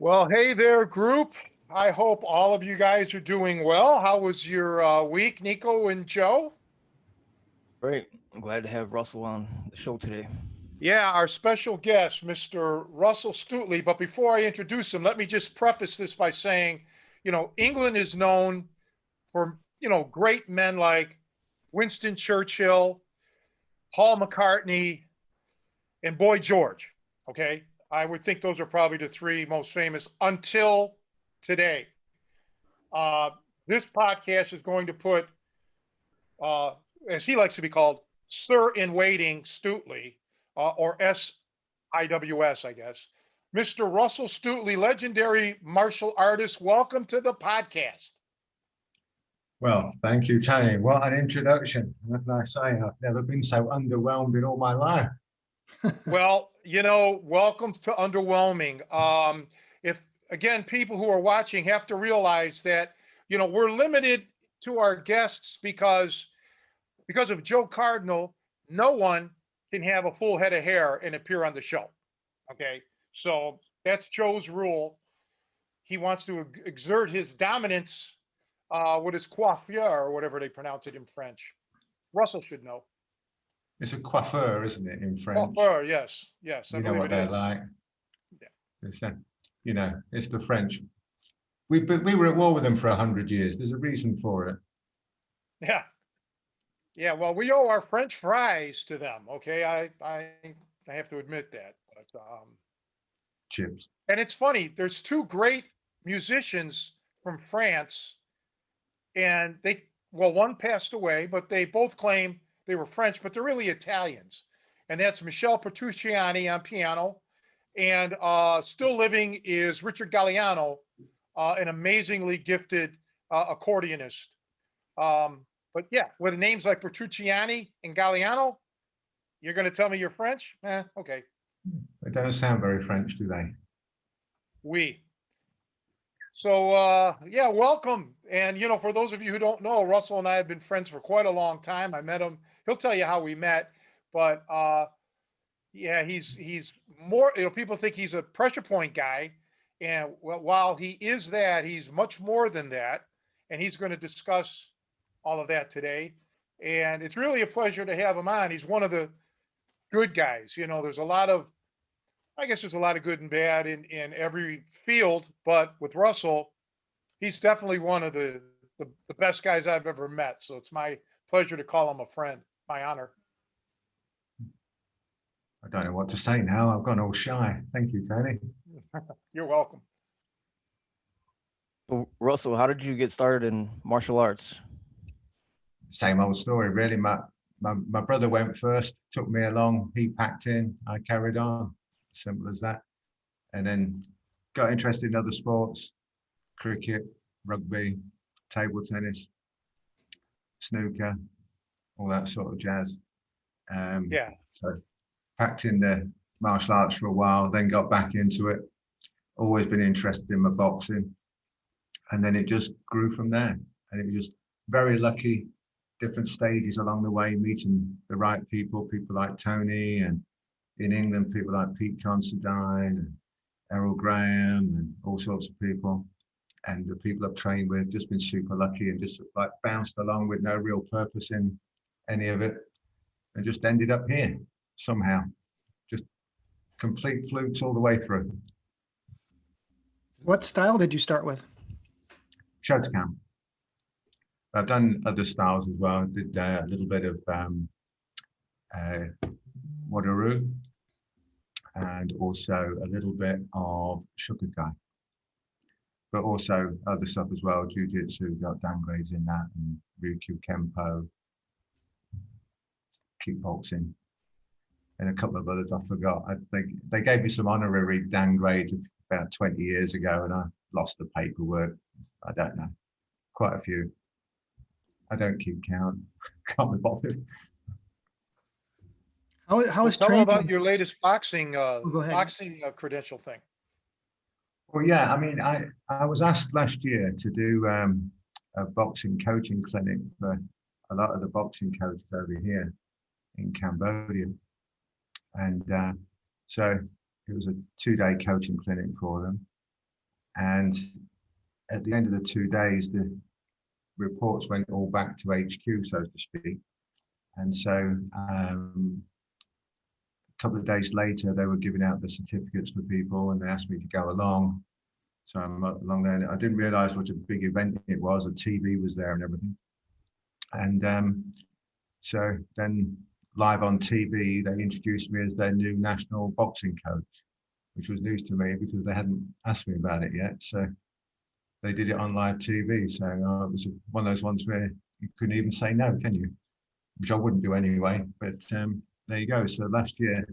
Well, hey there, group. I hope all of you guys are doing well. How was your week, Nico and Joe? Great. I'm glad to have Russell on the show today. Yeah, our special guest, Mr. Russell Stutely. But before I introduce him, let me just preface this by saying, England is known for, great men like Winston Churchill, Paul McCartney, and Boy George. Okay. I would think those are probably the three most famous until today. Uh, this podcast is going to put, as he likes to be called, Sir in Waiting Stutely, or SIWS, I guess. Mr. Russell Stutely, legendary martial artist, welcome to the podcast. Well, thank you, Tony. What an introduction. What can I say? I've never been so underwhelmed in all my life. Well, welcome to underwhelming. If again, people who are watching have to realize that, we're limited to our guests because of Joe Cardinal, no one can have a full head of hair and appear on the show. Okay. So that's Joe's rule. He wants to exert his dominance with his coiffure, or whatever they pronounce it in French. Russell should know. It's a coiffeur, isn't it, in French? Coiffeur, yes. You know what they're like. Yeah. It's, it's the French. We were at war with them for 100 years. There's a reason for it. Yeah. Yeah, well, we owe our French fries to them. Okay, I have to admit that. But, chips. And it's funny. There's two great musicians from France, and one passed away, but they both claim they were French, but they're really Italians. And that's Michel Petrucciani on piano, and still living is Richard Galliano, an amazingly gifted accordionist. But yeah, with names like Petrucciani and Galliano, you're going to tell me you're French? Okay. They don't sound very French, do they? Oui. So, yeah, welcome. And, for those of you who don't know, Russell and I have been friends for quite a long time. I met him. He'll tell you how we met. But, yeah, he's more, people think he's a pressure point guy. And while he is that, he's much more than that. And he's going to discuss all of that today. And it's really a pleasure to have him on. He's one of the good guys. There's a lot of good and bad in every field, but with Russell, he's definitely one of the best guys I've ever met. So it's my pleasure to call him a friend. My honor. I don't know what to say now. I've gone all shy. Thank you, Tony. You're welcome. So, Russell, how did you get started in martial arts? Same old story, really. My brother went first, took me along. He packed in. I carried on. Simple as that. And then got interested in other sports, cricket, rugby, table tennis, snooker, all that sort of jazz. Yeah. So packed in the martial arts for a while, then got back into it. Always been interested in my boxing. And then it just grew from there. And it was just very lucky, different stages along the way, meeting the right people like Tony, and in England, people like Pete Considine and Errol Graham and all sorts of people. And the people I've trained with, just been super lucky and just like bounced along with no real purpose in any of it, and just ended up here somehow. Just complete flukes all the way through. What style did you start with? Shotokan. I've done other styles as well. I did a little bit of Wadaroo, and also a little bit of Shukakai, but also other stuff as well. Jiu-Jitsu, got downgrades in that, and Ryukyu Kempo, kickboxing, and a couple of others I forgot. I think they gave me some honorary downgrades about 20 years ago, and I lost the paperwork. I don't know, quite a few. I don't keep count. Can't be bothered. How Well, is tell them training? about your latest boxing, go ahead. credential thing. Well, yeah, I mean, I was asked last year to do a boxing coaching clinic for a lot of the boxing coaches over here in Cambodia. And so it was a 2-day coaching clinic for them. And at the end of the 2 days, the reports went all back to HQ, so to speak. And so a couple of days later, they were giving out the certificates for people, and they asked me to go along. So I'm along there, and I didn't realize what a big event it was. The TV was there and everything. And so then live on TV, they introduced me as their new national boxing coach, which was news to me because they hadn't asked me about it yet. So they did it on live TV. So it was one of those ones where you couldn't even say no, can you? Which I wouldn't do anyway, but there you go. So last year,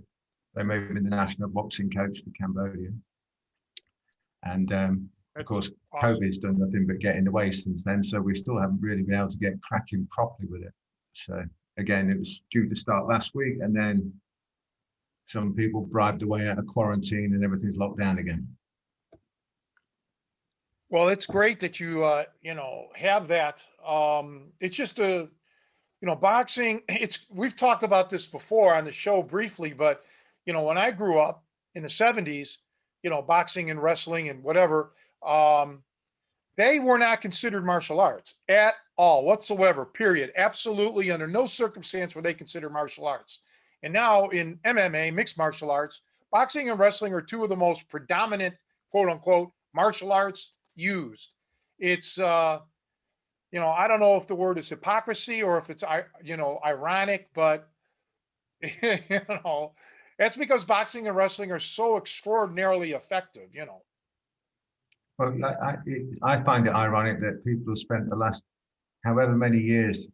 they made me the national boxing coach for Cambodia. And of course, awesome. COVID's done nothing but get in the way since then. So we still haven't really been able to get cracking properly with it. So again, it was due to start last week, and then some people bribed away out of quarantine and everything's locked down again. Well, it's great that you, have that. It's just boxing, we've talked about this before on the show briefly, but, when I grew up in the 70s, boxing and wrestling and whatever, they were not considered martial arts at all whatsoever, period. Absolutely under no circumstance were they considered martial arts. And now in MMA, mixed martial arts, boxing and wrestling are two of the most predominant, quote unquote, martial arts used. It's, I don't know if the word is hypocrisy or if it's, ironic, but, that's because boxing and wrestling are so extraordinarily effective, Well, I find it ironic that people have spent the last however many years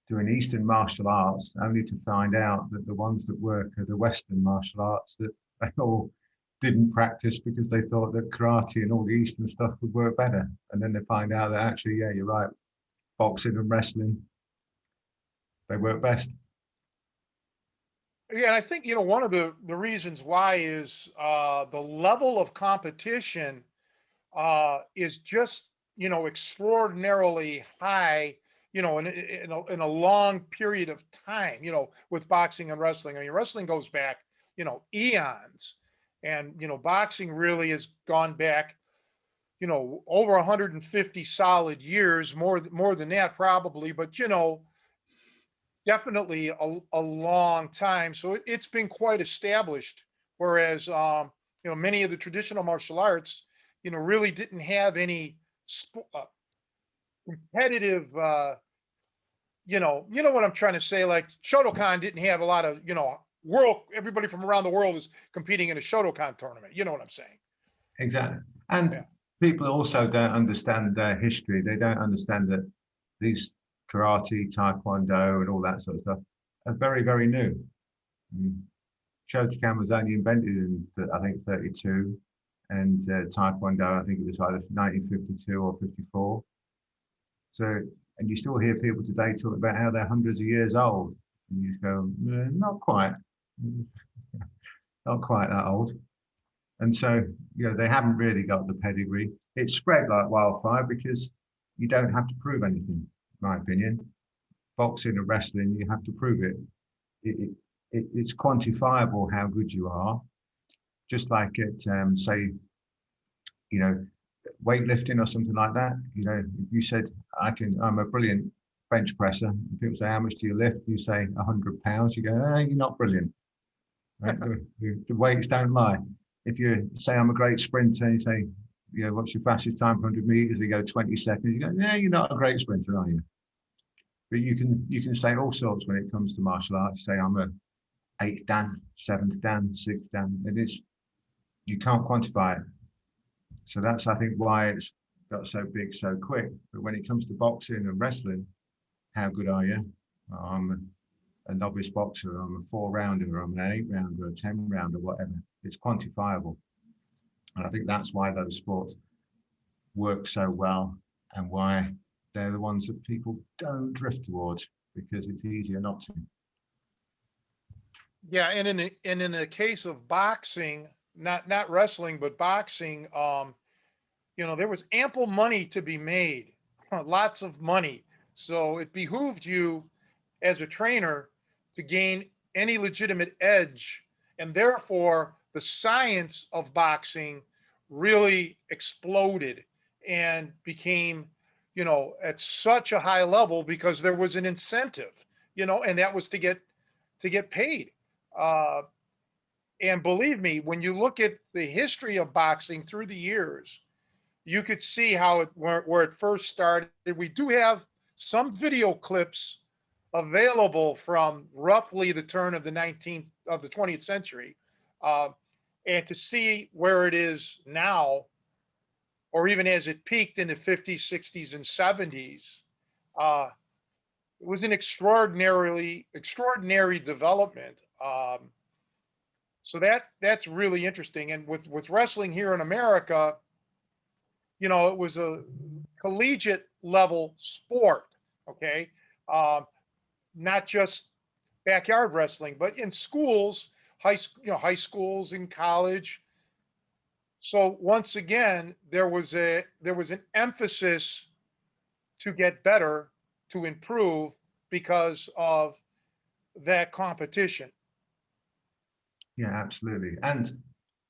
doing Eastern martial arts, only to find out that the ones that work are the Western martial arts that they all didn't practice because they thought that karate and all the Eastern stuff would work better. And then they find out that actually, yeah, you're right, boxing and wrestling, they work best. Yeah, and I think, one of the reasons why is the level of competition is just, extraordinarily high, in a long period of time, with boxing and wrestling. I mean, wrestling goes back, eons, and, boxing really has gone back, over 150 solid years, more than that probably, but, definitely a long time. So it's been quite established. Whereas, many of the traditional martial arts, really didn't have any competitive, what I'm trying to say. Like Shotokan didn't have a lot of, everybody from around the world is competing in a Shotokan tournament. You know what I'm saying? Exactly. And Yeah. people also don't understand their history. They don't understand that these karate, taekwondo, and all that sort of stuff are very, very new. Shotokan was only invented in, I think, 32, and taekwondo, I think it was either 1952 or 54. So, and you still hear people today talk about how they're hundreds of years old, and you just go, not quite, not quite that old. And so, they haven't really got the pedigree. It's spread like wildfire because you don't have to prove anything. My opinion, boxing and wrestling, you have to prove it. It's quantifiable how good you are. Just like at say, weightlifting or something like that. If you said I'm a brilliant bench presser, and people say, how much do you lift? You say 100 pounds. You go, you're not brilliant. Right? the weights don't lie. If you say I'm a great sprinter, you say, what's your fastest time for 100 meters? You go 20 seconds. You go, you're not a great sprinter, are you? but you can say all sorts when it comes to martial arts. Say I'm a 8th Dan, 7th Dan, 6th Dan, and you can't quantify it. So that's, I think, why it's got so big so quick. But when it comes to boxing and wrestling, how good are you? I'm a novice boxer, I'm a 4-rounder, I'm an 8-rounder, a 10-rounder, whatever. It's quantifiable. And I think that's why those sports work so well and why they're the ones that people don't drift towards, because it's easier not to. Yeah, and in the case of boxing, not wrestling, but boxing, there was ample money to be made, lots of money. So it behooved you as a trainer to gain any legitimate edge, and therefore the science of boxing really exploded and became, at such a high level because there was an incentive, and that was to get paid. Uh, and believe me, when you look at the history of boxing through the years, you could see how where it first started. We do have some video clips available from roughly the turn of the 20th century, uh, and to see where it is now, or even as it peaked in the 50s, 60s, and 70s. It was an extraordinary development. So that's really interesting. And with wrestling here in America, it was a collegiate level sport. Okay, not just backyard wrestling, but in schools, high schools, in college. So once again, there was an emphasis to get better, to improve because of that competition. Yeah, absolutely. And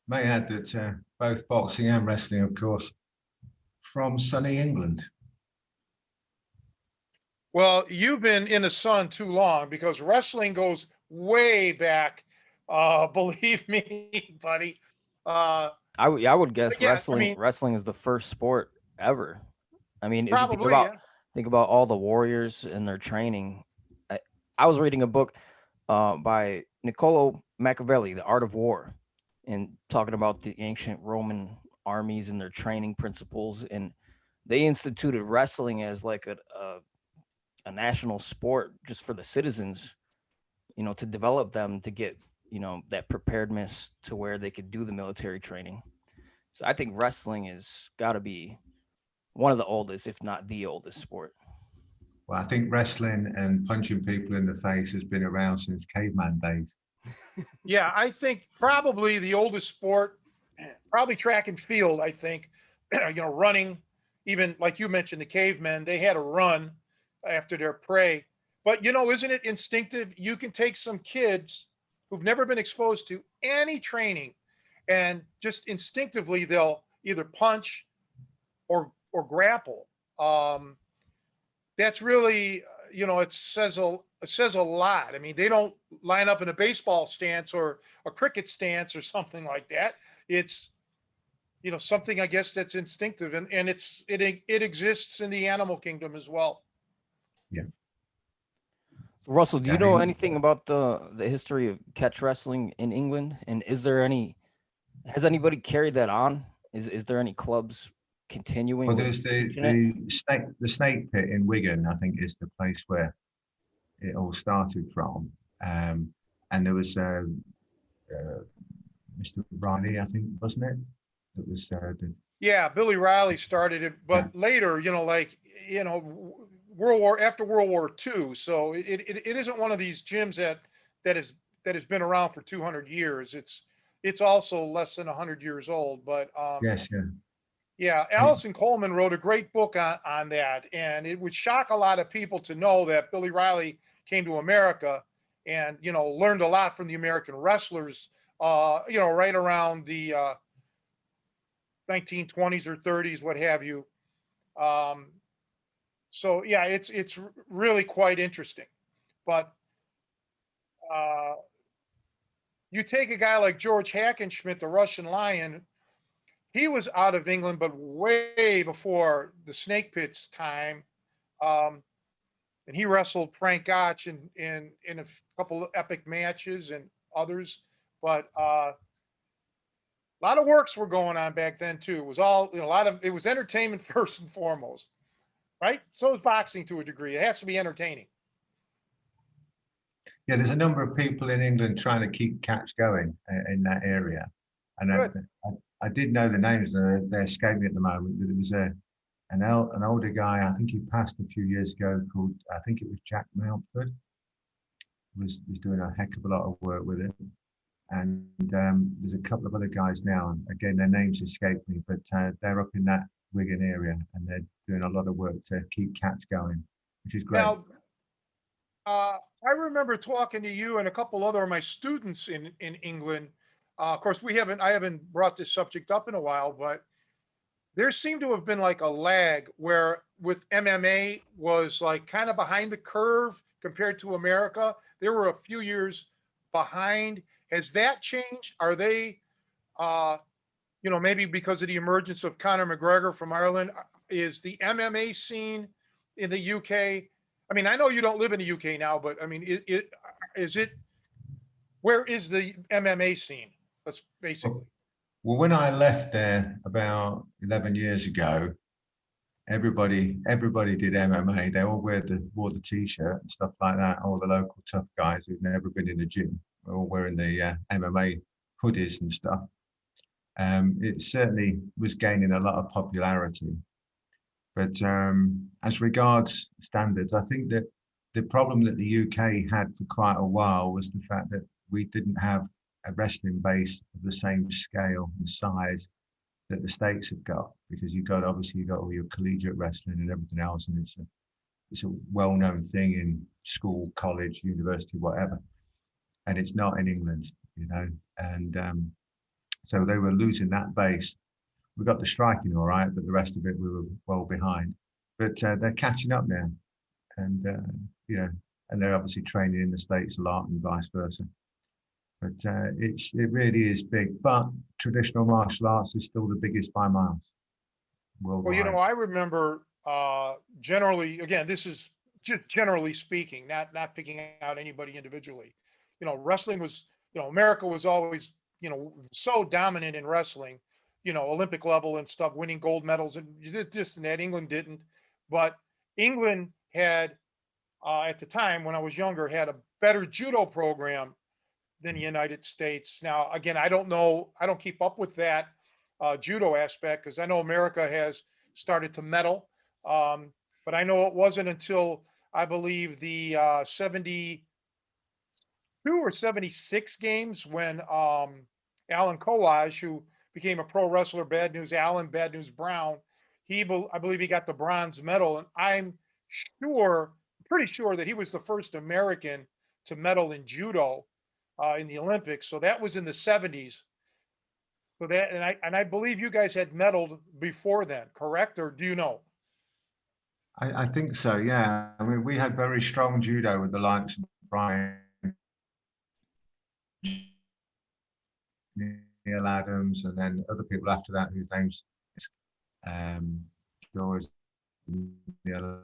may add that both boxing and wrestling, of course, from sunny England. Well, you've been in the sun too long because wrestling goes way back. Believe me, buddy. Uh, I would guess but yeah, I mean, wrestling is the first sport ever. I mean, if you probably, yeah. think about all the warriors and their training. I, I was reading a book by Niccolo Machiavelli, The Art of War, and talking about the ancient Roman armies and their training principles, and they instituted wrestling as like a national sport just for the citizens, to develop them to get, that preparedness to where they could do the military training. So I think wrestling is got to be one of the oldest, if not the oldest sport. Well, I think wrestling and punching people in the face has been around since caveman days. Yeah, I think probably the oldest sport, probably track and field. I think, running, even like you mentioned, the cavemen, they had to run after their prey. But, isn't it instinctive? You can take some kids who've never been exposed to any training and just instinctively they'll either punch or grapple. That's really, it says a lot. I mean, they don't line up in a baseball stance or a cricket stance or something like that. It's, something, I guess, that's instinctive, and it exists in the animal kingdom as well. Yeah. Russell, do Yeah, you I know mean, anything about the history of catch wrestling in England? And has anybody carried that on? Is there any clubs continuing well, with there's teaching it? the snake pit in Wigan, I think, is the place where it all started from. And there was Mr. Riley, I think, wasn't it? That was Yeah, Billy Riley started it, yeah. but later, after World War II. So it isn't one of these gyms that is that has been around for 200 years. It's also less than 100 years old. But Yes, yeah. yeah, And Allison Coleman wrote a great book on that, and it would shock a lot of people to know that Billy Riley came to America and learned a lot from the American wrestlers. Right around the 1920s or 30s, what have you. Um, so yeah, it's really quite interesting. But uh, you take a guy like George Hackenschmidt, the Russian Lion. He was out of England, but way before the Snake Pit's time. Um, and he wrestled Frank Gotch in a couple of epic matches and others. But a lot of works were going on back then too. It was all, you know, a lot of, it was entertainment first and foremost, right? So is boxing to a degree. It has to be entertaining. Yeah, there's a number of people in England trying to keep catch going in that area, and Good. I did know the names. They're escaping me at the moment. But it was an older guy. I think he passed a few years ago. Called, I think it was Jack Mountford. Was doing a heck of a lot of work with it. And there's a couple of other guys now. And again, their names escape me, but they're up in that Wigan area, and they're doing a lot of work to keep catch going, which is great. Now, I remember talking to you and a couple other of my students in England. Of course, I haven't brought this subject up in a while, but there seemed to have been like a lag where with MMA was like kind of behind the curve compared to America. There were a few years behind. Has that changed? Are they, uh, you know, maybe because of the emergence of Conor McGregor from Ireland, is the MMA scene in the UK? I mean, I know you don't live in the UK now, but I mean, is it, where is the MMA scene? That's basically. Well, when I left there about 11 years ago, everybody did MMA. They all wore the t-shirt and stuff like that. All the local tough guys who've never been in the gym were all wearing the MMA hoodies and stuff. It certainly was gaining a lot of popularity. But as regards standards, I think that the problem that the UK had for quite a while was the fact that we didn't have a wrestling base of the same scale and size that the States have got, because you've got all your collegiate wrestling and everything else, and it's a well-known thing in school, college, university, whatever, and it's not in England, you know, and so they were losing that base. We got the striking all right, but the rest of it we were well behind. But they're catching up now, and you know, and they're obviously training in the States a lot, and vice versa. But it really is big. But traditional martial arts is still the biggest by miles worldwide. Well, you know, I remember generally, again, this is just generally speaking, not picking out anybody individually. You know, wrestling was, you know, America was always, you know, so dominant in wrestling, you know, Olympic level and stuff, winning gold medals and this and that. England didn't, but England had at the time when I was younger had a better judo program than the United States. Now, again, I don't know, I don't keep up with that judo aspect because I know America has started to medal, but I know it wasn't until I believe the 72 or 76 games when Alan Coage, who became a pro wrestler, Bad News Alan, Bad News Brown, I believe he got the bronze medal, and I'm pretty sure that he was the first American to medal in judo in the Olympics. So that was in the 70s. So that, and I believe you guys had medaled before then, correct? Or do you know? I think so, yeah. I mean, we had very strong judo with the likes of Brian, Neil Adams, and then other people after that whose names always Neil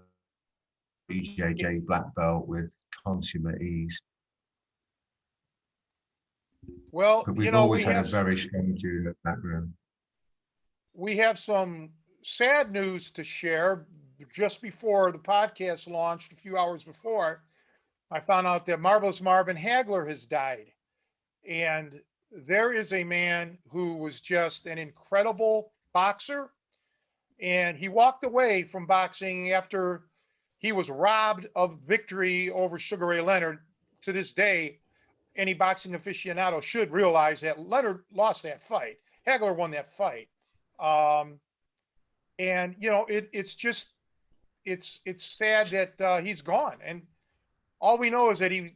BJJ black belt with consummate ease. Well, but we've you know, always had a very strong judo background. We have some sad news to share. Just before the podcast launched, a few hours before, I found out that Marvelous Marvin Hagler has died. And there is a man who was just an incredible boxer. And he walked away from boxing after he was robbed of victory over Sugar Ray Leonard. To this day, any boxing aficionado should realize that Leonard lost that fight. Hagler won that fight. And, you know, it's just, it's sad that he's gone. And all we know is that he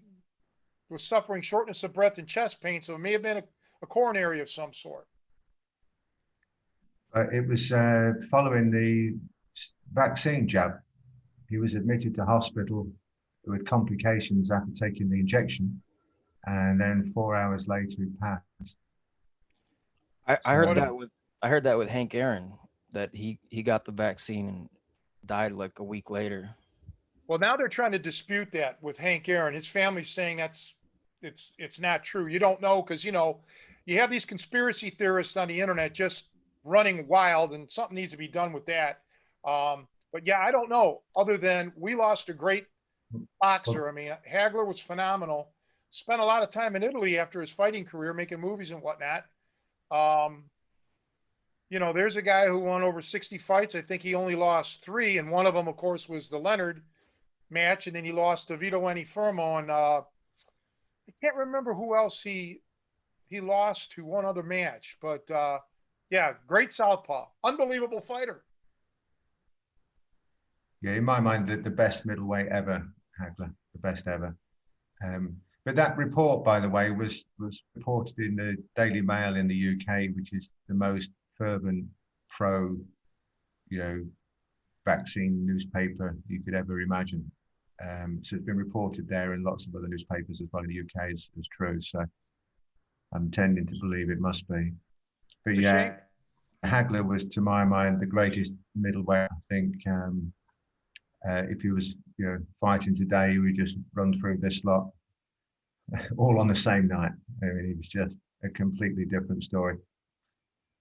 was suffering shortness of breath and chest pain. So it may have been a coronary of some sort. It was following the vaccine jab. He was admitted to hospital with complications after taking the injection, and then 4 hours later he passed. I heard that with Hank Aaron, that he got the vaccine and died like a week later. Well, now they're trying to dispute that with Hank Aaron. His family's saying it's not true. You don't know because you have these conspiracy theorists on the internet just running wild, and something needs to be done with that. But yeah, I don't know. Other than we lost a great boxer. Well, I mean, Hagler was phenomenal. Spent a lot of time in Italy after his fighting career, making movies and whatnot. Um, there's a guy who won over 60 fights. I think he only lost 3, and one of them, of course, was the Leonard match, and then he lost to Vito Antuofermo, and I can't remember who else he lost to one other match, but yeah, great southpaw, unbelievable fighter. yeah, in my mind, the best middleweight ever, Hagler, the best ever. But that report, by the way, was reported in the Daily Mail in the UK, which is the most fervent pro, vaccine newspaper you could ever imagine. So it's been reported there, and lots of other newspapers as well in the UK as true. So I'm tending to believe it must be. But It's a yeah, shame. Hagler was, to my mind, the greatest middleweight. I think if he was, fighting today, he would just run through this lot all on the same night. I mean, he was just a completely different story.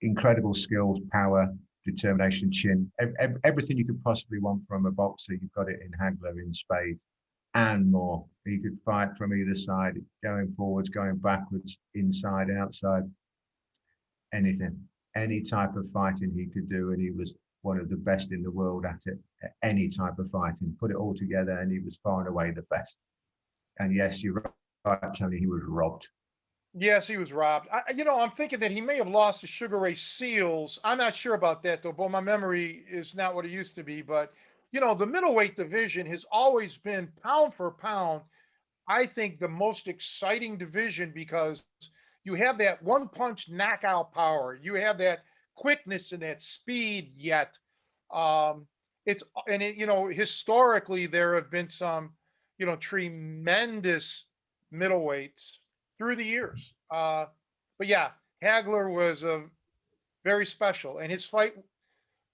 Incredible skills, power, determination, chin, everything you could possibly want from a boxer. You've got it in Hagler in spades and more. He could fight from either side, going forwards, going backwards, inside, outside, anything, any type of fighting he could do. And he was one of the best in the world at it, at any type of fighting. Put it all together, and he was far and away the best. And yes, you're right, Tony, he was robbed. Yes, he was robbed. I'm thinking that he may have lost to Sugar Ray Seals. I'm not sure about that though, but my memory is not what it used to be. But the middleweight division has always been pound for pound, I think, the most exciting division because you have that one punch knockout power. You have that quickness and that speed. Yet, it's and it, historically there have been some, tremendous middleweights through the years. But yeah, Hagler was very special, and his fight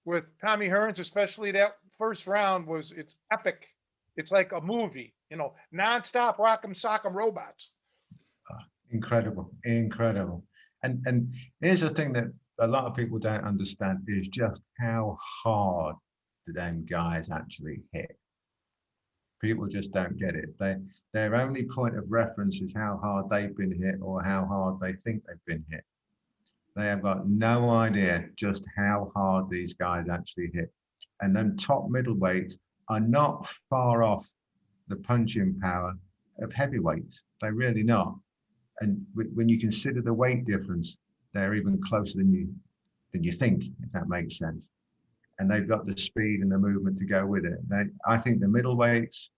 with Tommy Hearns, especially that first round, it's epic. It's like a movie, nonstop rock'em sock'em robots. Incredible, incredible. And here's the thing that a lot of people don't understand is just how hard them guys actually hit. People just don't get it. Their only point of reference is how hard they've been hit or how hard they think they've been hit. They have got no idea just how hard these guys actually hit. And then top middleweights are not far off the punching power of heavyweights. They're really not. And when you consider the weight difference, they're even closer than you think, if that makes sense. And they've got the speed and the movement to go with it. I think the middleweights,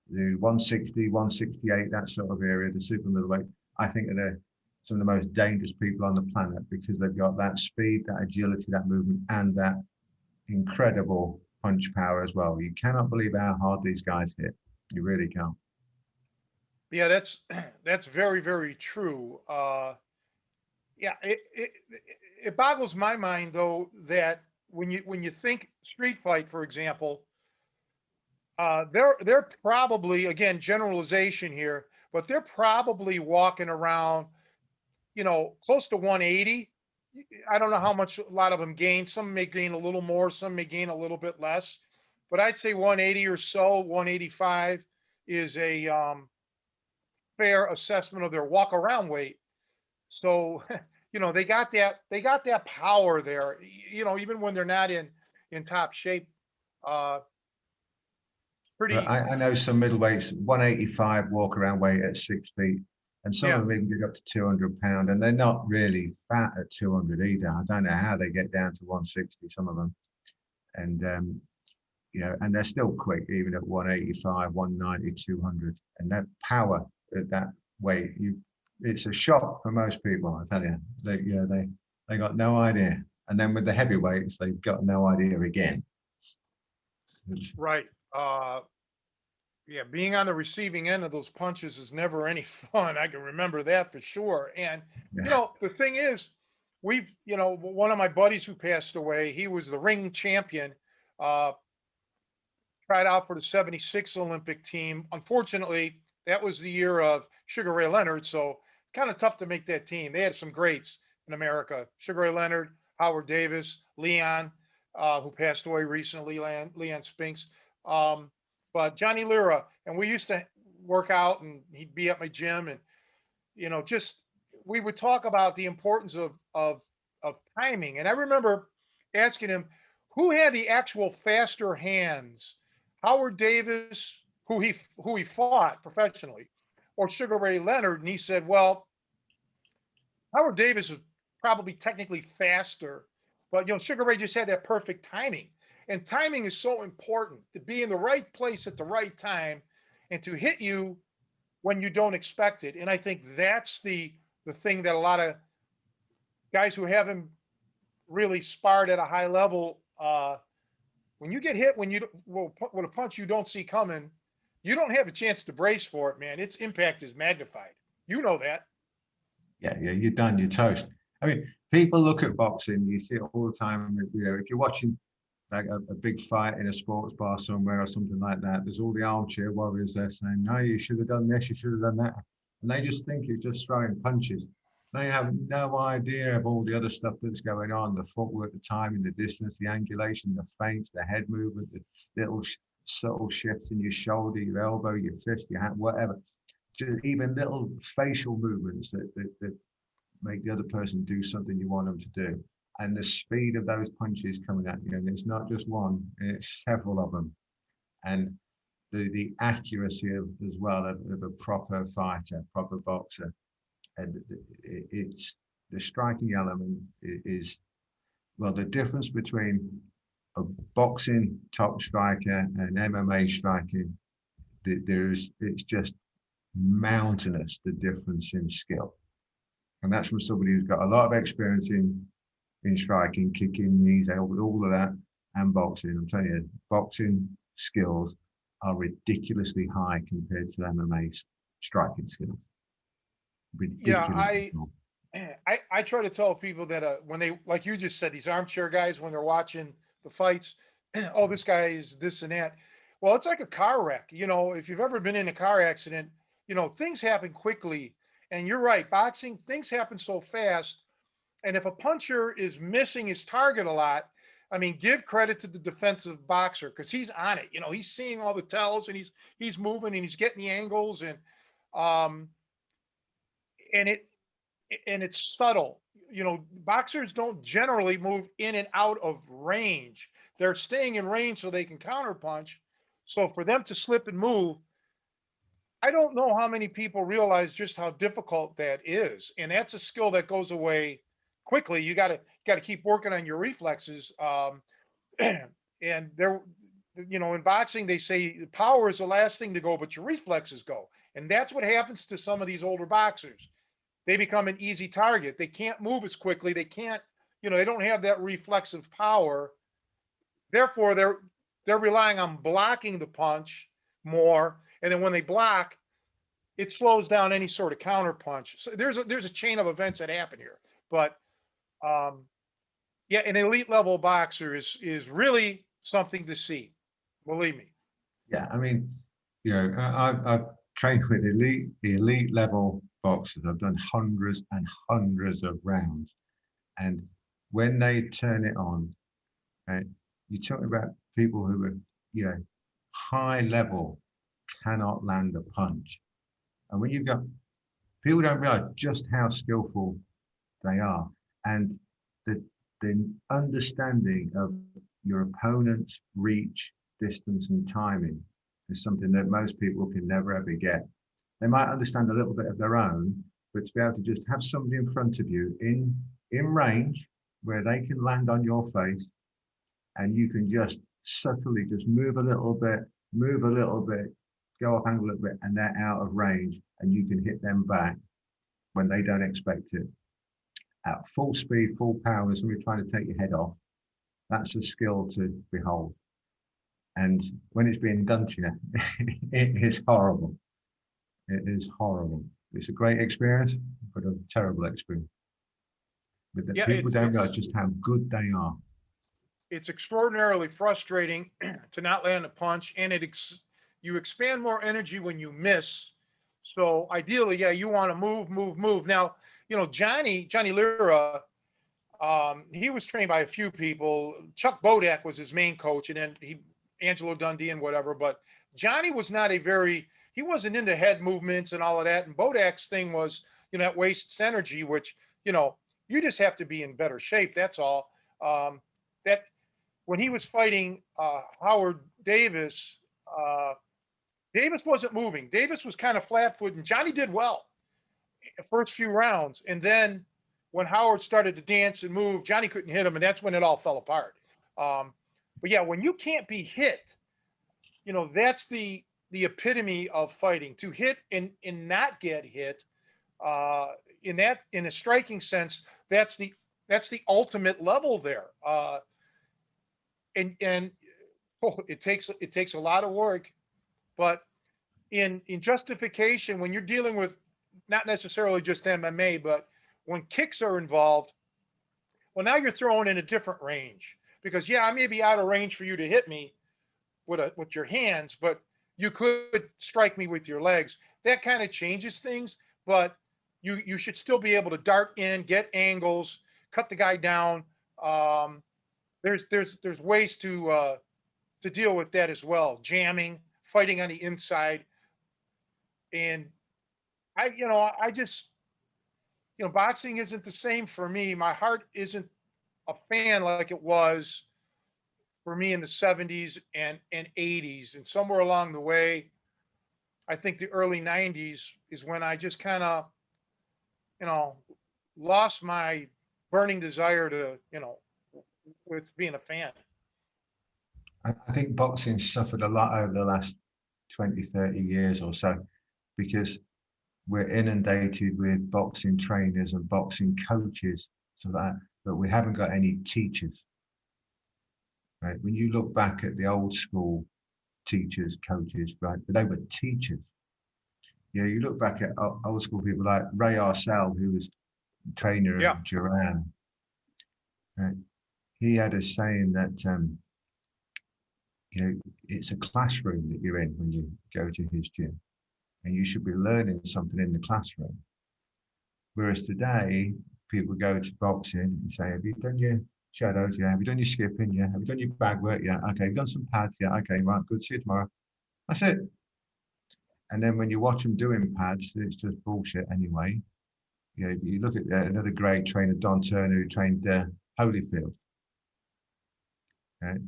the 160, 168, that sort of area, the super middleweight, I think are some of the most dangerous people on the planet because they've got that speed, that agility, that movement, and that incredible punch power as well. You cannot believe how hard these guys hit. You really can't. Yeah, that's very, very true. Yeah, it boggles my mind though that when you think street fight, for example, they're probably, again, generalization here, but they're probably walking around, close to 180. I don't know how much a lot of them gain. Some may gain a little more, some may gain a little bit less, but I'd say 180 or so, 185 is a fair assessment of their walk around weight. So, they got that power there, even when they're not in top shape. Uh, But pretty, I know some middleweights, 185 walk around weight at 6 feet, and some yeah. of them even get up to 200 pounds, and they're not really fat at 200 either. I don't know how they get down to 160, some of them. And, and they're still quick, even at 185, 190, 200. And that power at that weight, it's a shock for most people, I tell you. They got no idea. And then with the heavyweights, they've got no idea again. Right. Yeah, being on the receiving end of those punches is never any fun. I can remember that for sure. And Yeah. the thing is, one of my buddies who passed away, he was the ring champion, uh, tried out for the 76 Olympic team. Unfortunately, that was the year of Sugar Ray Leonard, so kind of tough to make that team. They had some greats in America: Sugar Ray Leonard, Howard Davis, Leon, who passed away recently, Leon Spinks, but Johnny Lira, and we used to work out, and he'd be at my gym, and just we would talk about the importance of timing. And I remember asking him who had the actual faster hands, Howard Davis, who he fought professionally, or Sugar Ray Leonard, and he said, well, Howard Davis is probably technically faster, but Sugar Ray just had that perfect timing. And timing is so important, to be in the right place at the right time and to hit you when you don't expect it. And I think that's the thing that a lot of guys who haven't really sparred at a high level, when you get hit with a punch you don't see coming, you don't have a chance to brace for it, man. Its impact is magnified. You know that. Yeah, you're done, you're toast. I mean, people look at boxing, you see it all the time. If you're watching like a big fight in a sports bar somewhere or something like that, there's all the armchair warriors there saying, no, you should have done this, you should have done that. And they just think you're just throwing punches. They have no idea of all the other stuff that's going on: the footwork, the timing, the distance, the angulation, the feints, the head movement, the little subtle shifts in your shoulder, your elbow, your fist, your hand, whatever. Just even little facial movements that make the other person do something you want them to do. And the speed of those punches coming at you, and it's not just one, it's several of them. And the accuracy of as well of a proper fighter, proper boxer. And it's the striking element is, well, the difference between a boxing top striker and MMA striking, it's just mountainous, the difference in skill. And that's from somebody who's got a lot of experience in striking, kicking, knees, all of that, and boxing. I'm telling you, boxing skills are ridiculously high compared to MMA striking skills. Yeah, I try to tell people that when they, like you just said, these armchair guys, when they're watching the fights, oh, this guy is this and that. Well, it's like a car wreck. If you've ever been in a car accident, things happen quickly. And you're right, boxing, things happen so fast. And if a puncher is missing his target a lot, I mean, give credit to the defensive boxer, because he's on it. He's seeing all the tells, and he's moving, and he's getting the angles, and um, and it's subtle. Boxers don't generally move in and out of range. They're staying in range so they can counterpunch. So for them to slip and move, I don't know how many people realize just how difficult that is. And that's a skill that goes away quickly. You got to keep working on your reflexes. And there, in boxing, they say power is the last thing to go, but your reflexes go. And that's what happens to some of these older boxers. They become an easy target. They can't move as quickly. They can't, they don't have that reflexive power. Therefore, they're relying on blocking the punch more. And then when they block, it slows down any sort of counter punch. So there's a chain of events that happen here. But yeah, an elite level boxer is really something to see. Believe me. Yeah, I mean, I've trained with the elite level boxers. I've done hundreds and hundreds of rounds, and when they turn it on, you're talking about people who are, high level, cannot land a punch. And when you've got people don't realize just how skillful they are, and the understanding of your opponent's reach, distance, and timing is something that most people can never ever get. They might understand a little bit of their own, but to be able to just have somebody in front of you in range where they can land on your face, and you can just subtly just move a little bit, go off angle a little bit, and they're out of range, and you can hit them back when they don't expect it. At full speed, full power, and somebody trying to take your head off, that's a skill to behold. And when it's being done to you, it is horrible. It is horrible. It's a great experience, but a terrible experience. But people don't realize just how good they are. it's extraordinarily frustrating to not land a punch, and you expand more energy when you miss. So ideally, yeah, you want to move, move, move. Now, Johnny Lira, he was trained by a few people. Chuck Bodak was his main coach, and then Angelo Dundee and whatever. But Johnny was not he wasn't into head movements and all of that. And Bodak's thing was, that wastes energy, which, you just have to be in better shape. That's all. That when he was fighting Howard Davis, Davis wasn't moving. Davis was kind of flat-footed, and Johnny did well the first few rounds. And then when Howard started to dance and move, Johnny couldn't hit him, and that's when it all fell apart. But yeah, when you can't be hit, that's the epitome of fighting. To hit and not get hit, in a striking sense, that's the ultimate level there. And it takes a lot of work, but in justification, when you're dealing with not necessarily just MMA, but when kicks are involved, well, now you're throwing in a different range, because I may be out of range for you to hit me with your hands, but you could strike me with your legs. That kind of changes things, but you should still be able to dart in, get angles, cut the guy down. There's ways to deal with that as well. Jamming, fighting on the inside, and I just boxing isn't the same for me. My heart isn't a fan like it was for me in the 70s and 80s, and somewhere along the way, I think the early 90s is when I just kind of lost my burning desire to with being a fan. I think boxing suffered a lot over the last 20, 30 years or so, because we're inundated with boxing trainers and boxing coaches, so that, but we haven't got any teachers. Right? When you look back at the old school teachers, coaches, right, they were teachers. You look back at old school people like Ray Arcel, who was trainer of Duran. Right? He had a saying that it's a classroom that you're in when you go to his gym, and you should be learning something in the classroom. Whereas today, people go to boxing and say, have you done your shadows? Yeah. Have you done your skipping? Yeah. Have you done your bag work? Yeah. Okay. You've done some pads? Yeah. Okay. Right. Good. See you tomorrow. That's it. And then when you watch them doing pads, it's just bullshit anyway. You look at another great trainer, Don Turner, who trained Holyfield.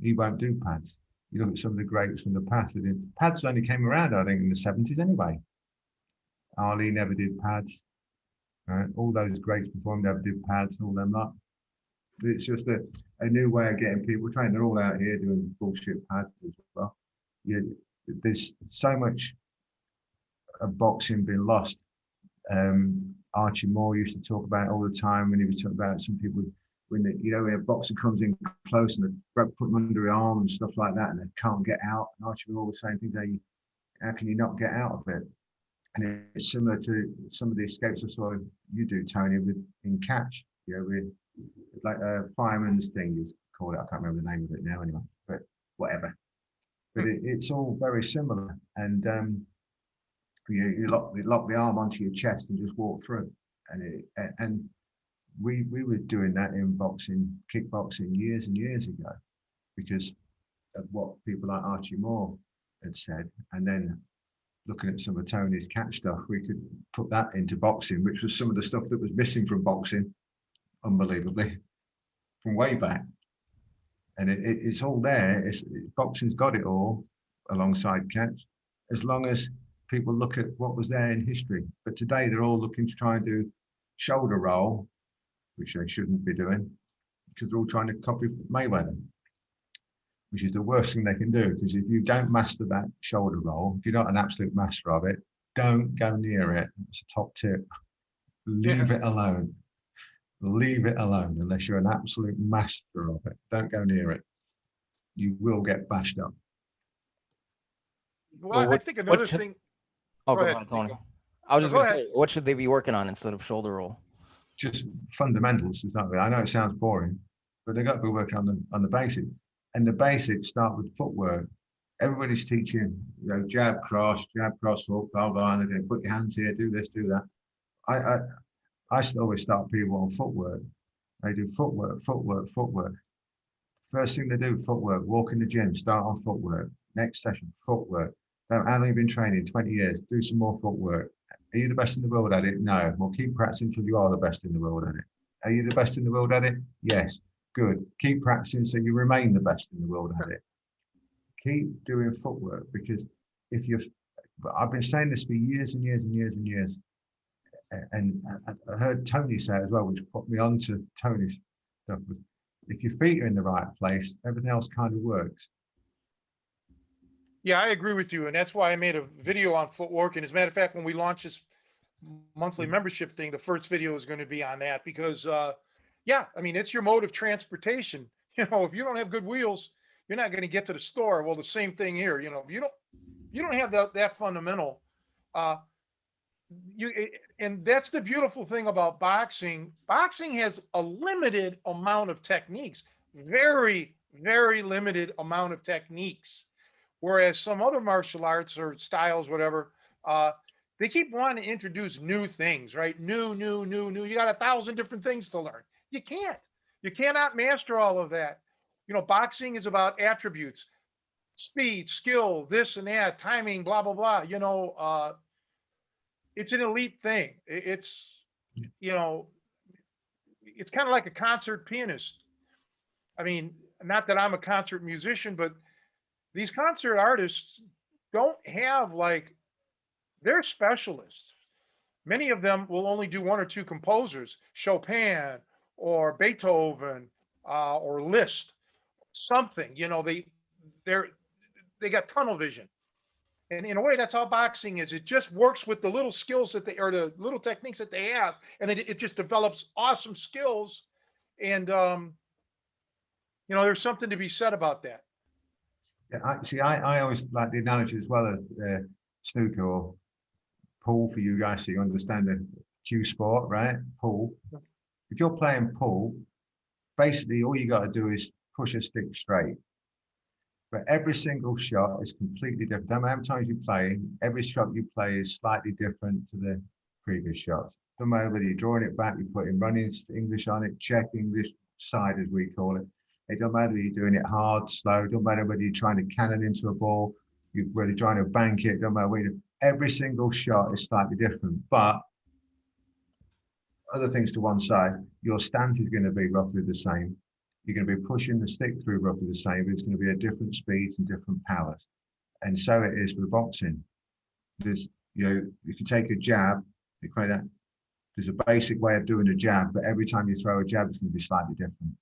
He won't do pads. You look at some of the greats from the past. Pads only came around, I think, in the 70s anyway. Ali never did pads. Right? All those greats before him never did pads, all them lot. It's just a new way of getting people trained. They're all out here doing bullshit pads as well. There's so much of boxing being lost. Archie Moore used to talk about it all the time when he was talking about some people when a boxer comes in close and they put them under the arm and stuff like that, and they can't get out. And Archie Moore was saying things like, how can you not get out of it? And it's similar to some of the escapes I saw you do, Tony, in catch. With like a fireman's thing, you call it. I can't remember the name of it now anyway, but whatever. But it's all very similar. And you lock the arm onto your chest and just walk through. And we were doing that in boxing, kickboxing years and years ago, because of what people like Archie Moore had said. And then looking at some of Tony's catch stuff, we could put that into boxing, which was some of the stuff that was missing from boxing, unbelievably, from way back. And it's all there. Boxing's got it all alongside catch, as long as people look at what was there in history. But today they're all looking to try and do shoulder roll, which they shouldn't be doing, because they're all trying to copy Mayweather, which is the worst thing they can do. Because if you don't master that shoulder roll, if you're not an absolute master of it, don't go near it. It's a top tip. Leave it alone. Leave it alone unless you're an absolute master of it. Don't go near it. You will get bashed up. Well, I think another thing. Oh, go ahead, Tony. I was just going to say, what should they be working on instead of shoulder roll? Just fundamentals. It's not really. I know it sounds boring, but they've got to be working on the basics. And the basics start with footwork. Everybody's teaching, jab, cross, hook, blah, blah, and put your hands here, do this, do that. I always start people on footwork. They do footwork. First thing they do, footwork. Walk in the gym, start on footwork. Next session, footwork. How long have you been training? 20 years. Do some more footwork. Are you the best in the world at it? No. Well, keep practicing until you are the best in the world at it. Are you the best in the world at it? Yes. Good. Keep practicing so you remain the best in the world at it. Keep doing footwork, because I've been saying this for years and years and years and years. And I heard Tony say it as well, which put me onto Tony's stuff. If your feet are in the right place, everything else kind of works. Yeah, I agree with you. And that's why I made a video on footwork. And as a matter of fact, when we launch this monthly membership thing, the first video is going to be on that because, yeah, I mean, it's your mode of transportation. If you don't have good wheels, you're not going to get to the store. Well, the same thing here. If you don't have that fundamental, and that's the beautiful thing about boxing. Boxing has a limited amount of techniques, very, very limited amount of techniques. Whereas some other martial arts or styles, whatever, they keep wanting to introduce new things, right? New. You got 1,000 different things to learn. You can't. You cannot master all of that. Boxing is about attributes, speed, skill, this and that, timing, blah, blah, blah. It's an elite thing. It's kind of like a concert pianist. I mean, not that I'm a concert musician, but these concert artists don't have they're specialists. Many of them will only do one or two composers, Chopin or Beethoven or Liszt, something. They got tunnel vision. And in a way, that's how boxing is. It just works with the little skills or the little techniques that they have, and then it just develops awesome skills. And there's something to be said about that. Yeah, I always like the analogy as well of snooker or pool for you guys, so you understand the cue sport, right? Pool. If you're playing pool, basically all you got to do is push a stick straight. But every single shot is completely different. No matter how many times you play, every shot you play is slightly different to the previous shots. No matter whether you're drawing it back, you're putting running English on it, check English side as we call it. It don't matter whether you're doing it hard, slow. It don't matter whether you're trying to cannon into a ball, whether you're trying to bank it. Don't matter whether every single shot is slightly different. But other things to one side, your stance is going to be roughly the same. You're going to be pushing the stick through roughly the same, but it's going to be at different speeds and different powers. And so it is with boxing. There's, if you take a jab, there's a basic way of doing a jab, but every time you throw a jab, it's going to be slightly different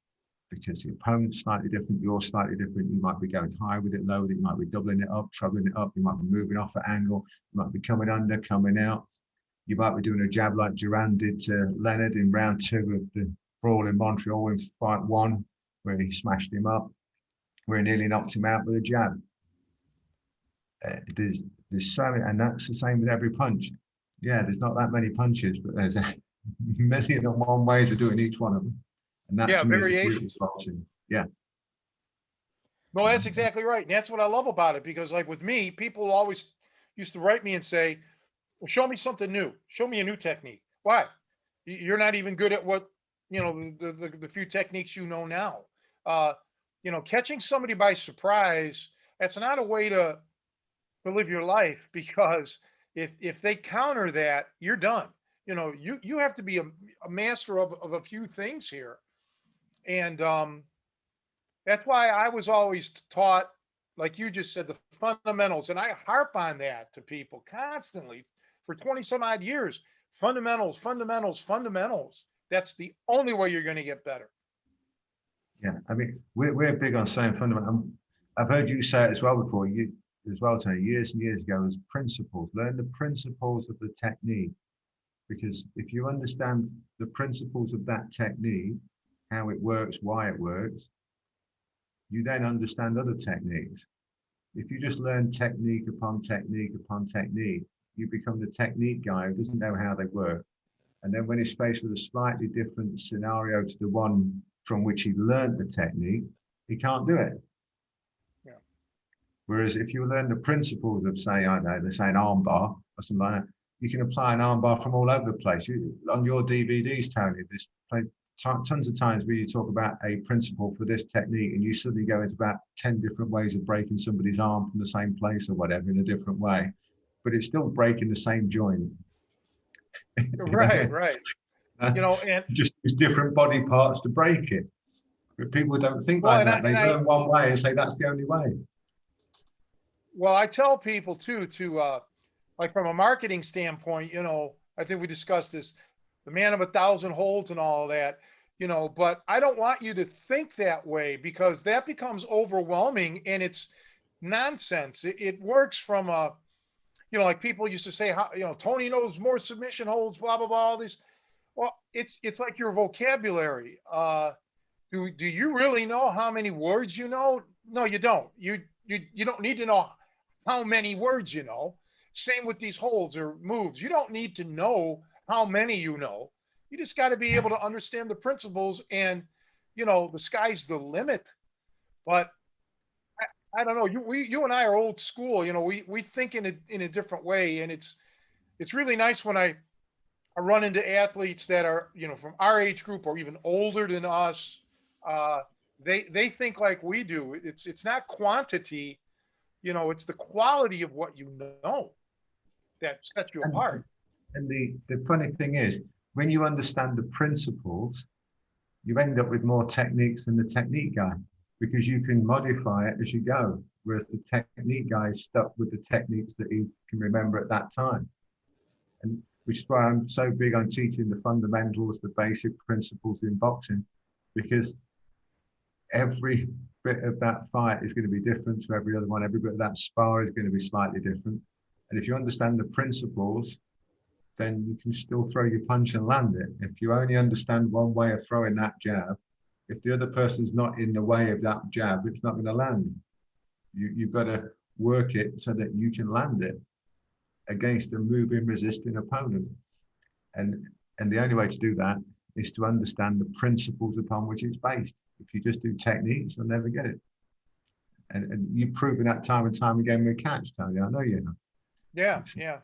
because the opponent's slightly different, you're slightly different. You might be going high with it, low with it, you might be doubling it up, trebling it up, you might be moving off at angle, you might be coming under, coming out. You might be doing a jab like Duran did to Leonard in round 2 of the brawl in Montreal in fight 1, where he smashed him up, where he nearly knocked him out with a jab. There's so many, and that's the same with every punch. Yeah, there's not that many punches, but there's a million and one ways of doing each one of them. And that to me is the beauty of boxing. Yeah. No, that's exactly right. And that's what I love about it, because with me, people always used to write me and say, well, show me something new. Show me a new technique. Why? You're not even good at what, the few techniques now. Catching somebody by surprise, that's not a way to live your life, because if they counter that, you're done. You have to be a master of a few things here. And that's why I was always taught, like you just said, the fundamentals. And I harp on that to people constantly for 20 some odd years. Fundamentals. That's the only way you're going to get better. Yeah, I mean, we're big on saying fundamental. I've heard you say it as well before. You as well, Tony, years and years ago, as principles. Learn the principles of the technique, because if you understand the principles of that technique, how it works, why it works, you then understand other techniques. If you just learn technique upon technique upon technique, you become the technique guy who doesn't know how they work. And then when he's faced with a slightly different scenario to the one from which he learned the technique, he can't do it. Yeah. Whereas if you learn the principles of, say, I don't know, let's say an arm bar or something like that, you can apply an arm bar from all over the place. On your DVDs, Tony, there's tons of times where you talk about a principle for this technique and you suddenly go into about 10 different ways of breaking somebody's arm from the same place or whatever in a different way, but it's still breaking the same joint. Right, right. You know, and just use different body parts to break it. But people don't think well, like that. They learn one way and say that's the only way. Well, I tell people too, like from a marketing standpoint, you know, I think we discussed this, the man of 1,000 holds and all of that, you know, but I don't want you to think that way because that becomes overwhelming and it's nonsense. It works from a, you know, like people used to say, how, you know, Tony knows more submission holds, blah, blah, blah, all these. Well, it's like your vocabulary. Do you really know how many words you know? No, you don't. You don't need to know how many words you know. Same with these holds or moves. You don't need to know how many you know. You just got to be able to understand the principles and, you know, the sky's the limit. But I don't know. You and I are old school. You know, we think in a different way, and it's really nice when I run into athletes that are, you know, from our age group or even older than us. They think like we do. It's not quantity, you know, it's the quality of what you know that sets you apart. And the funny thing is, when you understand the principles, you end up with more techniques than the technique guy because you can modify it as you go. Whereas the technique guy is stuck with the techniques that he can remember at that time. And which is why I'm so big on teaching the fundamentals, the basic principles in boxing, because every bit of that fight is going to be different to every other one. Every bit of that spar is going to be slightly different. And if you understand the principles, then you can still throw your punch and land it. If you only understand one way of throwing that jab, if the other person's not in the way of that jab, it's not going to land. You've got to work it so that you can land it against a moving, resisting opponent. And the only way to do that is to understand the principles upon which it's based. If you just do techniques, you'll never get it. And you've proven that time and time again with catch, Tony. I know you have. Yeah, yeah.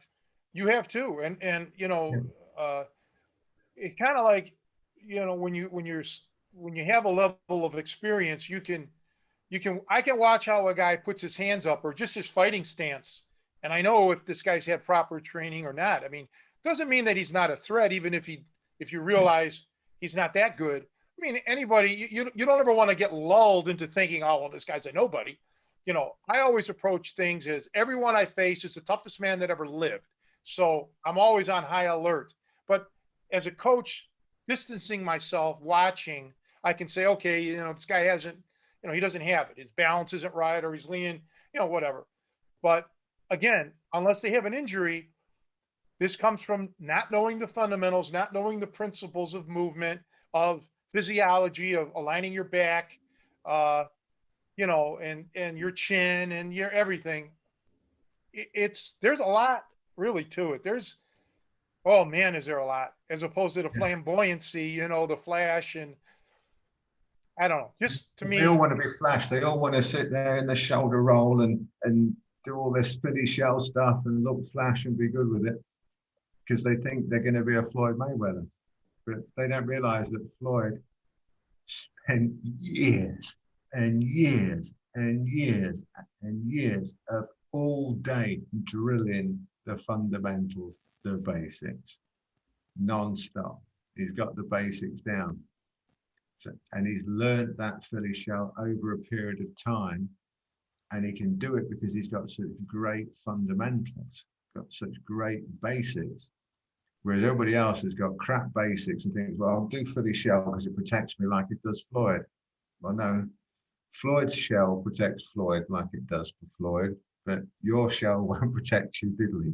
You have too. And you know, it's kind of like, you know, when you have a level of experience, I can watch how a guy puts his hands up or just his fighting stance. And I know if this guy's had proper training or not. I mean, doesn't mean that he's not a threat, even if you realize he's not that good. I mean, anybody, you don't ever want to get lulled into thinking, oh, well, this guy's a nobody. You know, I always approach things as everyone I face is the toughest man that ever lived. So I'm always on high alert. But as a coach, distancing myself, watching, I can say, okay, you know, this guy hasn't, you know, he doesn't have it. His balance isn't right, or he's leaning, you know, whatever. But again, unless they have an injury, this comes from not knowing the fundamentals, not knowing the principles of movement, of physiology, of aligning your back, you know, and your chin and your everything. There's a lot really to it. Oh man, is there a lot, as opposed to the flamboyancy, you know, the flash, and I don't know, just to me. They all want to be flash. They all want to sit there in the shoulder roll and do all this spinny shell stuff and look flash and be good with it because they think they're going to be a Floyd Mayweather. But they don't realize that Floyd spent years and years and years and years of all day drilling the fundamentals, the basics, non-stop. He's got the basics down. So, and he's learned that Philly shell over a period of time, and he can do it because he's got such great fundamentals, got such great basics. Whereas everybody else has got crap basics and thinks, well, I'll do Philly shell because it protects me like it does Floyd. Well, no, Floyd's shell protects Floyd like it does for Floyd, but your shell won't protect you diddly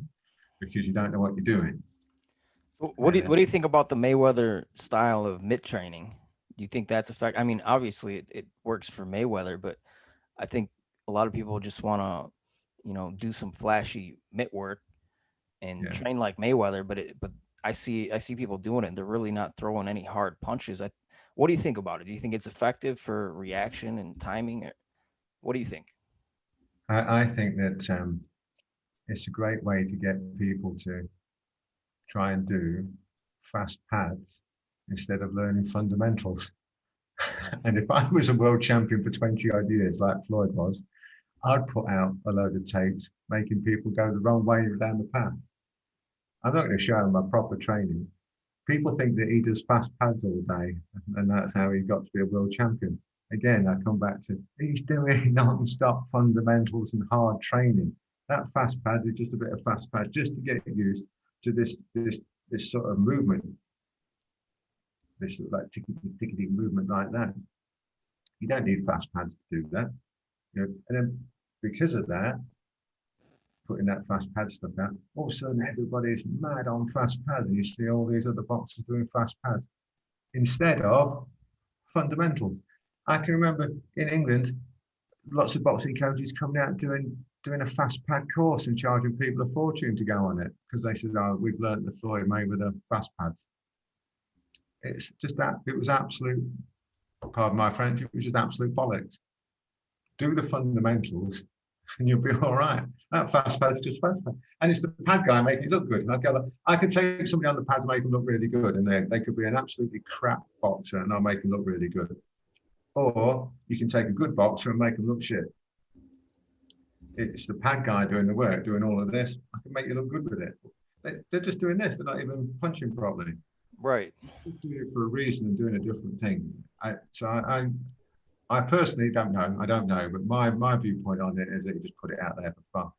because you don't know what you're doing. What do you think about the Mayweather style of mitt training? Do you think that's effective? I mean, obviously it works for Mayweather, but I think a lot of people just want to, you know, do some flashy mitt work and train like Mayweather. But I see people doing it. They're really not throwing any hard punches. What do you think about it? Do you think it's effective for reaction and timing? What do you think? I think that it's a great way to get people to try and do fast pads instead of learning fundamentals. And if I was a world champion for 20 odd years, like Floyd was, I'd put out a load of tapes making people go the wrong way down the path. I'm not going to show them my proper training. People think that he does fast pads all day, and that's how he got to be a world champion. Again, I come back to he's doing non-stop fundamentals and hard training. That fast pad is just a bit of fast pad just to get used to this sort of movement, this sort of like tickety movement like that. You don't need fast pads to do that. You know, and then because of that, putting that fast pad stuff out, all of a sudden everybody's mad on fast pads, and you see all these other boxers doing fast pads instead of fundamentals. I can remember in England, lots of boxing coaches coming out doing a fast pad course and charging people a fortune to go on it because they said, "Oh, we've learned the Floyd Mayweather fast pads." It's just that it was absolute. Pardon my French. It was just absolute bollocks. Do the fundamentals, and you'll be all right. That fast pad's just fast pad, and it's the pad guy making it look good. And I could take somebody on the pads and make them look really good, and they could be an absolutely crap boxer, and I'll make them look really good. Or you can take a good boxer and make them look shit. It's the pad guy doing the work, doing all of this. I can make you look good with it. They're just doing this. They're not even punching properly. Right. They're doing it for a reason and doing a different thing. I personally don't know. I don't know, but my viewpoint on it is that he just put it out there for fun.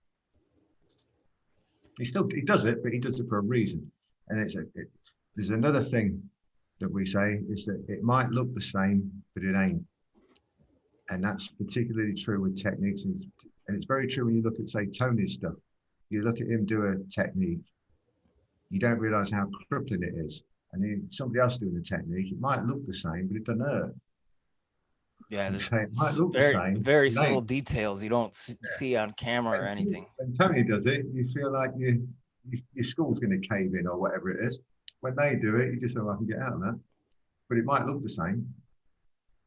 He does it, but he does it for a reason. And there's another thing that we say is that it might look the same, but it ain't. And that's particularly true with techniques. And it's very true when you look at, say, Tony's stuff. You look at him do a technique, you don't realize how crippling it is. And then somebody else doing the technique, it might look the same, but it doesn't hurt. Yeah, it might look the same. Very subtle details you don't see on camera or anything. When Tony does it, you feel like your skull's going to cave in or whatever it is. When they do it, you just say, "Oh, I can get out of that." But it might look the same,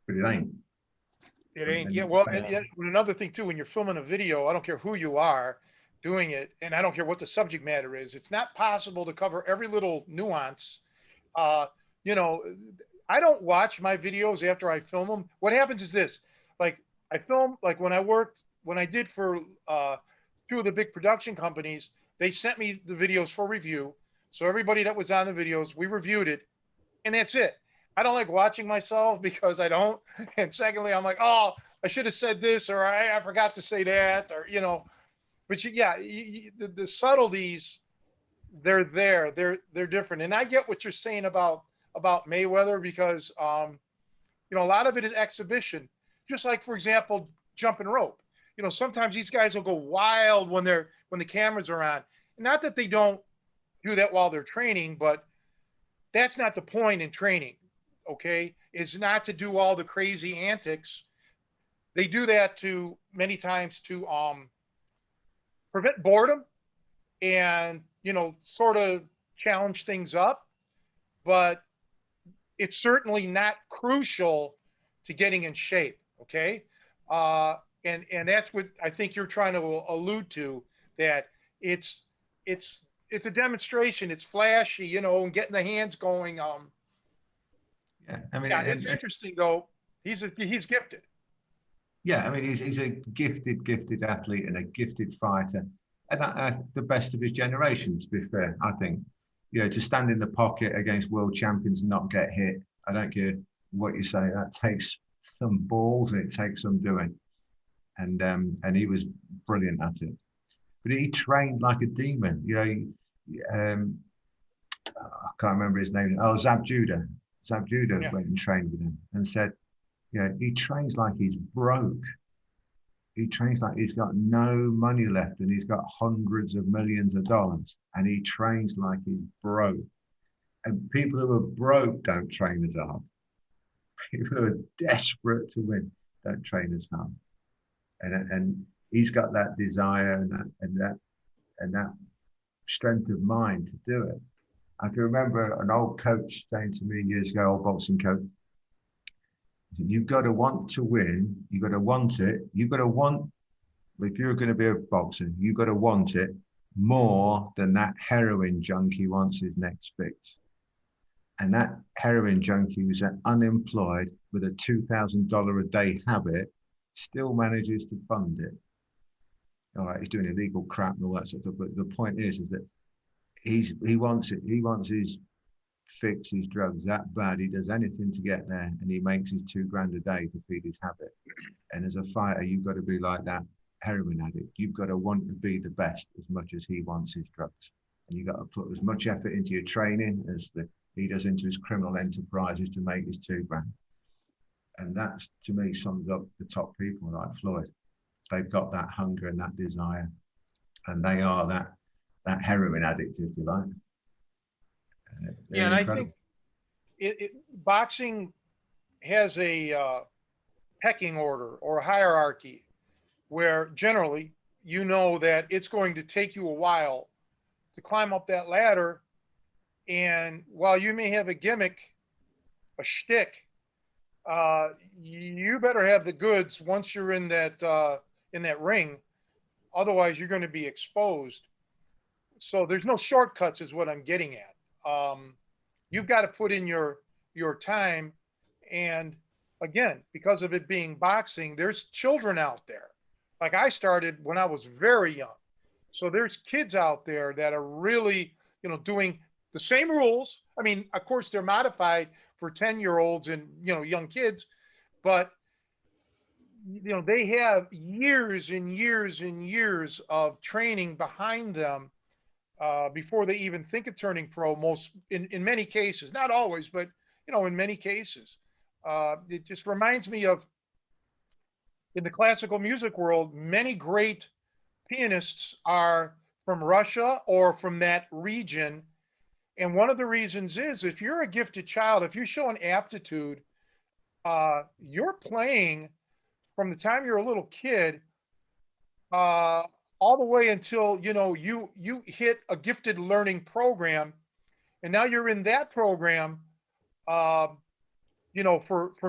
but it ain't. It ain't. Yeah. Well, and another thing too, when you're filming a video, I don't care who you are doing it, and I don't care what the subject matter is. It's not possible to cover every little nuance. You know, I don't watch my videos after I film them. What happens is this: like I film, like when I did for two of the big production companies, they sent me the videos for review. So everybody that was on the videos, we reviewed it, and that's it. I don't like watching myself because I don't. And secondly, I'm like, oh, I should have said this, or I forgot to say that, or, you know, but the subtleties, they're there. They're different. And I get what you're saying about Mayweather because, you know, a lot of it is exhibition. Just like, for example, jumping rope. You know, sometimes these guys will go wild when the cameras are on. Not that they don't do that while they're training, but that's not the point in training. Okay, is not to do all the crazy antics. They do that to many times to prevent boredom and, you know, sort of challenge things up, but it's certainly not crucial to getting in shape. Okay, and that's what I think you're trying to allude to, that it's a demonstration. It's flashy, you know, and getting the hands going. Yeah, I mean, yeah, it's interesting though. He's gifted. Yeah, I mean, he's a gifted athlete and a gifted fighter, and the best of his generation. To be fair, I think, you know, to stand in the pocket against world champions and not get hit. I don't care what you say. That takes some balls and it takes some doing, and he was brilliant at it. But he trained like a demon. You know, I can't remember his name. Oh, Zab Judah. Zab Judah went and trained with him and said, you know, he trains like he's broke. He trains like he's got no money left and he's got hundreds of millions of dollars, and he trains like he's broke. And people who are broke don't train as hard. People who are desperate to win don't train as hard. And he's got that desire and that strength of mind to do it. I can remember an old coach saying to me years ago, old boxing coach, You've got to want to win. You've got to want it. You've got to want, if you're going to be a boxer, you've got to want it more than that heroin junkie wants his next fix. And that heroin junkie who's unemployed with a $2,000 a day habit still manages to fund it. All right, he's doing illegal crap and all that sort of stuff. But the point is that he wants it. He wants his fix, his drugs that bad. He does anything to get there, and he makes his $2,000 a day to feed his habit. And as a fighter, you've got to be like that heroin addict. You've got to want to be the best as much as he wants his drugs. And you've got to put as much effort into your training as he does into his criminal enterprises to make his $2,000. And that's, to me, sums up the top people like Floyd. They've got that hunger and that desire, and they are that heroin addict, if you like. Yeah, and I think boxing has a pecking order or a hierarchy where generally you know that it's going to take you a while to climb up that ladder. And while you may have a gimmick, a shtick, you better have the goods once you're in that ring. Otherwise, you're going to be exposed. So there's no shortcuts, is what I'm getting at. You've got to put in your time. And again, because of it being boxing, there's children out there. Like I started when I was very young. So there's kids out there that are really, doing the same rules. I mean, of course, they're modified for 10-year-olds and, young kids, but, they have years and years and years of training behind them before they even think of turning pro. In many cases, not always, but, in many cases. It just reminds me of, in the classical music world, many great pianists are from Russia or from that region. And one of the reasons is if you're a gifted child, if you show an aptitude, you're playing from the time you're a little kid all the way until, you hit a gifted learning program. And now you're in that program, for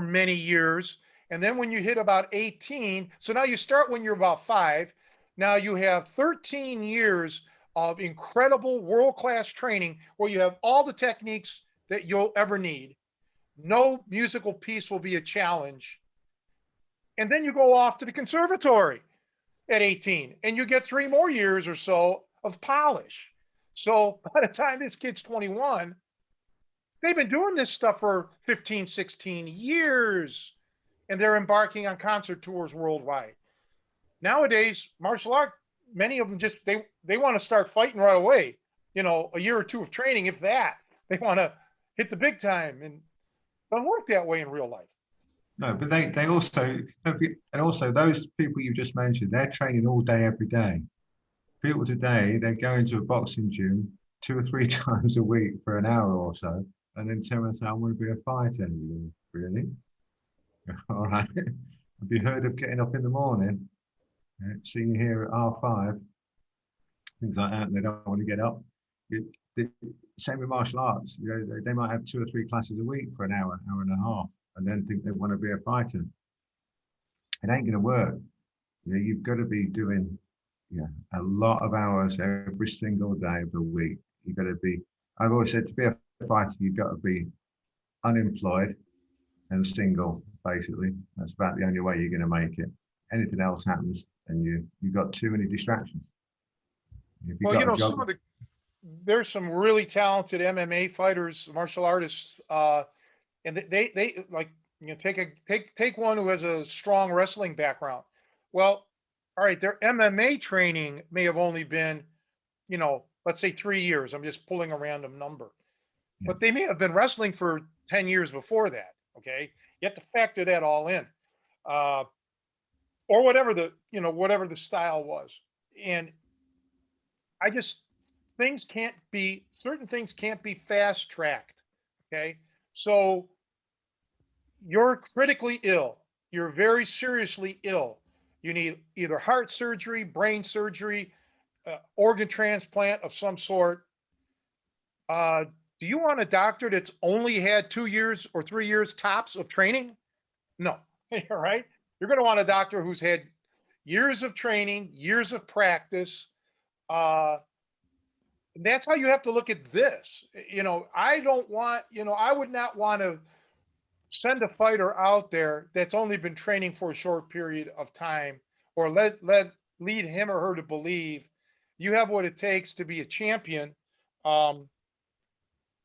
many years. And then when you hit about 18, so now you start when you're about 5. Now you have 13 years of incredible world-class training where you have all the techniques that you'll ever need. No musical piece will be a challenge. And then you go off to the conservatory at 18 and you get 3 more years or so of polish. So by the time this kid's 21, they've been doing this stuff for 15, 16 years, and they're embarking on concert tours worldwide. Nowadays, martial art, many of them just, they want to start fighting right away. A year or 2 of training, if that. They want to hit the big time, and it doesn't work that way in real life. No, but they also, and also those people you just mentioned, they're training all day, every day. People today, they go into a boxing gym 2 or 3 times a week for an hour or so, and then tell us, I want to be a fighter. Really? All right. Have you heard of getting up in the morning, seeing you here at R5, things like that, and they don't want to get up? Same with martial arts. They might have 2 or 3 classes a week for an hour, hour and a half, and then think they want to be a fighter. It ain't going to work. You've got to be doing a lot of hours every single day of the week. You've got to be, I've always said, to be a fighter, you've got to be unemployed and single, basically. That's about the only way you're going to make it. Anything else happens and you've got too many distractions. Well, there's some really talented MMA fighters, martial artists, and they like, take one who has a strong wrestling background. Well, all right, their MMA training may have only been, let's say 3 years. I'm just pulling a random number, but they may have been wrestling for 10 years before that. Okay. You have to factor that all in, or whatever the style was. And certain things can't be fast tracked. Okay. So you're critically ill. You're very seriously ill. You need either heart surgery, brain surgery, organ transplant of some sort. Do you want a doctor that's only had 2 years or 3 years tops of training? No, you're right. You're going to want a doctor who's had years of training, years of practice. Uh, and that's how you have to look at this. I don't want, I would not want to send a fighter out there that's only been training for a short period of time, or lead him or her to believe you have what it takes to be a champion, um,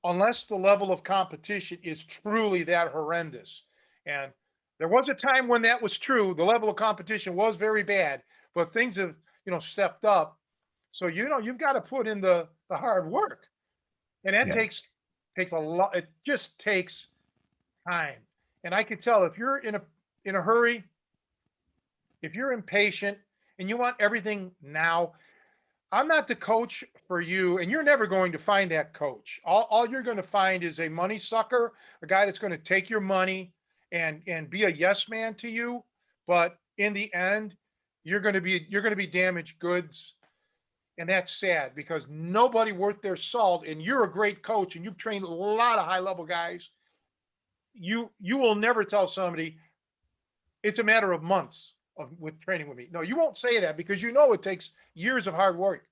unless the level of competition is truly that horrendous. And there was a time when that was true. The level of competition was very bad, but things have, stepped up. So, you've got to put in the hard work. And that Yeah. takes a lot. It just takes time. And I can tell if you're in a hurry, if you're impatient and you want everything now, I'm not the coach for you, and you're never going to find that coach. All you're going to find is a money sucker, a guy that's going to take your money and be a yes man to you. But in the end, you're going to be damaged goods, and that's sad because nobody worth their salt. And you're a great coach, and you've trained a lot of high level guys. You will never tell somebody it's a matter of months with training with me. No, you won't say that because it takes years of hard work.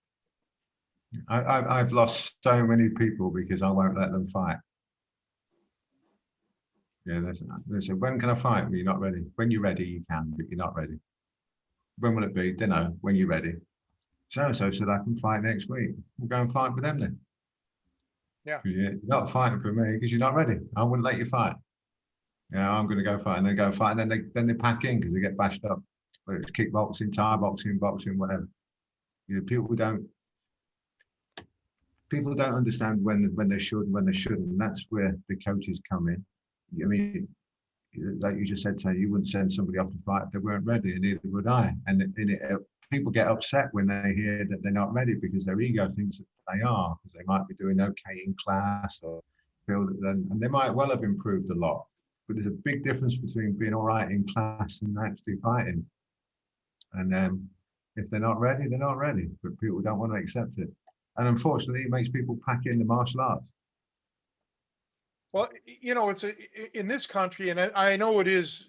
I've lost so many people because I won't let them fight. Yeah, they said, when can I fight? Well, you're not ready. When you're ready, you can, but you're not ready. When will it be? Don't know. When you're ready. So-and-so said I can fight next week. We'll go and fight with them then. Yeah. You're not fighting for me because you're not ready. I wouldn't let you fight. I'm going to go fight, and then go fight, and then they pack in because they get bashed up. Whether it's kickboxing, Thai boxing, boxing, whatever. People don't understand when they should and when they shouldn't, and that's where the coaches come in. I mean, like you just said, Tony, you wouldn't send somebody off to fight if they weren't ready, and neither would I. And people get upset when they hear that they're not ready because their ego thinks that they are, because they might be doing okay in class or feel that and they might well have improved a lot. But there's a big difference between being all right in class and actually fighting. And then if they're not ready, they're not ready. But people don't want to accept it. And unfortunately, it makes people pack in the martial arts. Well, it's in this country, and I know it is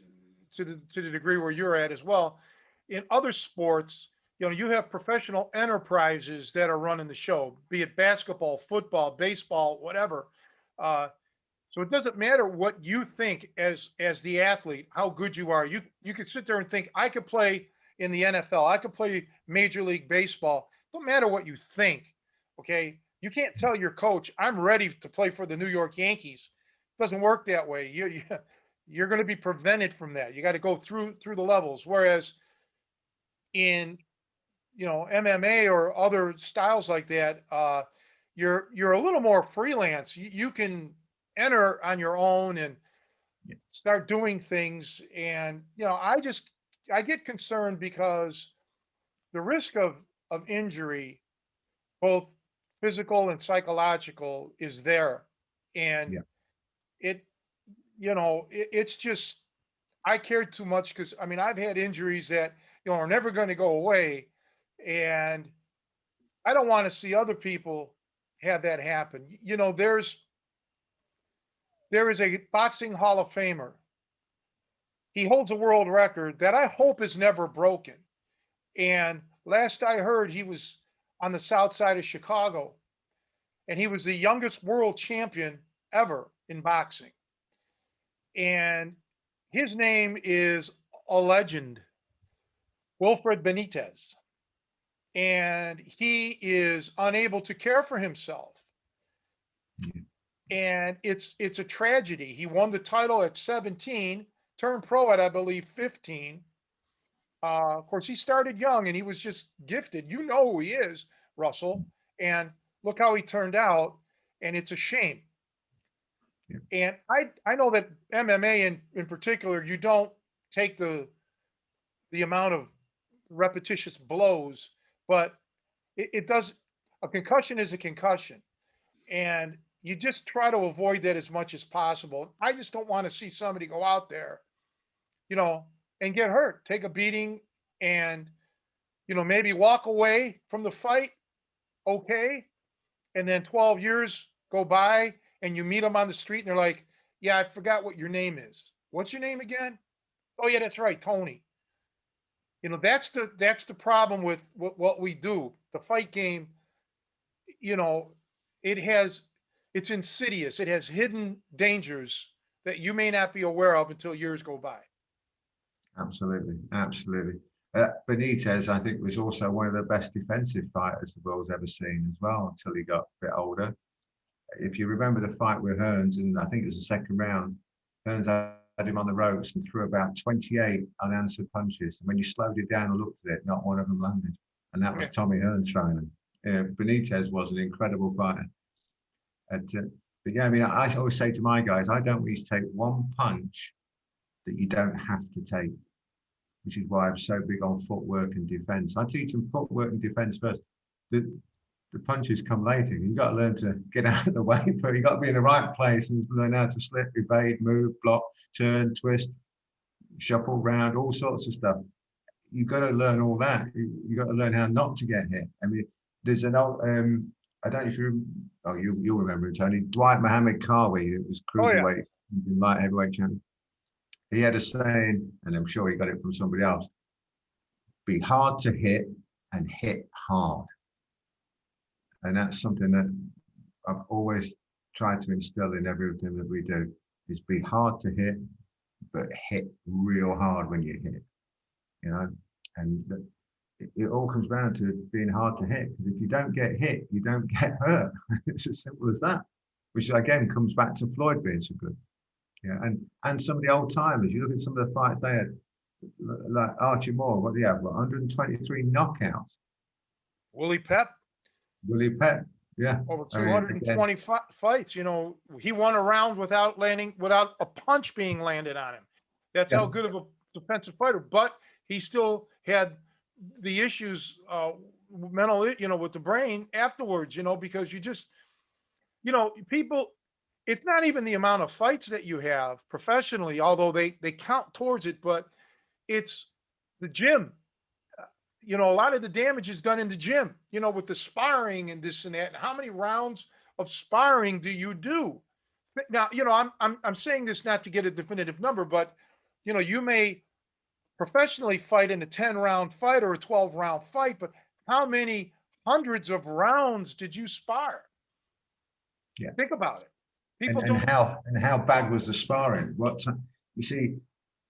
to the degree where you're at as well. In other sports, you have professional enterprises that are running the show, be it basketball, football, baseball, whatever. So it doesn't matter what you think as the athlete, how good you are. You could sit there and think, I could play in the NFL, I could play Major League Baseball. Don't matter what you think. Okay. You can't tell your coach, I'm ready to play for the New York Yankees. It doesn't work that way. You're going to be prevented from that. You got to go through the levels. Whereas in, MMA or other styles like that, you're a little more freelance. You can enter on your own and start doing things. And, I get concerned because the risk of injury, both physical and psychological, is there. And Yeah. it's just, I cared too much because I've had injuries that, are never going to go away. And I don't want to see other people have that happen. There is a boxing Hall of Famer. He holds a world record that I hope is never broken. And last I heard, he was on the south side of Chicago, and he was the youngest world champion ever in boxing. And his name is a legend, Wilfred Benitez. And he is unable to care for himself. And it's a tragedy. He won the title at 17, turned pro at, I believe, 15. Of course, he started young and he was just gifted. You know who he is, Russell. And look how he turned out. And it's a shame. Yeah. And I know that MMA in particular, you don't take the amount of repetitious blows, but it does. A concussion is a concussion. And you just try to avoid that as much as possible. I just don't want to see somebody go out there, and get hurt, take a beating, and, maybe walk away from the fight. Okay. And then 12 years go by and you meet them on the street and they're like, yeah, I forgot what your name is. What's your name again? Oh yeah, that's right, Tony. That's the problem with what we do. The fight game, you know, it has it's insidious. It has hidden dangers that you may not be aware of until years go by. Absolutely, absolutely. Benitez, I think, was also one of the best defensive fighters the world's ever seen as well until he got a bit older. If you remember the fight with Hearns, and I think it was the second round, Hearns had him on the ropes and threw about 28 unanswered punches. And when you slowed it down and looked at it, not one of them landed. And that was Yeah. Tommy Hearns throwing them. Benitez was an incredible fighter. And, but yeah, I mean, I always say to my guys, I don't want you to take one punch that you don't have to take, which is why I'm so big on footwork and defense. I teach them footwork and defense first. The punches come later. You've got to learn to get out of the way, but you've got to be in the right place and learn how to slip, evade, move, block, turn, twist, shuffle round, all sorts of stuff. You've got to learn all that. You've got to learn how not to get hit. I mean, there's an old, I don't know if you'll remember him, Tony, Dwight Mohammed Karwi, it was Oh yeah. cruiserweight, light heavyweight champion. He had a saying, and I'm sure he got it from somebody else, be hard to hit and hit hard. And that's something that I've always tried to instill in everything that we do, is be hard to hit, but hit real hard when you hit, and it all comes down to being hard to hit, because if you don't get hit, you don't get hurt. It's as simple as that, which again comes back to Floyd being so good. Yeah, and some of the old timers, you look at some of the fights they had, like Archie Moore, what do you have? 123 knockouts. Willie Pep. Willie Pep, yeah. Over I mean, 220 fights. He won a round without a punch being landed on him. That's how good of a defensive fighter. But he still had the issues, mental, with the brain afterwards. Because you just, people. It's not even the amount of fights that you have professionally, although they count towards it, but it's the gym. A lot of the damage is done in the gym, with the sparring and this and that. And how many rounds of sparring do you do? Now, I'm saying this not to get a definitive number, but you may professionally fight in a 10-round fight or a 12-round fight, but how many hundreds of rounds did you spar? Yeah. Think about it. And how bad was the sparring? You see,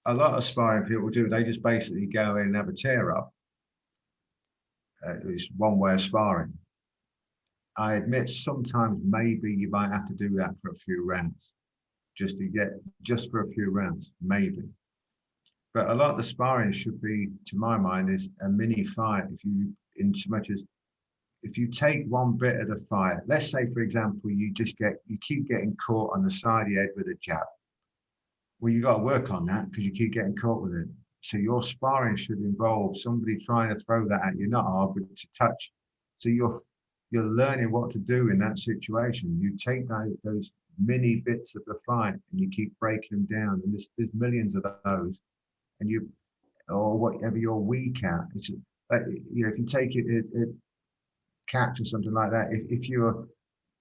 a lot of sparring people do, they just basically go in and have a tear up. It's one way of sparring. I admit sometimes maybe you might have to do that for a few rounds, just for a few rounds, maybe. But a lot of the sparring should be, to my mind, is a mini fight. If you take one bit of the fight, let's say, for example, you keep getting caught on the side of the head with a jab. Well, you got to work on that because you keep getting caught with it. So your sparring should involve somebody trying to throw that at you, not hard, but to touch. So you're learning what to do in that situation. You take those mini bits of the fight and you keep breaking them down. And there's millions of those, or whatever you're weak at. It's if you take it catch or something like that, if you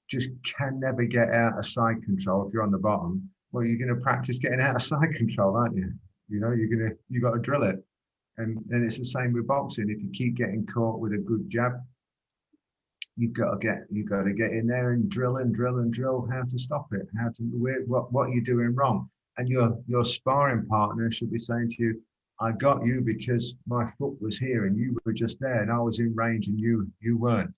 just can never get out of side control, if you're on the bottom, well, you're going to practice getting out of side control, aren't you? You got to drill it. And it's the same with boxing. If you keep getting caught with a good jab, you've got to get in there and drill how to stop it, what you're doing wrong. And your sparring partner should be saying to you, I got you because my foot was here and you were just there and I was in range and you weren't.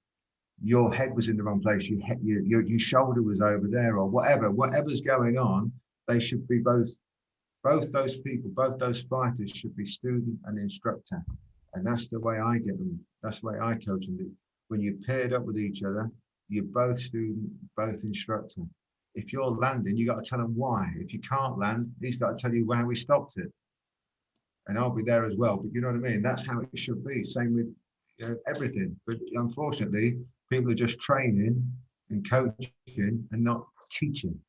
Your head was in the wrong place. Your shoulder was over there, or whatever's going on. They should be both those people, both those fighters should be student and instructor. And that's the way I get them. That's the way I coach them. When you're paired up with each other, you're both student, both instructor. If you're landing, you got to tell them why. If you can't land, he's got to tell you why we stopped it. And I'll be there as well. But you know what I mean? That's how it should be. Same with everything. But unfortunately, people are just training and coaching and not teaching.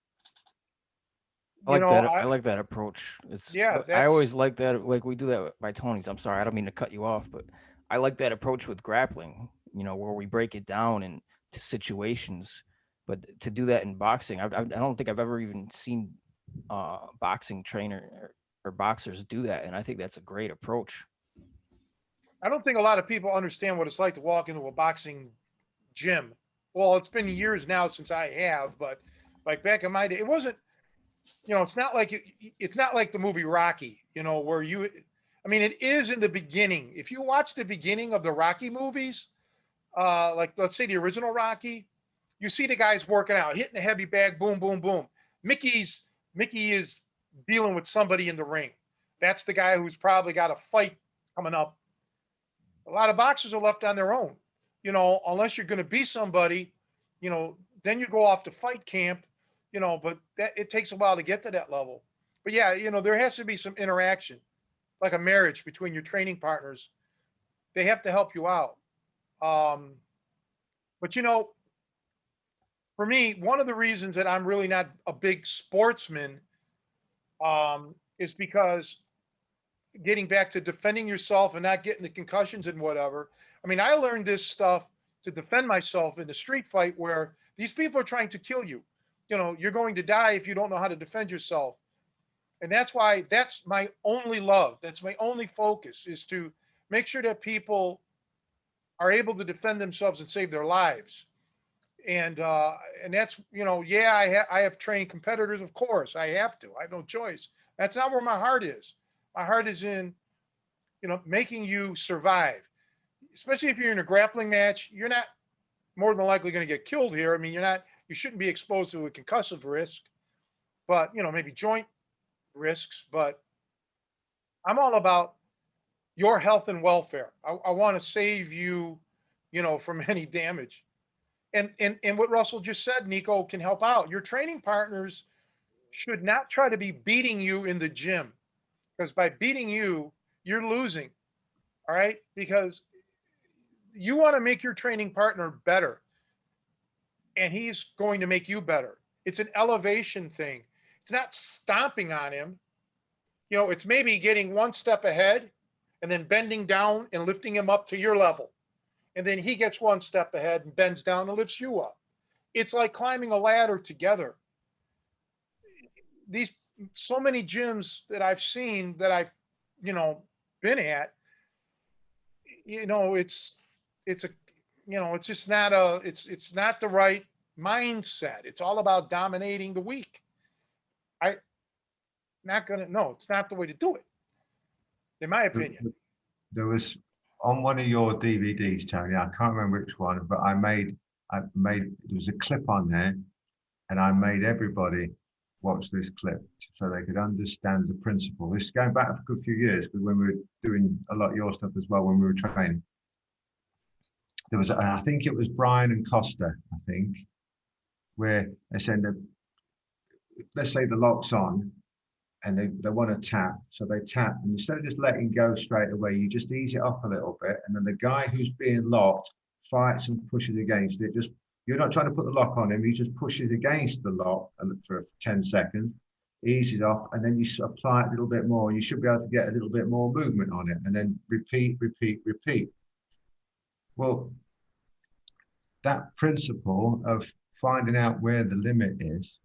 I like that approach. Yeah, I always like that. Like we do that by Tony's. I'm sorry, I don't mean to cut you off, but I like that approach with grappling. Where we break it down into situations. But to do that in boxing, I don't think I've ever even seen boxing trainer or boxers do that, and I think that's a great approach. I don't think a lot of people understand what it's like to walk into a boxing gym. Well, it's been years now since I have, but like back in my day, it wasn't, it's not like it's not like the movie Rocky, where I mean, it is in the beginning. If you watch the beginning of the Rocky movies, like let's say the original Rocky, you see the guys working out, hitting a heavy bag, boom, boom, boom. Mickey is dealing with somebody in the ring. That's the guy who's probably got a fight coming up. A lot of boxers are left on their own, unless you're going to be somebody, then you go off to fight camp, but that it takes a while to get to that level. But yeah, there has to be some interaction, like a marriage between your training partners. They have to help you out. But for me, one of the reasons that I'm really not a big sportsman is because getting back to defending yourself and not getting the concussions and whatever. I mean, I learned this stuff to defend myself in the street fight where these people are trying to kill you. You're going to die if you don't know how to defend yourself. And that's why that's my only love. That's my only focus is to make sure that people are able to defend themselves and save their lives. And that's, yeah, I have trained competitors, of course. I have to. I have no choice. That's not where my heart is. My heart is in, making you survive. Especially if you're in a grappling match, you're not more than likely going to get killed here. I mean, you shouldn't be exposed to a concussive risk, but maybe joint risks. But I'm all about your health and welfare. I want to save you, from any damage. And what Russell just said, Nico, can help out. Your training partners should not try to be beating you in the gym, because by beating you, you're losing. All right, because you want to make your training partner better, and he's going to make you better. It's an elevation thing. It's not stomping on him. It's maybe getting one step ahead and then bending down and lifting him up to your level. And then he gets one step ahead and bends down and lifts you up. It's like climbing a ladder together. These so many gyms that I've seen that I've, been at, it's a, it's just not it's not the right mindset. It's all about dominating the weak. I not gonna, no, it's not the way to do it, in my opinion. There was on one of your DVDs, Tony, I can't remember which one, but there was a clip on there and I made everybody watch this clip so they could understand the principle. This is going back a good few years, because when we were doing a lot of your stuff as well, when we were training, there was, I think it was Brian and Costa, I think, where they said that, let's say the lock's on and they want to tap. So they tap, and instead of just letting go straight away, you just ease it off a little bit. And then the guy who's being locked fights and pushes against it. You're not trying to put the lock on him. He just pushes against the lock for 10 seconds, ease it off, and then you apply it a little bit more. You should be able to get a little bit more movement on it, and then repeat, repeat, repeat. Well, that principle of finding out where the limit is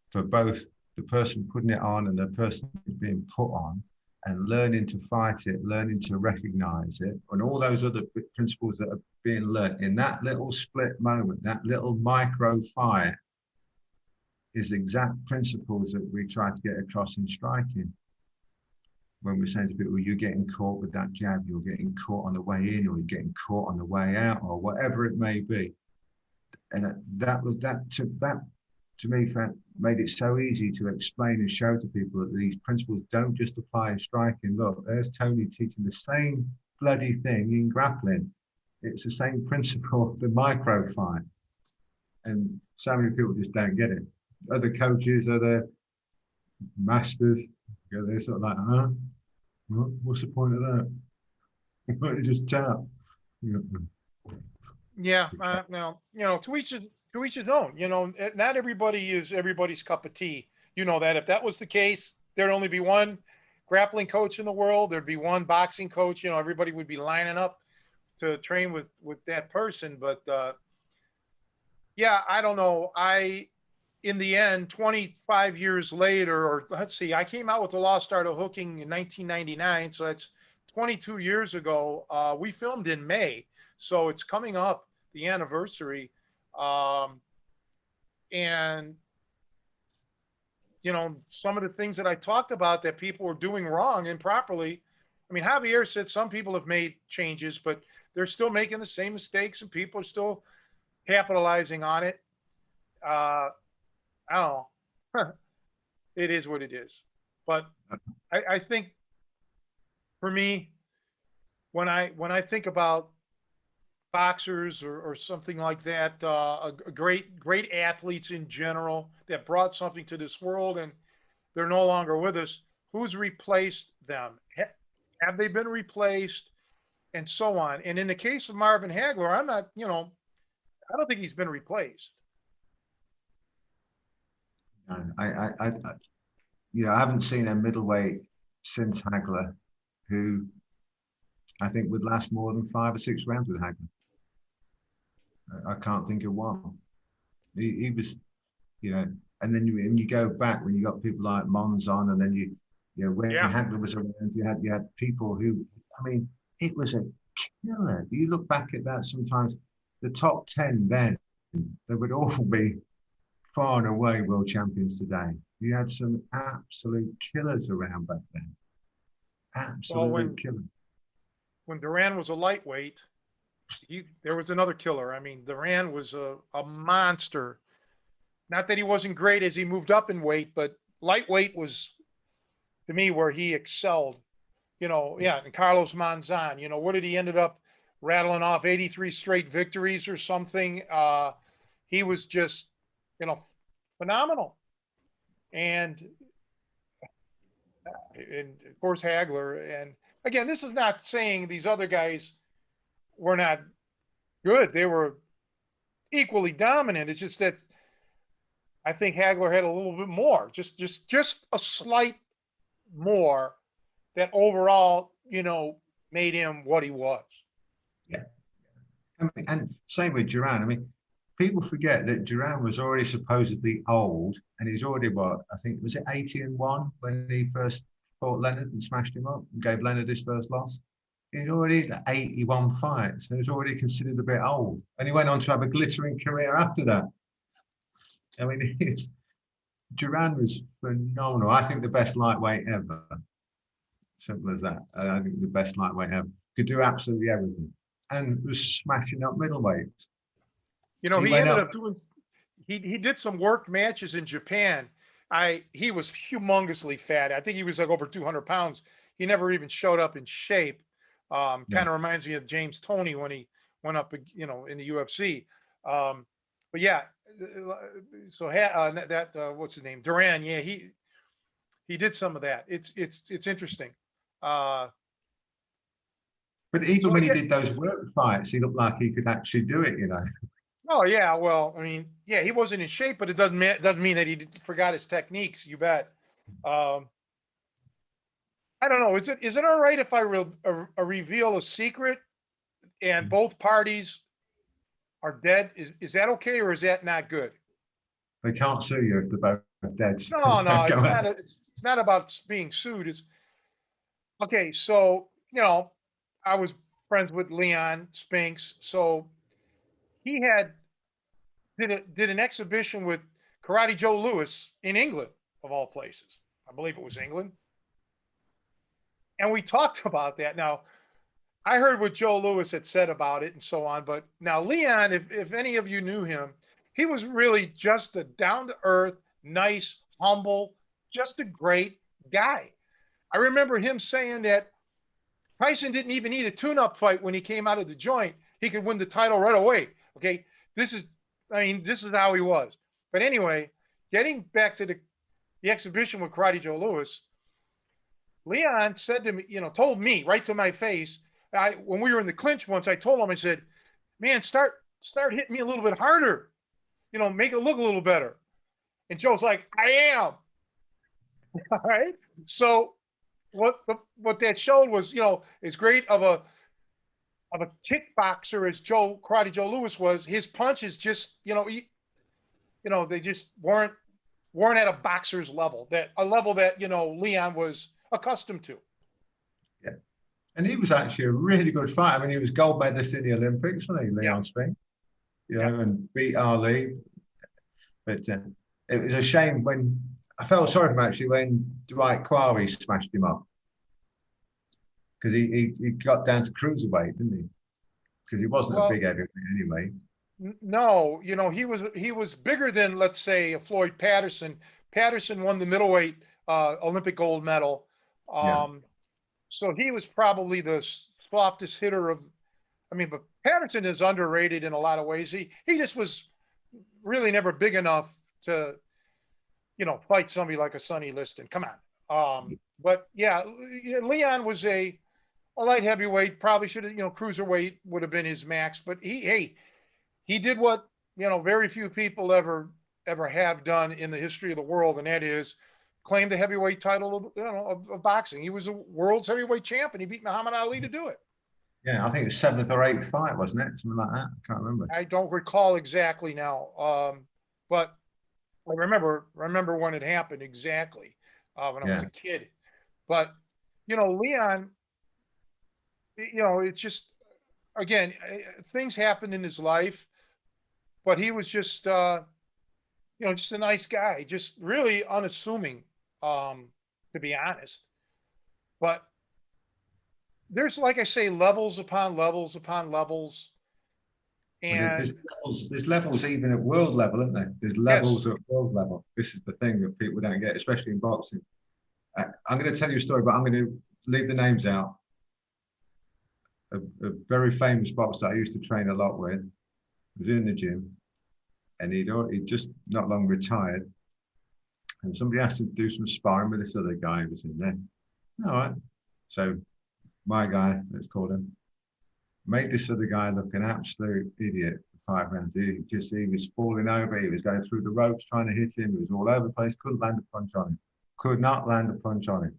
for both the person putting it on and the person being put on, and learning to fight it, learning to recognize it, and all those other principles that are being learned in that little split moment, that little micro fight, is exact principles that we try to get across in striking. When we're saying to people, you're getting caught with that jab, you're getting caught on the way in, or you're getting caught on the way out, or whatever it may be. And that to me made it so easy to explain and show to people that these principles don't just apply in striking. Look, there's Tony teaching the same bloody thing in grappling. It's the same principle, the micro fight. And so many people just don't get it. Other coaches, other masters, they're sort of like, huh? What's the point of that? Why don't you just tap? Yeah, now, to each his own. Not everybody is everybody's cup of tea. That if that was the case, there'd only be one grappling coach in the world. There'd be one boxing coach. Everybody would be lining up to train with that person. But yeah, I don't know. in the end, 25 years later, or let's see, I came out with The Lost Art of Hooking in 1999. So that's 22 years ago. We filmed in May. So it's coming up, the anniversary. And, you know, some of the things that I talked about that people were doing wrong improperly. I mean, Javier said some people have made changes, but they're still making the same mistakes and people are still capitalizing on it. I don't know. It is what it is. But I think for me, when I think about boxers or something like that, a great athletes in general that brought something to this world and they're no longer with us, who's replaced them? Have they been replaced? And so on. And in the case of Marvin Hagler, I'm not, you know, I don't think he's been replaced. I I haven't seen a middleweight since Hagler who I think would last more than 5 or 6 rounds with Hagler. I can't think of one. He was, and then you go back when you got people like Mons on, and then when Hagler was around, you had people who, I mean, it was a killer. You look back at that sometimes, the top 10 then, they would all be far and away world champions today. You had some absolute killers around back then. Absolute killers. When Duran was a lightweight, there was another killer. I mean, Duran was a monster. Not that he wasn't great as he moved up in weight, but lightweight was, to me, where he excelled. And Carlos Monzon, what did he ended up rattling off 83 straight victories or something? He was just, phenomenal. And of course, Hagler. And again, this is not saying these other guys were not good. They were equally dominant. It's just that I think Hagler had a little bit more, just a slight more that overall, made him what he was. Yeah. And same with Duran. I mean, people forget that Duran was already supposedly old, and he's already I think, was it 80-1 when he first fought Leonard and smashed him up and gave Leonard his first loss? He'd already 81 fights, and he was already considered a bit old. And he went on to have a glittering career after that. I mean, Duran was phenomenal. I think the best lightweight ever. Simple as that. I think the best lightweight ever. Could do absolutely everything. And was smashing up middleweights. He ended up doing, he did some work matches in Japan. He was humongously fat. I think he was like over 200 pounds. He never even showed up in shape. Kind of reminds me of James Toney when he went up, in the UFC. But yeah, so what's his name? Duran. Yeah, he did some of that. It's interesting. But even when he did those work fights, he looked like he could actually do it, Oh yeah, well, I mean, yeah, he wasn't in shape, but it doesn't mean that he forgot his techniques. You bet. I don't know. Is it all right if I reveal a secret and both parties are dead? Is that okay, or is that not good? They can't sue you if they're both dead. No, it's not about being sued. It's okay. So I was friends with Leon Spinks, so he did an exhibition with Karate Joe Lewis in England, of all places. I believe it was England. And we talked about that. Now, I heard what Joe Lewis had said about it and so on. But now Leon, if any of you knew him, he was really just a down-to-earth, nice, humble, just a great guy. I remember him saying that Tyson didn't even need a tune-up fight when he came out of the joint. He could win the title right away. Okay, this is how he was. But anyway, getting back to the exhibition with Karate Joe Lewis, Leon said to me, told me right to my face, when we were in the clinch once, I told him, I said, man, start hitting me a little bit harder, make it look a little better. And Joe's like, I am. All right. So what that showed was, as great of a kickboxer as Karate Joe Lewis was, his punches just, they just weren't at a boxer's level, a level that, Leon was accustomed to. Yeah. And he was actually a really good fighter. I mean, he was gold medalist in the Olympics, wasn't he, Leon Spink? And beat Ali. But it was a shame when I felt sorry for him actually when Dwight Quarry smashed him up. Because he got down to cruiserweight, didn't he? Because he wasn't a big heavyweight anyway. No, he was bigger than, let's say, a Floyd Patterson. Patterson won the middleweight Olympic gold medal. So he was probably the softest hitter of. I mean, but Patterson is underrated in a lot of ways. He just was really never big enough to, fight somebody like a Sonny Liston. Come on. But yeah, Leon was a light heavyweight. Probably should have, cruiserweight would have been his max. But he did what, very few people ever have done in the history of the world, and that is claim the heavyweight title of boxing. He was a world's heavyweight champion. He beat Muhammad Ali to do it. Yeah, I think it was 7th or 8th fight, wasn't it? Something like that. I can't remember. I don't recall exactly now, but I remember when it happened exactly when I was a kid. But Leon, it's just, again, things happened in his life, but he was just just a nice guy, just really unassuming, to be honest. But there's, like I say, levels upon levels upon levels. And there's levels even at world level, isn't there? There's levels at world level. This is the thing that people don't get, especially in boxing. I'm going to tell you a story, but I'm going to leave the names out. A very famous boxer I used to train a lot with was in the gym, and he'd just not long retired. And somebody asked him to do some sparring with this other guy who was in there. All right. So my guy, let's call him, made this other guy look an absolute idiot for 5 rounds. He was falling over. He was going through the ropes trying to hit him. He was all over the place. Couldn't land a punch on him. Could not land a punch on him.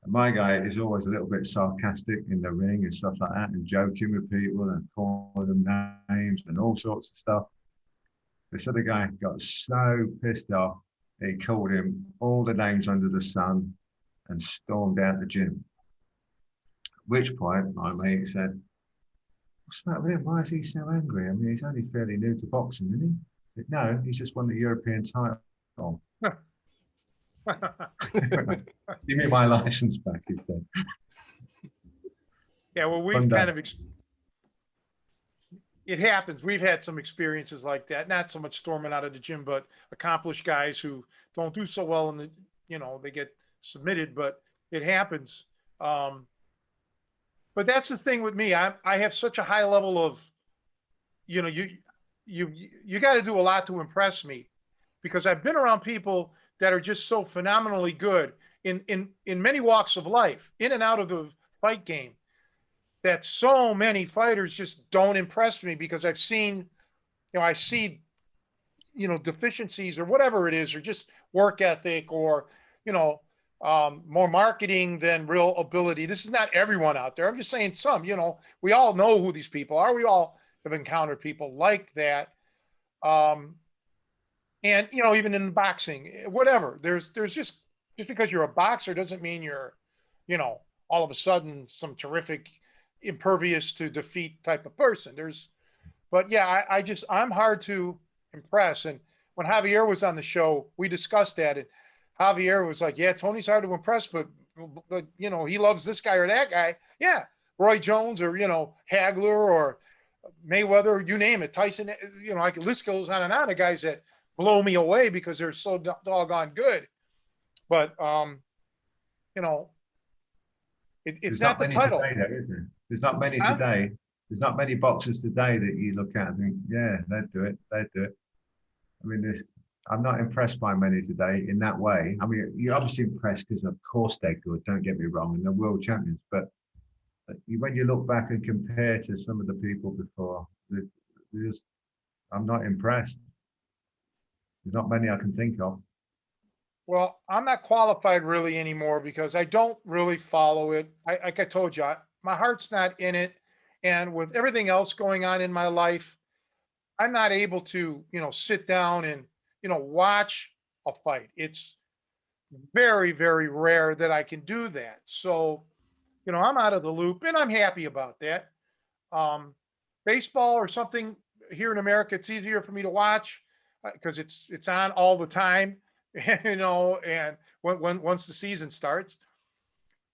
And my guy is always a little bit sarcastic in the ring and stuff like that, and joking with people and calling them names and all sorts of stuff. This other guy got so pissed off, he called him all the names under the sun and stormed out the gym. At which point, my mate said, "What's the matter with him? Why is he so angry? I mean, he's only fairly new to boxing, isn't he?" Said, "No, he's just won the European title." "Give me my license back," he said. Yeah, well, we've kind of, it happens. We've had some experiences like that. Not so much storming out of the gym, but accomplished guys who don't do so well in the, they get submitted, but it happens. But that's the thing with me. I have such a high level of, you got to do a lot to impress me, because I've been around people that are just so phenomenally good in many walks of life, in and out of the fight game, that so many fighters just don't impress me, because I've seen, I see, deficiencies or whatever it is, or just work ethic, or, more marketing than real ability. This is not everyone out there. I'm just saying some, we all know who these people are. We all have encountered people like that. And, even in boxing, whatever, there's just because you're a boxer doesn't mean you're, all of a sudden some terrific, impervious to defeat type of person. But yeah, I'm hard to impress. And when Javier was on the show, we discussed that, and Javier was like, "Yeah, Tony's hard to impress, but he loves this guy or that guy." Yeah, Roy Jones, or Hagler, or Mayweather, you name it, Tyson. Like, the list goes on and on of guys that blow me away because they're so doggone good. But it's not the title. Today, though, is there? There's not many today. There's not many boxers today that you look at and think, yeah, they'd do it. They'd do it. I mean, I'm not impressed by many today in that way. I mean, you're obviously impressed because, of course, they're good. Don't get me wrong, and they're world champions. But when you look back and compare to some of the people before, I'm not impressed. There's not many I can think of. Well, I'm not qualified really anymore, because I don't really follow it. Like I told you, my heart's not in it. And with everything else going on in my life, I'm not able to, sit down and, watch a fight. It's very, very rare that I can do that. So, I'm out of the loop and I'm happy about that. Um, Baseball or something here in America, it's easier for me to watch because it's on all the time, and once the season starts.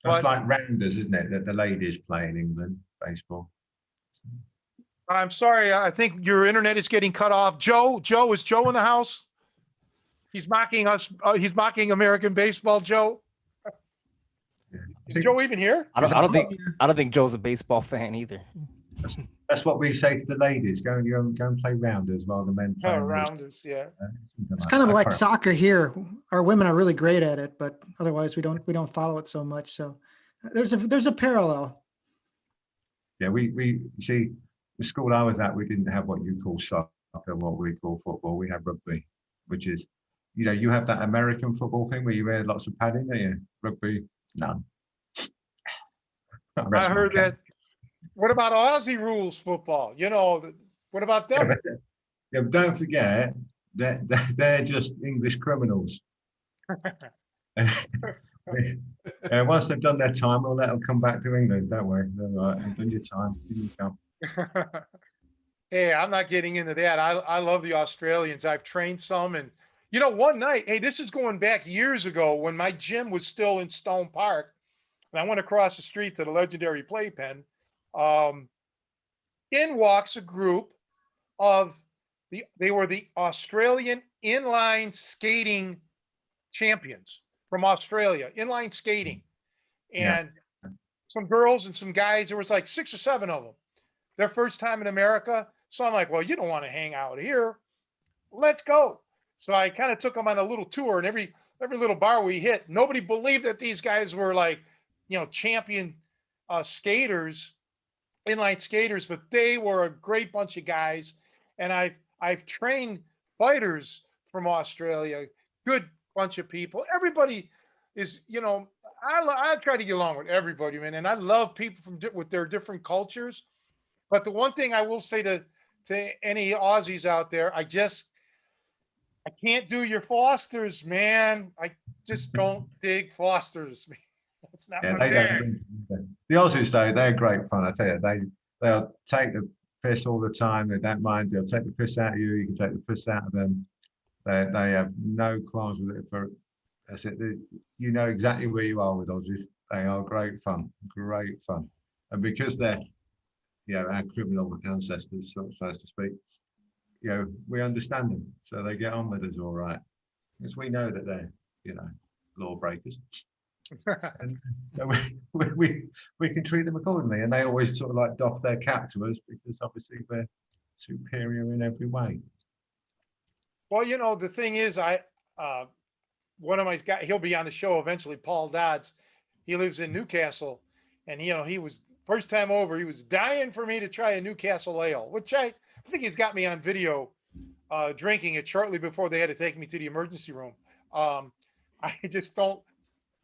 That's But like rounders, isn't it? That the ladies play in England, baseball. I'm sorry, I think your internet is getting cut off. Joe, is Joe in the house? He's mocking us. He's mocking American baseball. Joe, Yeah. is Joe even here? I don't think Joe's a baseball fan either. That's what we say to the ladies. Go and play rounders while the men play. Rounders, yeah. It's kind of like soccer here. Our women are really great at it, but otherwise we don't follow it so much. So there's a parallel. Yeah, we see the school I was at, we didn't have what you call soccer, what we call football. We have rugby, which is, you have that American football thing where you wear lots of padding, don't you? Rugby, none. I heard that. What about Aussie rules football? What about them? Yeah, but don't forget that they're just English criminals. And once they've done their time, we'll let them come back to England. Don't worry. They're all right. You've done your time. You can come. Hey, I'm not getting into that. I love the Australians. I've trained some, and one night, hey, this is going back years ago when my gym was still in Stone Park, and I went across the street to the legendary playpen. In walks a group of they were the Australian inline skating champions from Australia, inline skating. And some girls and some guys, there was like 6 or 7 of them. Their first time in America. So I'm like, well, you don't want to hang out here. Let's go. So I kind of took them on a little tour, and every little bar we hit, nobody believed that these guys were like, champion skaters, inline skaters, but they were a great bunch of guys. And I've trained fighters from Australia, good bunch of people. Everybody is, I try to get along with everybody, man. And I love people with their different cultures. But the one thing I will say to any Aussies out there, I can't do your Fosters, man. I just don't dig Fosters. It's not my thing. The Aussies, though, they're great fun. I tell you, they'll take the piss all the time. They don't mind. They'll take the piss out of you. You can take the piss out of them. They have no qualms with it. That's it. You know exactly where you are with Aussies. They are great fun, and because they're our criminal ancestors, so to speak, we understand them, so they get on with us all right, because we know that they're lawbreakers. And we can treat them accordingly, and they always sort of like doff their cap to us because obviously we're superior in every way. Well, the thing is, one of my guys, he'll be on the show eventually, Paul Dodds. He lives in Newcastle, and he was first time over, he was dying for me to try a Newcastle ale, which I think he's got me on video drinking it shortly before they had to take me to the emergency room.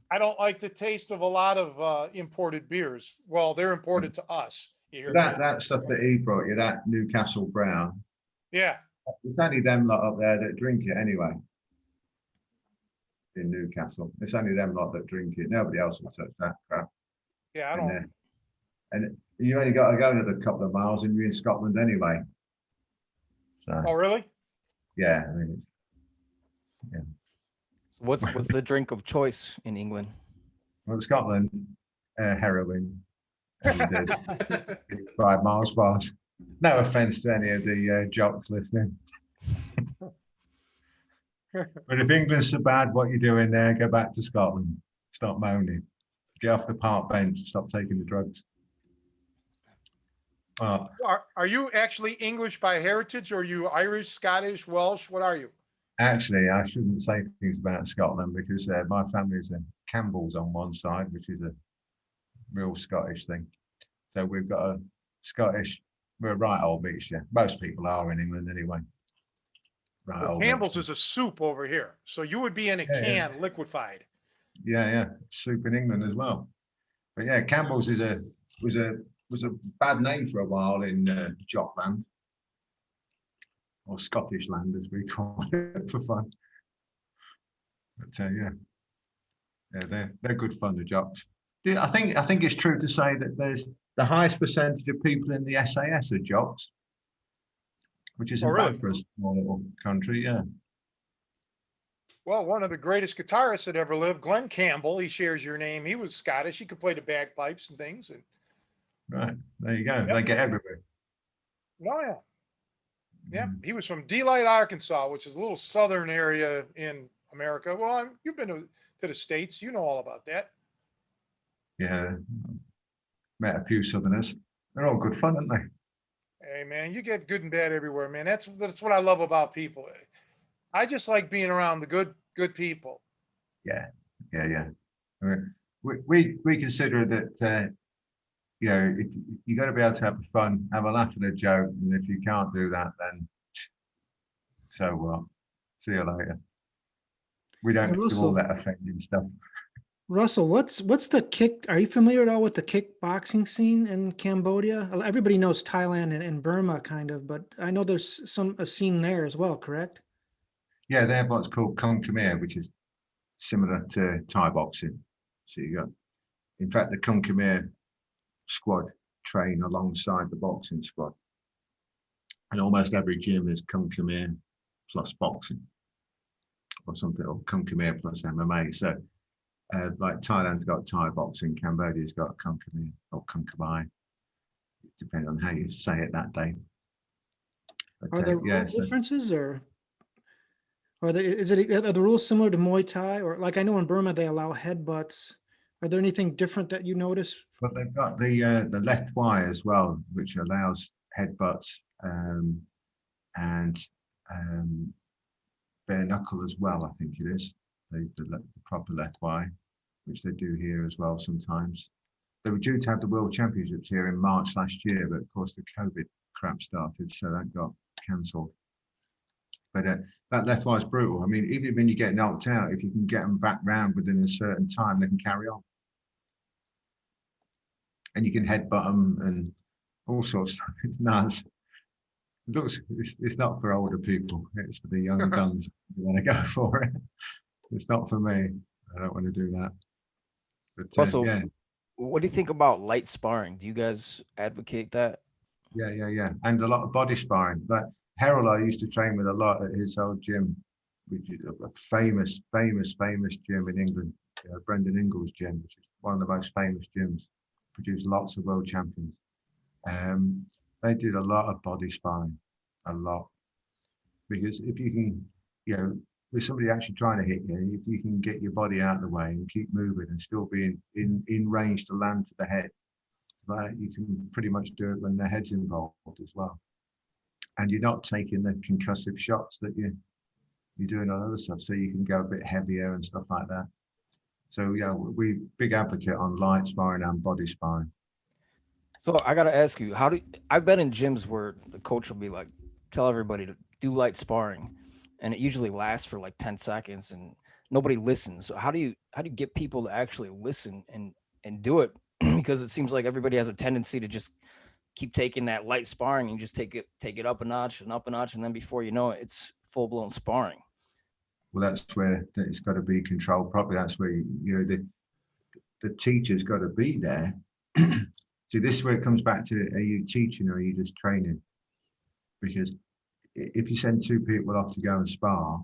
I don't like the taste of a lot of imported beers. Well, they're imported to us. That stuff that he brought you, that Newcastle Brown. Yeah. It's only them lot up there that drink it anyway. In Newcastle, it's only them lot that drink it. Nobody else will touch that crap. Yeah, I don't. And you only got to go another couple of miles, and you're in Scotland anyway. So. Oh, really? Yeah. What's the drink of choice in England? Well, Scotland, heroin. And 5 miles fast. No offence to any of the jocks listening. But if England's so bad, what you're doing there, go back to Scotland. Stop moaning. Get off the park bench. Stop taking the drugs. Are you actually English by heritage, or are you Irish, Scottish, Welsh? What are you? Actually, I shouldn't say things about Scotland because my family's in Campbell's on one side, which is a real Scottish thing. So we've got a Scottish, we're a right old mixture. Most people are in England anyway. Right, well, Campbell's is a soup over here. So you would be in a can, liquefied. Yeah. Soup in England as well. But yeah, Campbell's was a bad name for a while in Jockland. or Scottish land as we call it for fun. But yeah, they're good fun, the jocks. I think it's true to say that there's the highest percentage of people in the SAS are jocks, which isn't really? bad for a small little country. Yeah. Well, one of the greatest guitarists that ever lived, Glenn Campbell, he shares your name. He was Scottish. He could play the bagpipes and things. And Right. There you go. Yep. They get everywhere. oh yeah, yeah. He was from Delight, Arkansas, which is a little southern area in America. Well, you've been to the States. You know all about that. Yeah. Met a few Southerners. They're all good fun, aren't they? Hey man, you get good and bad everywhere, man. That's what I love about people. I just like being around the good people. Yeah. I mean, we consider that you know, you got to be able to have fun, have a laugh and a joke, and if you can't do that, then so what? See you later. We don't do all Russell, that offending stuff. Russell, what's the kick? Are you familiar at all with the kickboxing scene in Cambodia? Everybody knows Thailand and Burma kind of, but I know there's a scene there as well, correct? Yeah, they have what's called Kung Khmer, which is similar to Thai boxing. So you got, in fact, the Kung Khmer squad train alongside the boxing squad. And almost every gym is Kung Khmer plus boxing or something, or Kung Khmer plus MMA. So like Thailand's got Thai boxing, Cambodia's got Kung Khmer or Kung Khmer, depending on how you say it that day. But, Are there yeah, rule so, differences or are the rules similar to Muay Thai, or like I know in Burma they allow headbutts? Are there anything different that you notice? but they've got the left Y as well, which allows headbutts and bare knuckle as well. I think it is the proper left Y, which they do here as well sometimes. They were due to have the World Championships here in March last year, but of course the COVID crap started, so that got cancelled. But that left Y is brutal. I mean, even when you get knocked out, if you can get them back round within a certain time, they can carry on. And you can headbutt them and all sorts of stuff. It's nice. It looks, it's not for older people. It's for the young guns who want to go for it. It's not for me. I don't want to do that. But Russell, yeah. what do you think about light sparring? Do you guys advocate that? Yeah. And a lot of body sparring. But Harold, I used to train with a lot at his old gym, which is a famous gym in England, Brendan Ingles' gym, which is one of the most famous gyms. Produced lots of world champions. They did a lot of body sparring, a lot. Because if you can, with somebody actually trying to hit you, if you can get your body out of the way and keep moving and still be in range to land to the head, right, you can pretty much do it when the head's involved as well. And you're not taking the concussive shots that you're doing on other stuff, so you can go a bit heavier and stuff like that. So yeah, we big advocate on light sparring and body sparring. So I gotta ask you, I've been in gyms where the coach will be like, tell everybody to do light sparring, and it usually lasts for like 10 seconds and nobody listens. So how do you get people to actually listen and do it? Because it seems like everybody has a tendency to just keep taking that light sparring and just take it up a notch and up a notch, and then before you know it, it's full blown sparring. Well, that's where it's got to be controlled properly. That's where the teacher's got to be there. See, this is where it comes back to: are you teaching or are you just training? Because if you send two people off to go and spar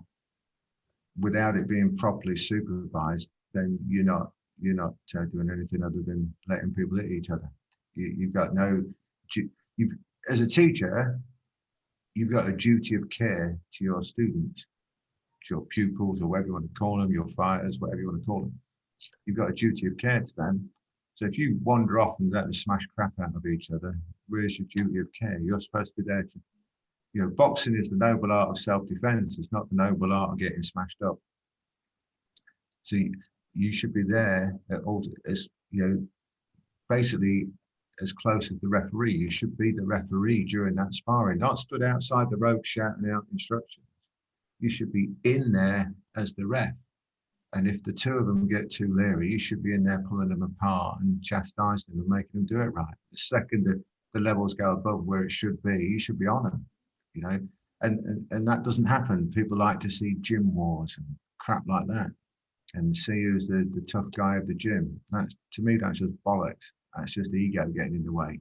without it being properly supervised, then you're not doing anything other than letting people hit each other. You've got as a teacher, you've got a duty of care to your students, to your pupils, or whatever you want to call them, your fighters, whatever you want to call them. You've got a duty of care to them. So if you wander off and let them smash crap out of each other, where's your duty of care? You're supposed to be there to, boxing is the noble art of self-defense. It's not the noble art of getting smashed up. So you should be there basically as close as the referee. You should be the referee during that sparring, not stood outside the rope shouting out instructions. You should be in there as the ref. And if the two of them get too leery, you should be in there pulling them apart and chastising them and making them do it right. The second the levels go above where it should be, you should be on them. And that doesn't happen. People like to see gym wars and crap like that, and see who's the tough guy of the gym. That's, to me, that's just bollocks. That's just ego getting in the way.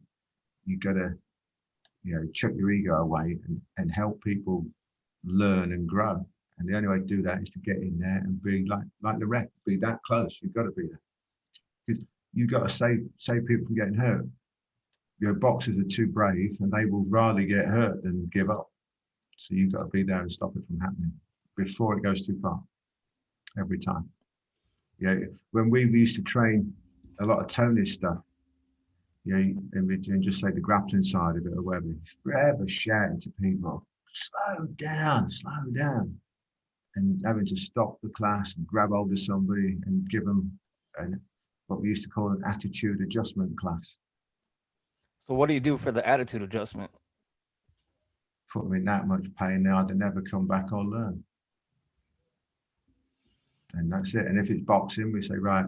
You gotta, chuck your ego away and help people learn and grow. And the only way to do that is to get in there and be like the rep, be that close. You've got to be there. Because you've got to save people from getting hurt. Boxers are too brave, and they will rather get hurt than give up. So you've got to be there and stop it from happening before it goes too far. Every time. When we used to train a lot of Tony's stuff, and just say the grappling side of it or whatever, he's forever shouting to people, slow down, and having to stop the class and grab hold of somebody and give them what we used to call an attitude adjustment class. So what do you do for the attitude adjustment? Put them in that much pain, they either never come back or learn. And that's it. And if it's boxing, we say, right,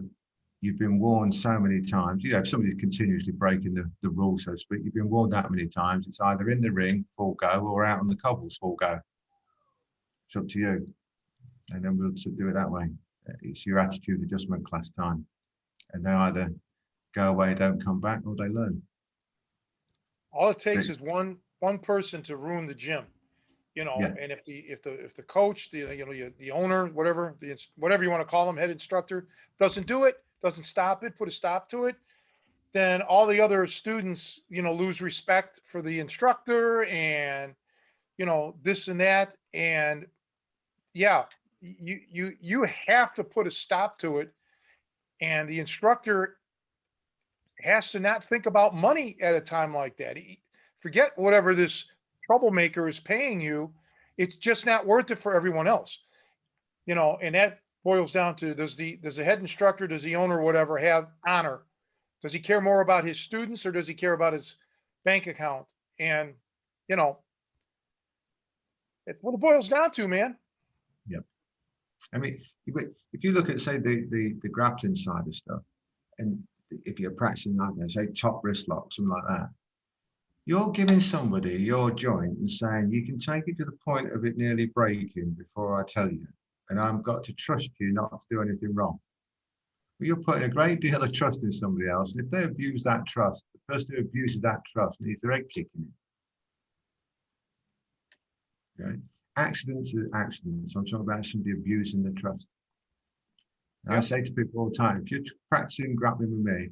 you've been warned so many times. If somebody's continuously breaking the rules, so to speak, you've been warned that many times. It's either in the ring, full go, or out on the cobbles, full go. It's up to you. And then we'll do it that way. It's your attitude adjustment class time. And they either go away, don't come back, or they learn. All it takes is one person to ruin the gym, and if the coach, the owner, whatever you want to call them, head instructor, doesn't do it, doesn't stop it, put a stop to it, then all the other students, lose respect for the instructor and, this and that. And yeah, you have to put a stop to it. And the instructor has to not think about money at a time like that. Forget whatever this troublemaker is paying you. It's just not worth it for everyone else. And that boils down to, does the head instructor, does the owner, whatever, have honor? Does he care more about his students, or does he care about his bank account? And, it's what it boils down to, man. Yep. I mean, if you look at, say, the grappling side of stuff, and if you're practicing, like, say, top wrist lock, something like that, you're giving somebody your joint and saying, you can take it to the point of it nearly breaking before I tell you. And I've got to trust you not to do anything wrong. But you're putting a great deal of trust in somebody else. And if they abuse that trust, the person who abuses that trust needs their egg kicking in. Okay? Accidents are accidents. I'm talking about somebody abusing the trust. I say to people all the time, if you're practicing grappling with me,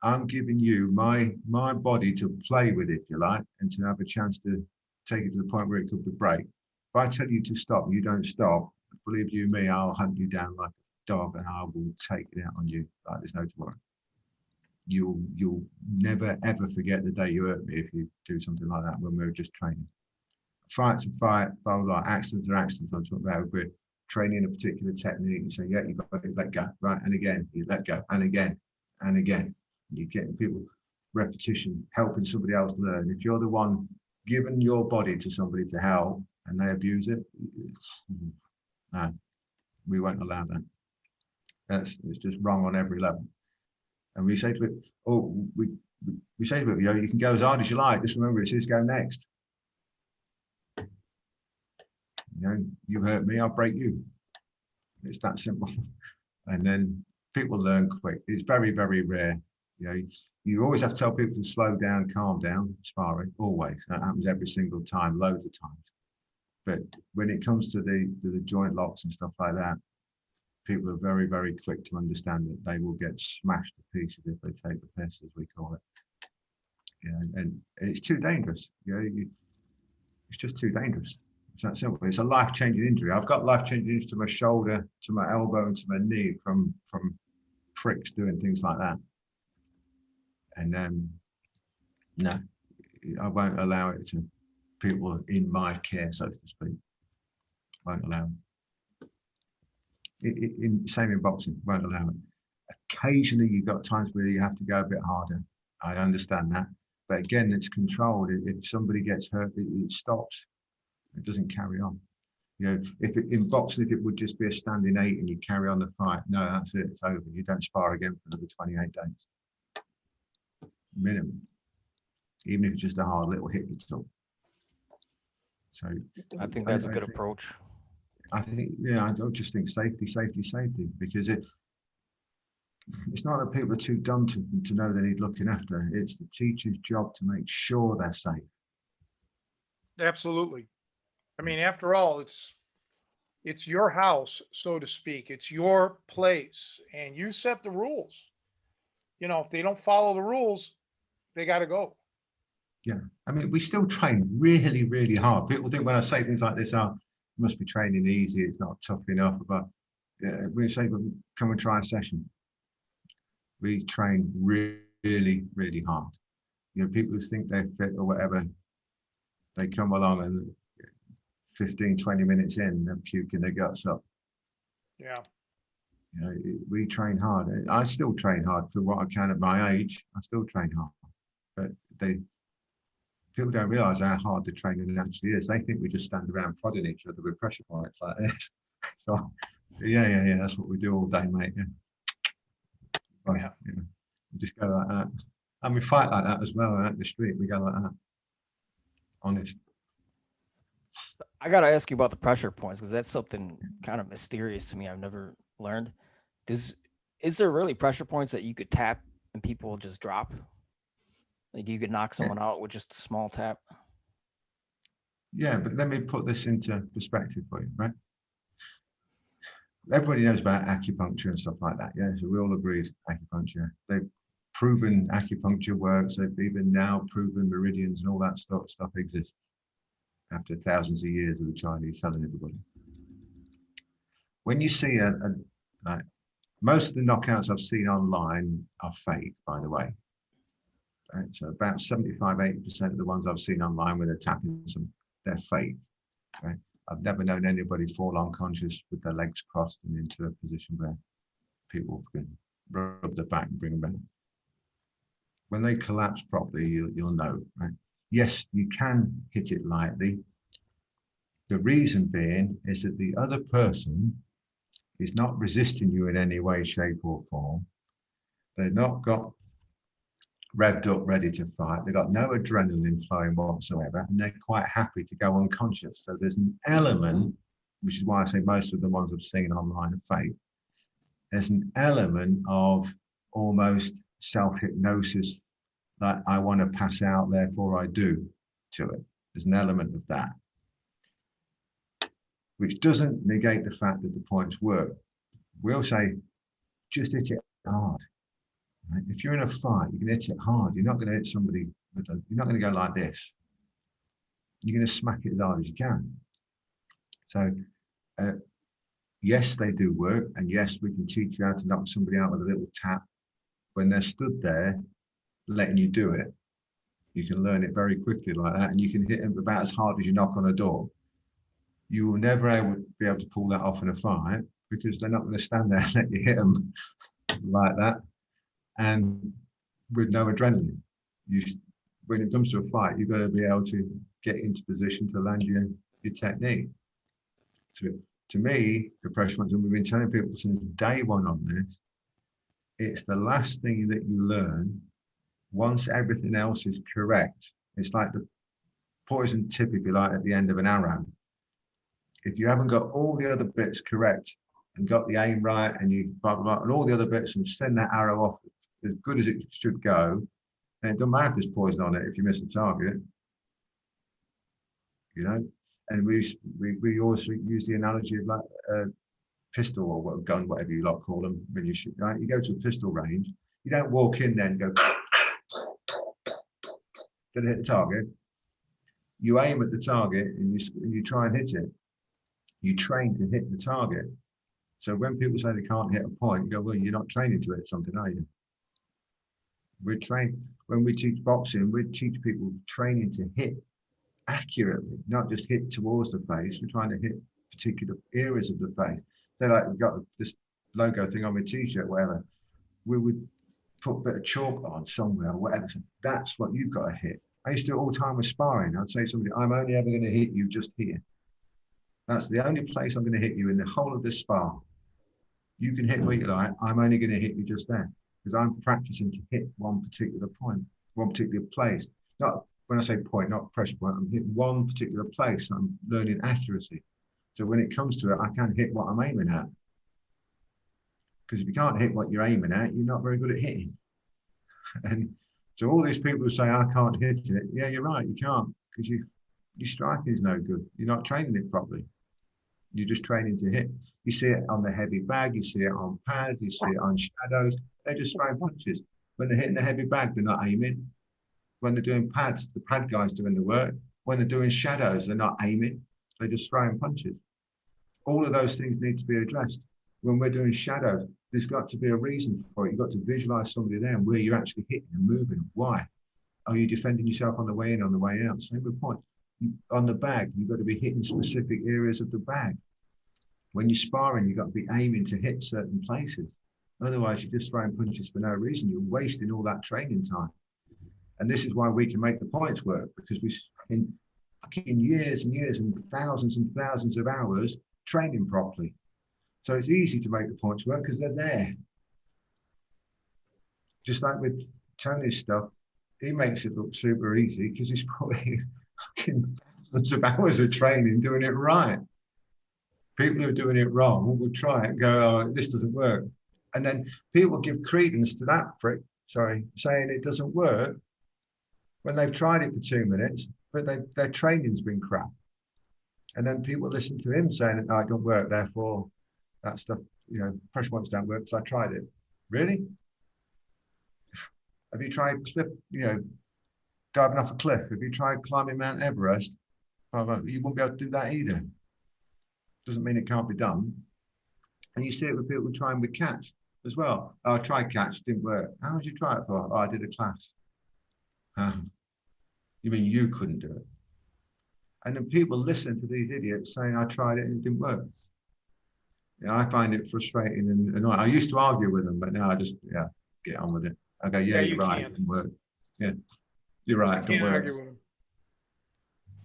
I'm giving you my body to play with, if you like, and to have a chance to take it to the point where it could be break. If I tell you to stop and you don't stop, believe you me, I'll hunt you down like a dog and I will take it out on you like there's no tomorrow. You'll never ever forget the day you hurt me if you do something like that when we were just training. Fight's a fight, blah, blah, blah. Accidents are accidents. I'm talking about we're training a particular technique. You say, yeah, you've got to let go, right? And again, you let go, and again, and again. You're getting people repetition, helping somebody else learn. If you're the one giving your body to somebody to help and they abuse it, no, we won't allow that. It's just wrong on every level. And we say to it, we say to it, you can go as hard as you like. Just remember, it says go next. You hurt me, I'll break you. It's that simple. And then people learn quick. It's very, very rare. You always have to tell people to slow down, calm down, sparring, always. That happens every single time, loads of times. But when it comes to the joint locks and stuff like that, people are very, very quick to understand that they will get smashed to pieces if they take the piss, as we call it. And it's too dangerous. It's just too dangerous. It's that simple. It's a life-changing injury. I've got life-changing injuries to my shoulder, to my elbow, and to my knee from pricks doing things like that. And no, I won't allow it to people in my care, so to speak. Won't allow it. Same in boxing, won't allow it. Occasionally, you've got times where you have to go a bit harder. I understand that. But again, it's controlled. If somebody gets hurt, it stops. It doesn't carry on. In boxing, if it would just be a standing 8 and you carry on the fight, no, that's it. It's over. You don't spar again for another 28 days. Minimum, even if it's just a hard little hit you took. So I think that's a good approach. I think, yeah, I don't just think safety, because it's not that people are too dumb to know they need looking after. It's the teacher's job to make sure they're safe. Absolutely. I mean, after all, it's your house, so to speak. It's your place, and you set the rules. You know, if they don't follow the rules, they got to go. Yeah, I mean, we still train really, really hard. People think when I say things like this, oh, you must be training easy, it's not tough enough. But we say, but come and try a session. We train really, really hard. You know, people who think they're fit or whatever, they come along and 15, 20 minutes in, they're puking their guts up. Yeah. You know, we train hard. I still train hard for what I can at my age. I still train hard, but people don't realise how hard the training actually is. They think we just stand around prodding each other with pressure points like this. So, yeah, that's what we do all day, mate. Yeah. Right, Yeah. yeah. We just go like that, and we fight like that as well. Out the street, we go like that. Honest. I gotta ask you about the pressure points because that's something kind of mysterious to me. I've never learned. Is there really pressure points that you could tap and people just drop? Like you could knock someone out with just a small tap? Yeah, but let me put this into perspective for you, right? Everybody knows about acupuncture and stuff like that. Yeah, so we all agreed acupuncture. They've proven acupuncture works. They've even now proven meridians and all that stuff exists after thousands of years of the Chinese telling everybody. When you see like most of the knockouts I've seen online are fake, by the way. Right? So about 75-80% of the ones I've seen online where they're tapping some, they're fake. Right? I've never known anybody fall unconscious with their legs crossed and into a position where people can rub their back and bring them back. When they collapse properly, you'll know, right? Yes, you can hit it lightly. The reason being is that the other person is not resisting you in any way, shape, or form. They've not got revved up, ready to fight. They've got no adrenaline flowing whatsoever, and they're quite happy to go unconscious. So there's an element, which is why I say most of the ones I've seen online are fake. There's an element of almost self-hypnosis that I want to pass out, therefore I do to it. There's an element of that, which doesn't negate the fact that the points work. We'll say, just hit it hard. Right? If you're in a fight, you can hit it hard. You're not going to hit somebody you're not going to go like this. You're going to smack it as hard as you can. So, yes, they do work. And yes, we can teach you how to knock somebody out with a little tap. When they're stood there, letting you do it, you can learn it very quickly like that. And you can hit them about as hard as you knock on a door. You will never be able to pull that off in a fight because they're not going to stand there and let you hit them like that. And with no adrenaline, when it comes to a fight, you've got to be able to get into position to land your technique. So to me, the pressure points, and we've been telling people since day one on this, it's the last thing that you learn once everything else is correct. It's like the poison tip, if you like, at the end of an arrow. If you haven't got all the other bits correct and got the aim right and you blah, blah, blah, and all the other bits and send that arrow off as good as it should go, and it doesn't matter if there's poison on it if you miss the target, you know. And we also use the analogy of like a pistol or a gun, whatever you like call them, when you shoot, right? You go to a pistol range, you don't walk in there and go to hit the target. You aim at the target and you try and hit it. You train to hit the target. So when people say they can't hit a point, you go, well, you're not training to hit something, are you? We're trained, when we teach boxing, we teach people training to hit accurately, not just hit towards the face. We're trying to hit particular areas of the face. They're like, we've got this logo thing on my t-shirt, whatever. We would put a bit of chalk on somewhere or whatever. So that's what you've got to hit. I used to do it all the time with sparring. I'd say to somebody, I'm only ever going to hit you just here. That's the only place I'm going to hit you in the whole of this spar. You can hit where you like. I'm only going to hit you just there because I'm practicing to hit one particular point, one particular place. Not when I say point, not pressure point, I'm hitting one particular place. I'm learning accuracy. So when it comes to it, I can hit what I'm aiming at. Because if you can't hit what you're aiming at, you're not very good at hitting. And so all these people who say, I can't hit it, yeah, you're right, you can't, because your striking is no good. You're not training it properly. You're just training to hit. You see it on the heavy bag, you see it on pads, you see it on shadows. They're just throwing punches. When they're hitting the heavy bag, they're not aiming. When they're doing pads, the pad guy's doing the work. When they're doing shadows, they're not aiming. They're just throwing punches. All of those things need to be addressed. When we're doing shadows, there's got to be a reason for it. You've got to visualize somebody there and where you're actually hitting and moving. Why? Are you defending yourself on the way in, on the way out? Same with point. On the bag, you've got to be hitting specific areas of the bag. When you're sparring, you've got to be aiming to hit certain places. Otherwise, you're just throwing punches for no reason. You're wasting all that training time. And this is why we can make the points work, because we spend fucking years and years and thousands of hours training properly. So it's easy to make the points work because they're there. Just like with Tony's stuff, he makes it look super easy because he's probably fucking thousands of hours of training doing it right. People who are doing it wrong will try it and go, oh, this doesn't work. And then people give credence to that saying it doesn't work when they've tried it for 2 minutes, but their training's been crap. And then people listen to him saying, no, it don't work, therefore that stuff, pressure points don't work because I tried it. Really? Have you tried diving off a cliff? Have you tried climbing Mount Everest? Oh, you won't be able to do that either. Doesn't mean it can't be done. And you see it with people who try with catch as well. Oh, I tried catch, didn't work. How did you try it for? Oh, I did a class. You mean you couldn't do it? And then people listen to these idiots saying, I tried it and it didn't work. I find it frustrating and annoying. I used to argue with them, but now I just, get on with it. I go, yeah, you're right, it didn't work. Yeah, you're right, it didn't work. Argue with them.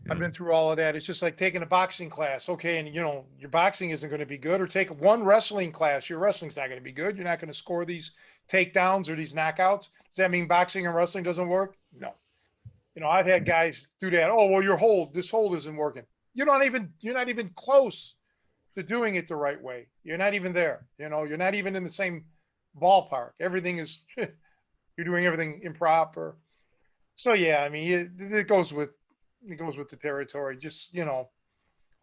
I've been through all of that. It's just like taking a boxing class. Okay, and your boxing isn't going to be good. Or take one wrestling class. Your wrestling's not going to be good. You're not going to score these takedowns or these knockouts. Does that mean boxing and wrestling doesn't work? No. I've had guys do that. Oh, well, this hold isn't working. You're not even close to doing it the right way. You're not even there. You're not even in the same ballpark. Everything is, you're doing everything improper. So yeah, I mean, it goes with the territory. Just,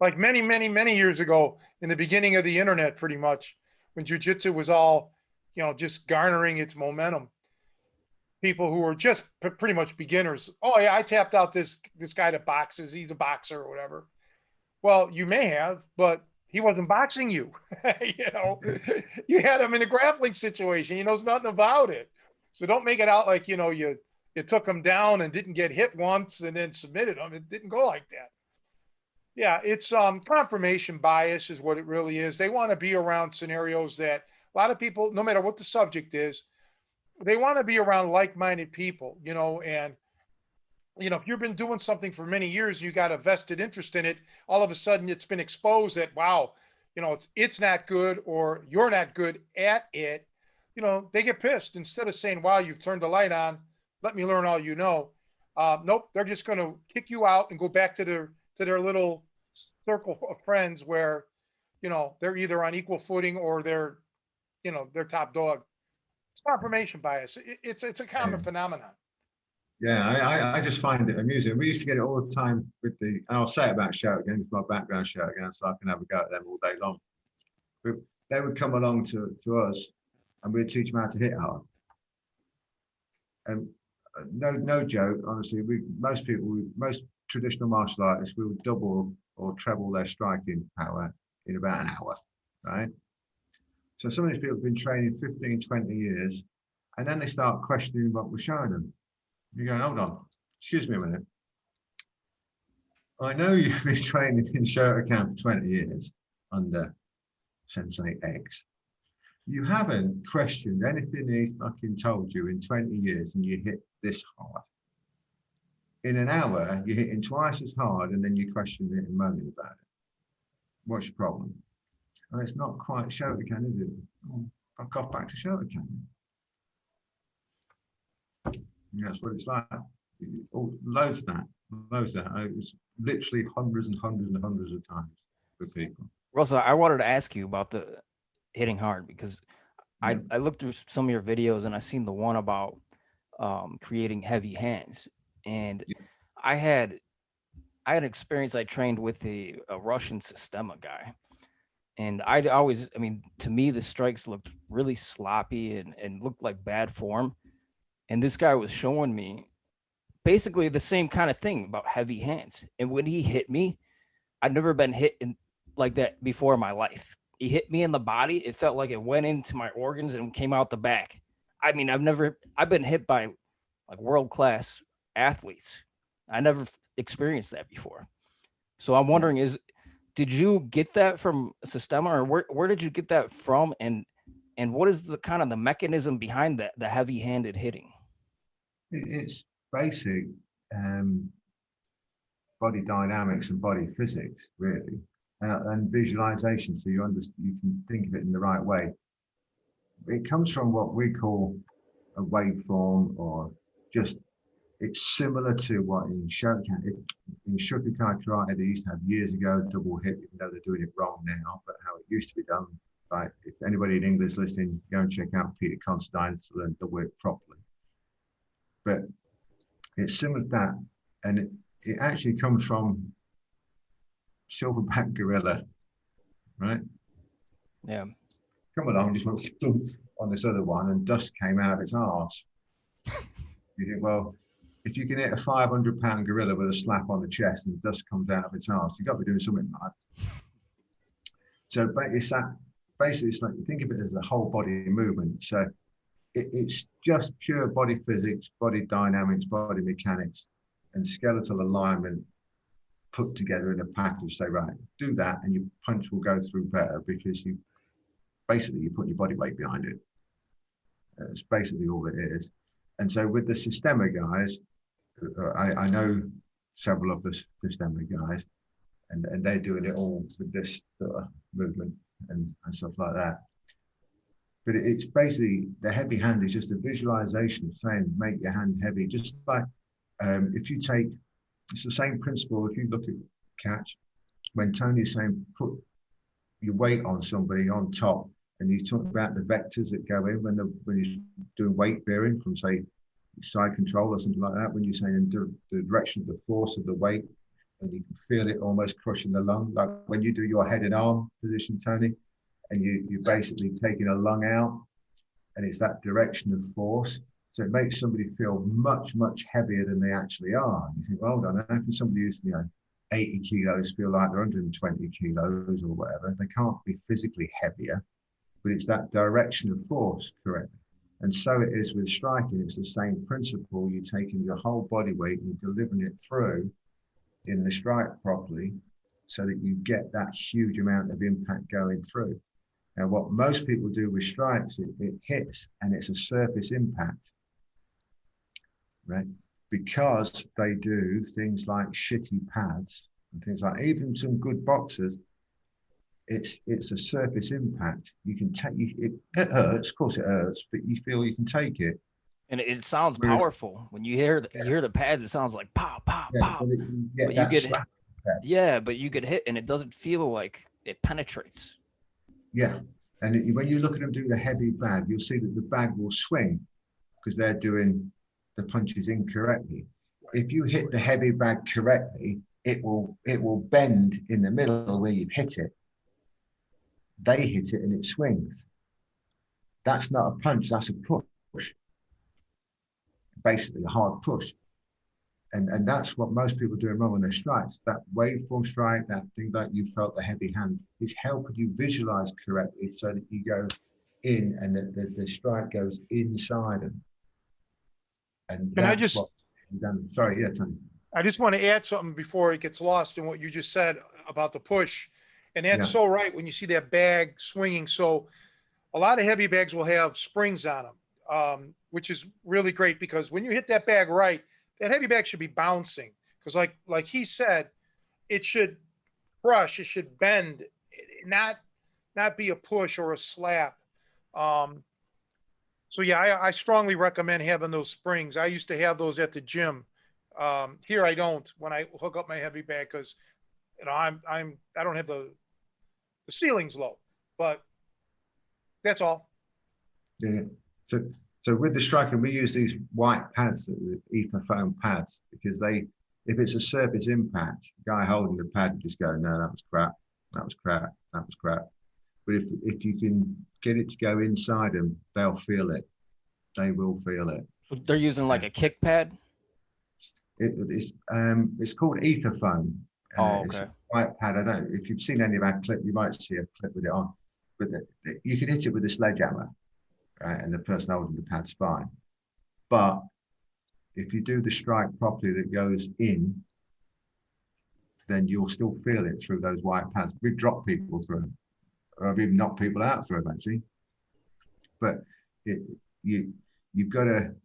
like many, many, many years ago in the beginning of the internet, pretty much when jiu-jitsu was all, just garnering its momentum. People who were just pretty much beginners. Oh yeah, I tapped out this guy that boxes. He's a boxer or whatever. Well, you may have, but he wasn't boxing you. You had him in a grappling situation. He knows nothing about it. So don't make it out like, you took him down and didn't get hit once and then submitted him. It didn't go like that. Yeah, it's confirmation bias is what it really is. They want to be around scenarios that a lot of people, no matter what the subject is, they want to be around like-minded people, and, if you've been doing something for many years, you got a vested interest in it, all of a sudden it's been exposed that, wow, it's not good or you're not good at it. They get pissed. Instead of saying, wow, you've turned the light on, let me learn all you know. Nope, they're just going to kick you out and go back to their little circle of friends where, they're either on equal footing or they're top dog. It's confirmation bias. It's a common phenomenon. Yeah, I just find it amusing. We used to get it all the time with and I'll say it about shout again, it's my background shout again, so I can have a go at them all day long. But they would come along to us and we'd teach them how to hit hard. And no joke, honestly, most traditional martial artists will double or treble their striking power in about an hour, right? So some of these people have been training 15, 20 years, and then they start questioning what we're showing them. You're going, hold on, excuse me a minute. I know you've been training in Shotokan for 20 years under Sensei X. You haven't questioned anything he fucking told you in 20 years and you hit this hard. In an hour, you're hitting twice as hard and then you question it and moaning about it. What's your problem? Well, it's not quite Shotokan, is it? Oh, fuck off back to Shotokan. And that's what it's like. loads of that, loads of that. It was literally hundreds and hundreds and hundreds of times with people. Russell, I wanted to ask you about the hitting hard because Yeah. I looked through some of your videos and I seen the one about creating heavy hands. And Yeah. I had an experience. I trained with a Russian Sistema guy. And I'd always, I mean, to me, the strikes looked really sloppy and looked like bad form. And this guy was showing me basically the same kind of thing about heavy hands. And when he hit me, I'd never been hit like that before in my life. He hit me in the body. It felt like it went into my organs and came out the back. I mean, I've been hit by like world-class athletes. I never experienced that before. So I'm wondering, did you get that from Sistema, or where did you get that from? And what is the kind of the mechanism behind that, the heavy-handed hitting? It's basic body dynamics and body physics, really, and visualization. So you can think of it in the right way. It comes from what we call a waveform, or just it's similar to what in Shotokan. In Shotokan karate, they used to have years ago double hit, even though they're doing it wrong now, but how it used to be done. Like, if anybody in English listening, go and check out Peter Constantine to learn double hit properly. But it's similar to that, and it actually comes from silverback gorilla, right? Yeah. Come along, just went stump on this other one, and dust came out of its arse. You think, well, if you can hit a 500-pound gorilla with a slap on the chest and dust comes out of its arse, you've got to be doing something right. So it's that, basically, it's like, think of it as a whole body movement. So it's just pure body physics, body dynamics, body mechanics, and skeletal alignment put together in a package. Say, right, do that, and your punch will go through better because you put your body weight behind it. It's basically all it is. And so with the Sistema guys, I know several of the Sistema guys, and they're doing it all with this movement and stuff like that. But it's basically, the heavy hand is just a visualization of saying, make your hand heavy. Just like if you take, it's the same principle. If you look at catch, when Tony's saying, put your weight on somebody on top, and you talk about the vectors that go in when you're doing weight bearing from, say, side control or something like that, when you're saying the direction of the force of the weight, and you can feel it almost crushing the lung, like when you do your head and arm position, Tony, and you're basically taking a lung out, and it's that direction of force. So it makes somebody feel much, much heavier than they actually are. And you think, well, hold on, how can somebody who's 80 kilos feel like they're 120 kilos or whatever? They can't be physically heavier, but it's that direction of force, correct? And so it is with striking. It's the same principle. You're taking your whole body weight and you're delivering it through in the strike properly so that you get that huge amount of impact going through. Now, what most people do with strikes, it hits and it's a surface impact, right? Because they do things like shitty pads and things like, even some good boxers, it's a surface impact. You can take it hurts, of course it hurts, but you feel you can take it. And it sounds powerful. When you hear the pads, it sounds like pop, pop, pop. But you get slap. But you get hit and it doesn't feel like it penetrates. Yeah. And when you look at them do the heavy bag, you'll see that the bag will swing because they're doing the punches incorrectly. If you hit the heavy bag correctly, it will bend in the middle where you've hit it. They hit it and it swings. That's not a punch, that's a push. Basically a hard push. And that's what most people do wrong on their strikes. That waveform strike, that thing that you felt the heavy hand, is helping you visualize correctly so that you go in and the strike goes inside them. And that's what you've done. Sorry, yeah, Tony. I just want to add something before it gets lost in what you just said about the push. And that's so right when you see that bag swinging. So a lot of heavy bags will have springs on them, which is really great because when you hit that bag right, that heavy bag should be bouncing. Because like he said, it should crush, it should bend, not be a push or a slap. So yeah, I strongly recommend having those springs. I used to have those at the gym Here I don't when I hook up my heavy bag because I don't have the ceiling's low, but that's all. Yeah. So with the striking, we use these white pads, the ether foam pads, because if it's a surface impact, the guy holding the pad would just go, no, that was crap, that was crap, that was crap. But if you can get it to go inside them, they'll feel it. They will feel it. So they're using like a kick pad? It's called ether foam. Oh, It's okay. a white pad. I don't know if you've seen any of our clip, you might see a clip with it on. But you can hit it with a sledgehammer, right? And the person holding the pad's fine. But if you do the strike properly that goes in, then you'll still feel it through those white pads. We've dropped people through them, or I've even knocked people out through them actually. But you've got to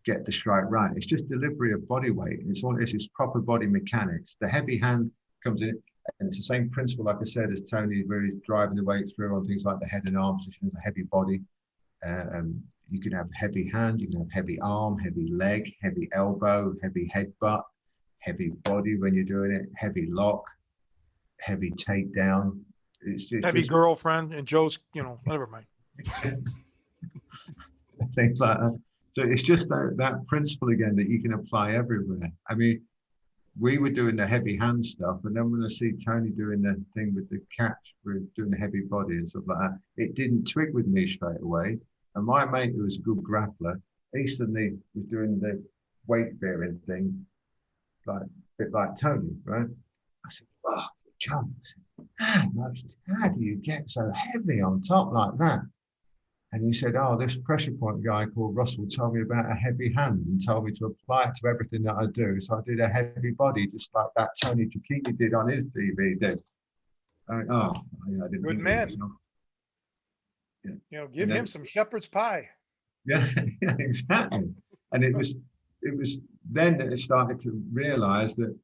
get the strike right. It's just delivery of body weight. It's all it's proper body mechanics. The heavy hand comes in, and it's the same principle, like I said, as Tony, where he's driving the weight through on things like the head and arm positions, a heavy body. You can have heavy hand, you can have heavy arm, heavy leg, heavy elbow, heavy headbutt, heavy body when you're doing it, heavy lock, heavy takedown. It's Heavy girlfriend and Joe's, never mind. Things like that. So it's just that principle again that you can apply everywhere. I mean, we were doing the heavy hand stuff, and then when I see Tony doing the thing with the catch, we're doing the heavy body and stuff like that, it didn't twig with me straight away. And my mate, who was a good grappler, he suddenly was doing the weight bearing thing, like a bit like Tony, right? I said, "Oh, John, how do you get so heavy on top like that?" And he said, "Oh, this pressure point guy called Russell told me about a heavy hand and told me to apply it to everything that I do. So I did a heavy body, just like that Tony Cecchine did on his DVD." I didn't. Good man. Give him some shepherd's pie. Yeah, yeah, exactly. And it was then that it started to realize that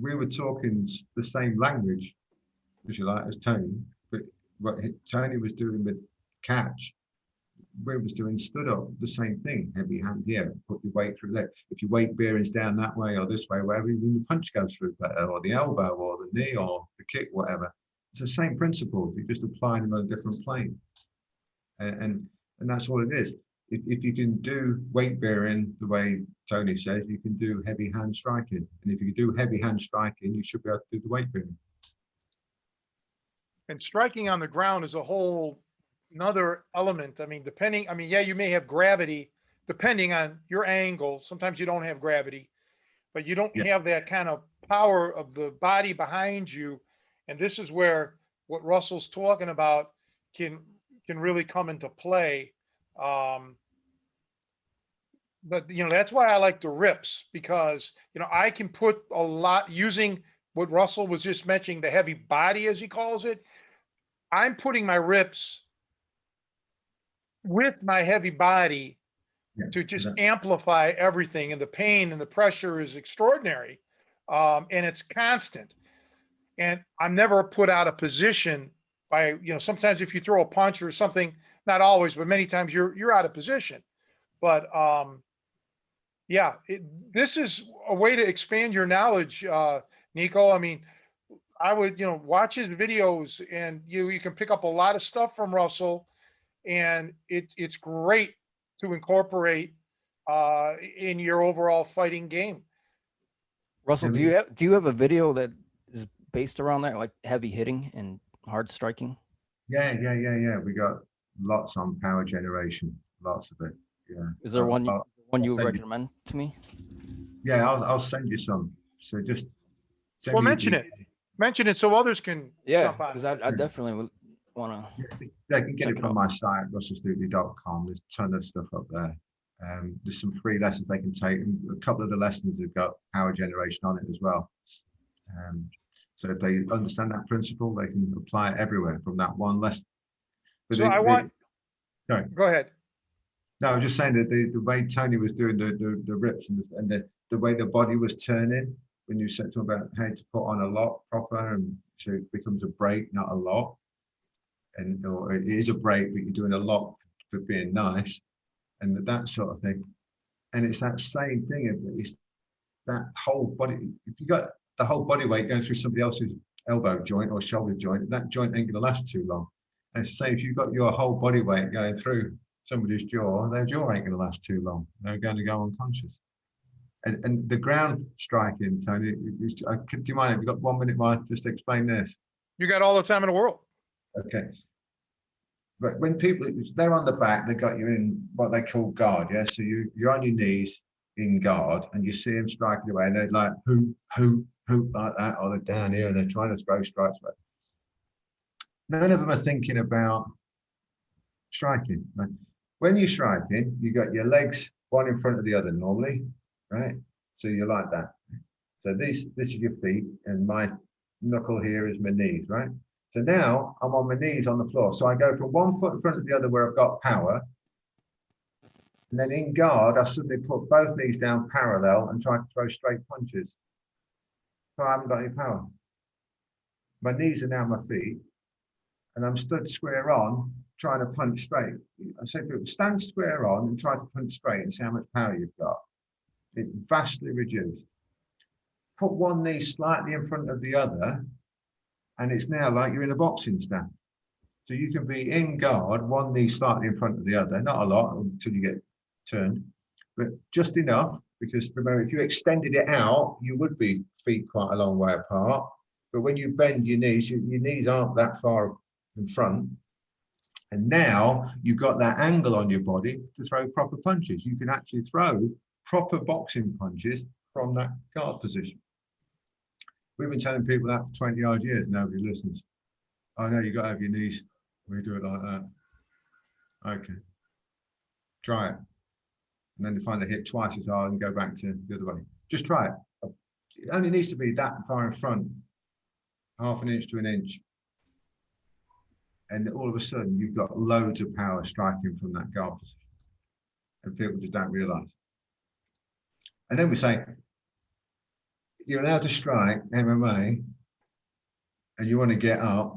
we were talking the same language, if you like, as Tony. But what Tony was doing with catch, we was doing stood up, the same thing. Heavy hand here, put your weight through that. If your weight bearing's down that way or this way, wherever, even the punch goes through better, or the elbow or the knee or the kick, whatever. It's the same principle. You're just applying them on a different plane. And that's all it is. If you can do weight bearing the way Tony says, you can do heavy hand striking. And if you can do heavy hand striking, you should be able to do the weight bearing. And striking on the ground is a whole another element. You may have gravity depending on your angle. Sometimes you don't have gravity, but you don't have that kind of power of the body behind you. And this is where what Russell's talking about can really come into play. But that's why I like the rips, because I can put a lot using what Russell was just mentioning, the heavy body as he calls it. I'm putting my rips with my heavy body to just amplify everything, and the pain and the pressure is extraordinary, and it's constant. And I'm never put out of position by sometimes if you throw a punch or something, not always, but many times you're out of position. But this is a way to expand your knowledge, Nico. I would watch his videos, and you can pick up a lot of stuff from Russell, and it's great to incorporate in your overall fighting game. Russell, do you have a video that is based around that, like heavy hitting and hard striking? Yeah. We got lots on power generation, lots of it. Yeah. Is there one you would recommend to me? Yeah, I'll send you some. So just mention it so others can. Yeah, because I definitely would want to. They can get it from my site, russellstutely.com. There's a ton of stuff up there. There's some free lessons they can take, and a couple of the lessons have got power generation on it as well. So if they understand that principle, they can apply it everywhere from that one lesson. But sorry. Go ahead. No, I was just saying that the way Tony was doing the rips and the way the body was turning, when you said to him about how to put on a lock proper, and so it becomes a break, not a lock. Or it is a break, but you're doing a lock for being nice, and that sort of thing. And it's that same thing. that whole body, if you got the whole body weight going through somebody else's elbow joint or shoulder joint, that joint ain't going to last too long. And it's the same if you've got your whole body weight going through somebody's jaw, their jaw ain't going to last too long. They're going to go unconscious. And the ground striking, Tony, do you mind if you've got 1 minute, Mike, just to explain this? You got all the time in the world. Okay. But when people, they're on the back, they got you in what they call guard, yeah? So you're on your knees in guard and you see them striking away and they're like, who, like that, or they're down here and they're trying to throw strikes away. None of them are thinking about striking. Right? When you're striking, you got your legs one in front of the other normally, right? So you're like that. So this is your feet and my knuckle here is my knees, right? So now I'm on my knees on the floor. So I go from one foot in front of the other where I've got power. And then in guard, I suddenly put both knees down parallel and try to throw straight punches. So I haven't got any power. My knees are now my feet. And I'm stood square on, trying to punch straight. I say to people, stand square on and try to punch straight and see how much power you've got. It's vastly reduced. Put one knee slightly in front of the other, and it's now like you're in a boxing stand. So you can be in guard, one knee slightly in front of the other, not a lot until you get turned, but just enough, because remember, if you extended it out, you would be feet quite a long way apart. But when you bend your knees aren't that far in front. And now you've got that angle on your body to throw proper punches. You can actually throw proper boxing punches from that guard position. We've been telling people that for 20 odd years, nobody listens. I know you got to have your knees. We do it like that. Okay. Try it. And then they find they hit twice as hard and go back to the other way. Just try it. It only needs to be that far in front, half an inch to an inch. And all of a sudden, you've got loads of power striking from that guard position. And people just don't realize. And then we say, you're allowed to strike MMA and you want to get up.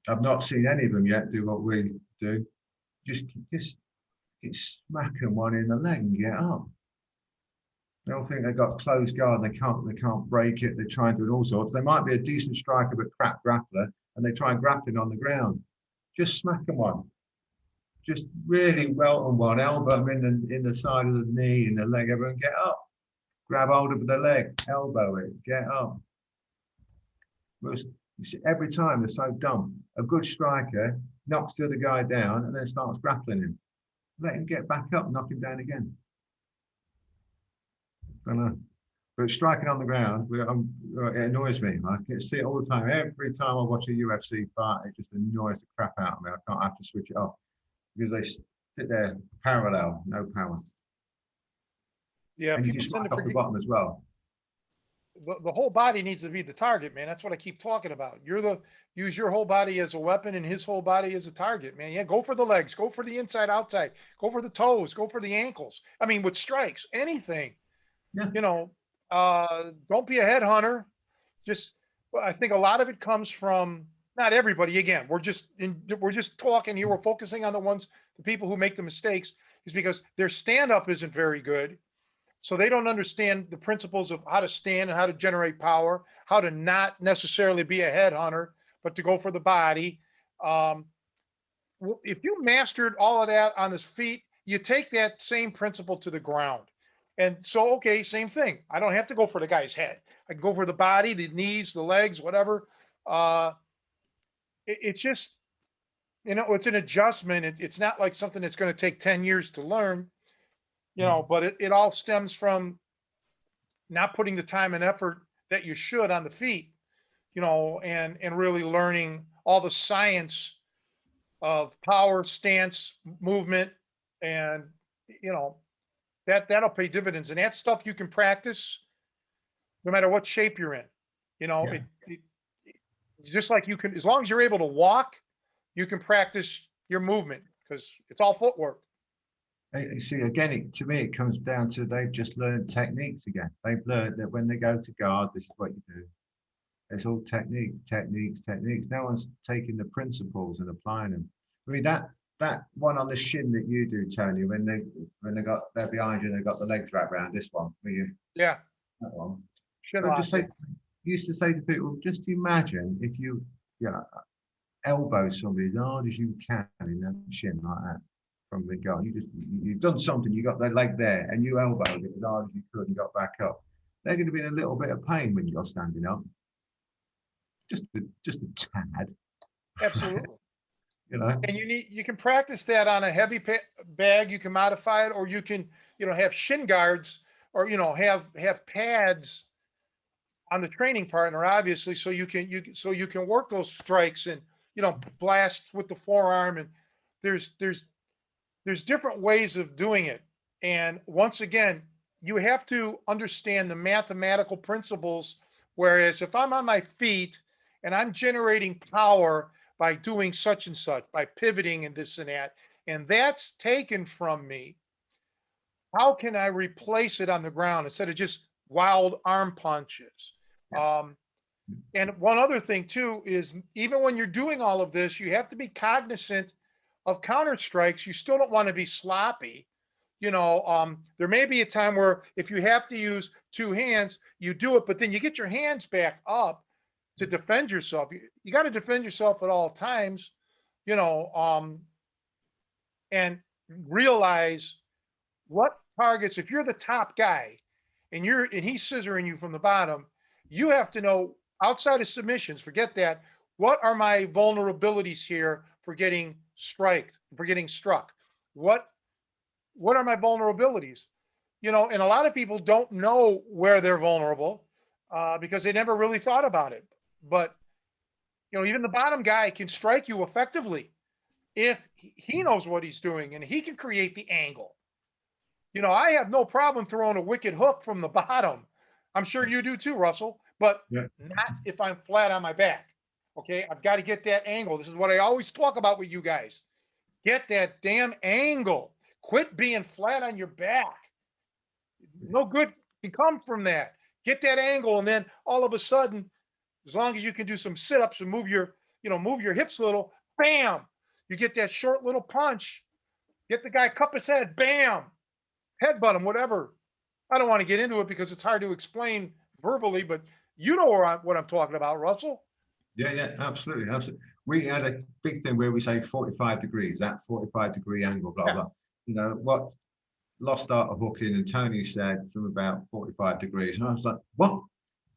I've not seen any of them yet do what we do. Just smack them one in the leg and get up. They all think they've got closed guard and they can't break it. They try and do all sorts. They might be a decent striker but crap grappler and they try and grappling on the ground. Just smack them one. Just really welt them one, elbow them in the side of the knee, in the leg, everyone get up. Grab hold of the leg, elbow it, get up. Every time they're so dumb. A good striker knocks the other guy down and then starts grappling him. Let him get back up, knock him down again. I don't know. But striking on the ground, it annoys me. I can see it all the time. Every time I watch a UFC fight, it just annoys the crap out of me. I have to switch it off because they sit there parallel, no power. Yeah, and you people can tend strike to off the forget bottom as well. the whole body needs to be the target, man. That's what I keep talking about. Use your whole body as a weapon and his whole body as a target, man. Yeah, go for the legs, go for the inside, outside, go for the toes, go for the ankles. I mean, with strikes, anything. Yeah. You know, don't be a headhunter. I think a lot of it comes from not everybody. Again, we're just talking here. We're focusing on the people who make the mistakes, is because their stand up isn't very good. So they don't understand the principles of how to stand and how to generate power, how to not necessarily be a headhunter, but to go for the body. If you mastered all of that on his feet, you take that same principle to the ground. And so, okay, same thing. I don't have to go for the guy's head. I can go for the body, the knees, the legs, whatever. It's just, it's an adjustment. It's not like something that's going to take 10 years to learn, but it all stems from not putting the time and effort that you should on the feet, and really learning all the science of power, stance, movement, and, that'll pay dividends. And that's stuff you can practice no matter what shape you're in. Yeah. Just like you can, as long as you're able to walk, you can practice your movement because it's all footwork. You see, again, to me, it comes down to they've just learned techniques again. They've learned that when they go to guard, this is what you do. It's all techniques. No one's taking the principles and applying them. I mean, that one on the shin that you do, Tony, when they're behind you and they've got the legs wrapped around this one, where you Yeah. that one. Shin I lock. just say, used to say to people, just imagine if you, elbow somebody as hard as you can in that shin like that from the guard. You've done something, you got their leg there and you elbowed it as hard as you could and got back up. They're going to be in a little bit of pain when you're standing up. Just a tad. Absolutely. And you can practice that on a heavy bag. You can modify it, or you can, have shin guards, or, have pads on the training partner, obviously, so you can work those strikes and, blast with the forearm. And there's different ways of doing it. And once again, you have to understand the mathematical principles. Whereas if I'm on my feet and I'm generating power by doing such and such, by pivoting and this and that, and that's taken from me, how can I replace it on the ground instead of just wild arm punches? And one other thing too is, even when you're doing all of this, you have to be cognizant of counter strikes. You still don't want to be sloppy. There may be a time where if you have to use two hands, you do it, but then you get your hands back up to defend yourself. You got to defend yourself at all times, and realize what targets. If you're the top guy and he's scissoring you from the bottom, you have to know, outside of submissions, forget that. What are my vulnerabilities here for getting struck? What are my vulnerabilities? And a lot of people don't know where they're vulnerable because they never really thought about it. But, even the bottom guy can strike you effectively if he knows what he's doing and he can create the angle. I have no problem throwing a wicked hook from the bottom. I'm sure you do too, Russell, but not if I'm flat on my back. Okay, I've got to get that angle. This is what I always talk about with you guys. Get that damn angle. Quit being flat on your back. No good can come from that. Get that angle, and then all of a sudden, as long as you can do some sit-ups and move your hips a little, bam, you get that short little punch. Get the guy, cup his head, bam, headbutt him, whatever. I don't want to get into it because it's hard to explain verbally, but you know what I'm talking about, Russell. Yeah, absolutely. We had a big thing where we say 45 degrees, that 45-degree angle, blah, blah. What Lost Art of Hooking, and Tony said from about 45 degrees. And I was like, what?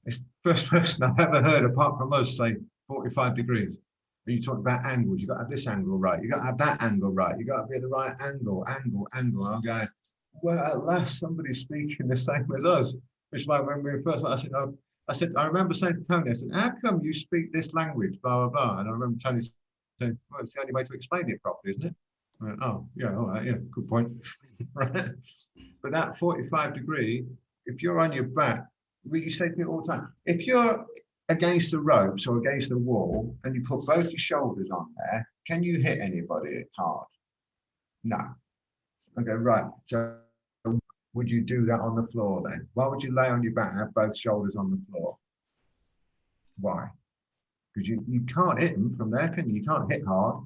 It's the first person I've ever heard, apart from us, say 45 degrees. When you talk about angles, you've got to have this angle right. You've got to have that angle right. You've got to be at the right angle. And I'm going, well, at last somebody's speaking the same as us. Which, like, when we were first, I remember saying to Tony, I said, how come you speak this language, blah, blah, blah. And I remember Tony saying, well, it's the only way to explain it properly, isn't it? I went, oh, yeah, all right, yeah, good point. Right. But that 45-degree, if you're on your back, we say to it all the time, if you're against the ropes or against the wall and you put both your shoulders on there, can you hit anybody hard? No. Okay, right. So would you do that on the floor then? Why would you lay on your back and have both shoulders on the floor? Why? Because you can't hit them from there, can you? You can't hit hard.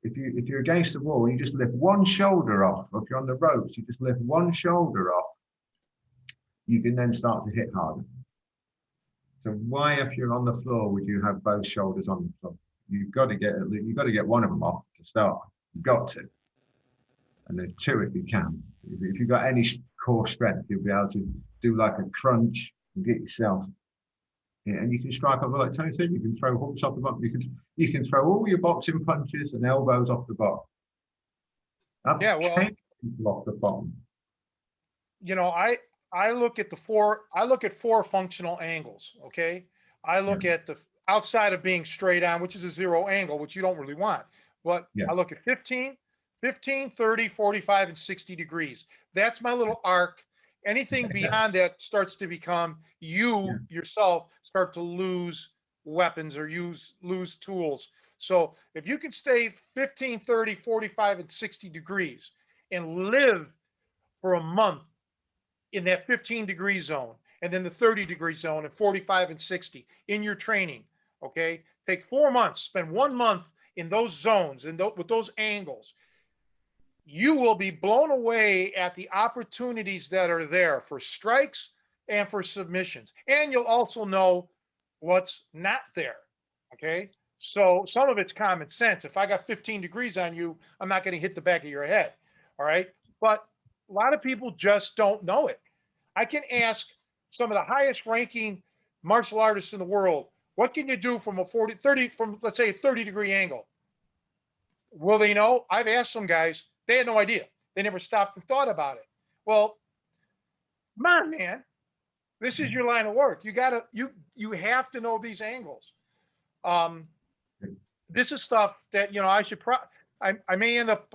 If you're against the wall, you just lift one shoulder off. Or if you're on the ropes, you just lift one shoulder off. You can then start to hit harder. So why, if you're on the floor, would you have both shoulders on the floor? You've got to get one of them off to start. You've got to. And then two if you can. If you've got any core strength, you'll be able to do like a crunch and get yourself. And you can strike off, like Tony said, you can throw hooks off the bottom. You can throw all your boxing punches and elbows off the bottom. People off the bottom. I look at four functional angles. Okay. I look at the outside of being straight on, which is a zero angle, which you don't really want. But I look at 15, 30, 45, and 60 degrees. That's my little arc. Anything beyond that starts to become yourself start to lose weapons or lose tools. So if you can stay 15, 30, 45, and 60 degrees and live for a month in that 15-degree zone, and then the 30-degree zone and 45 and 60 in your training, okay? Take 4 months, spend 1 month in those zones and with those angles. You will be blown away at the opportunities that are there for strikes and for submissions. And you'll also know what's not there. Okay. So some of it's common sense. If I got 15 degrees on you, I'm not going to hit the back of your head. All right. But a lot of people just don't know it. I can ask some of the highest ranking martial artists in the world, what can you do from a 30, from let's say a 30-degree angle? Will they know? I've asked some guys, they had no idea. They never stopped and thought about it. Well, come on, man. This is your line of work. You have to know these angles. This is stuff that, I should I may end up,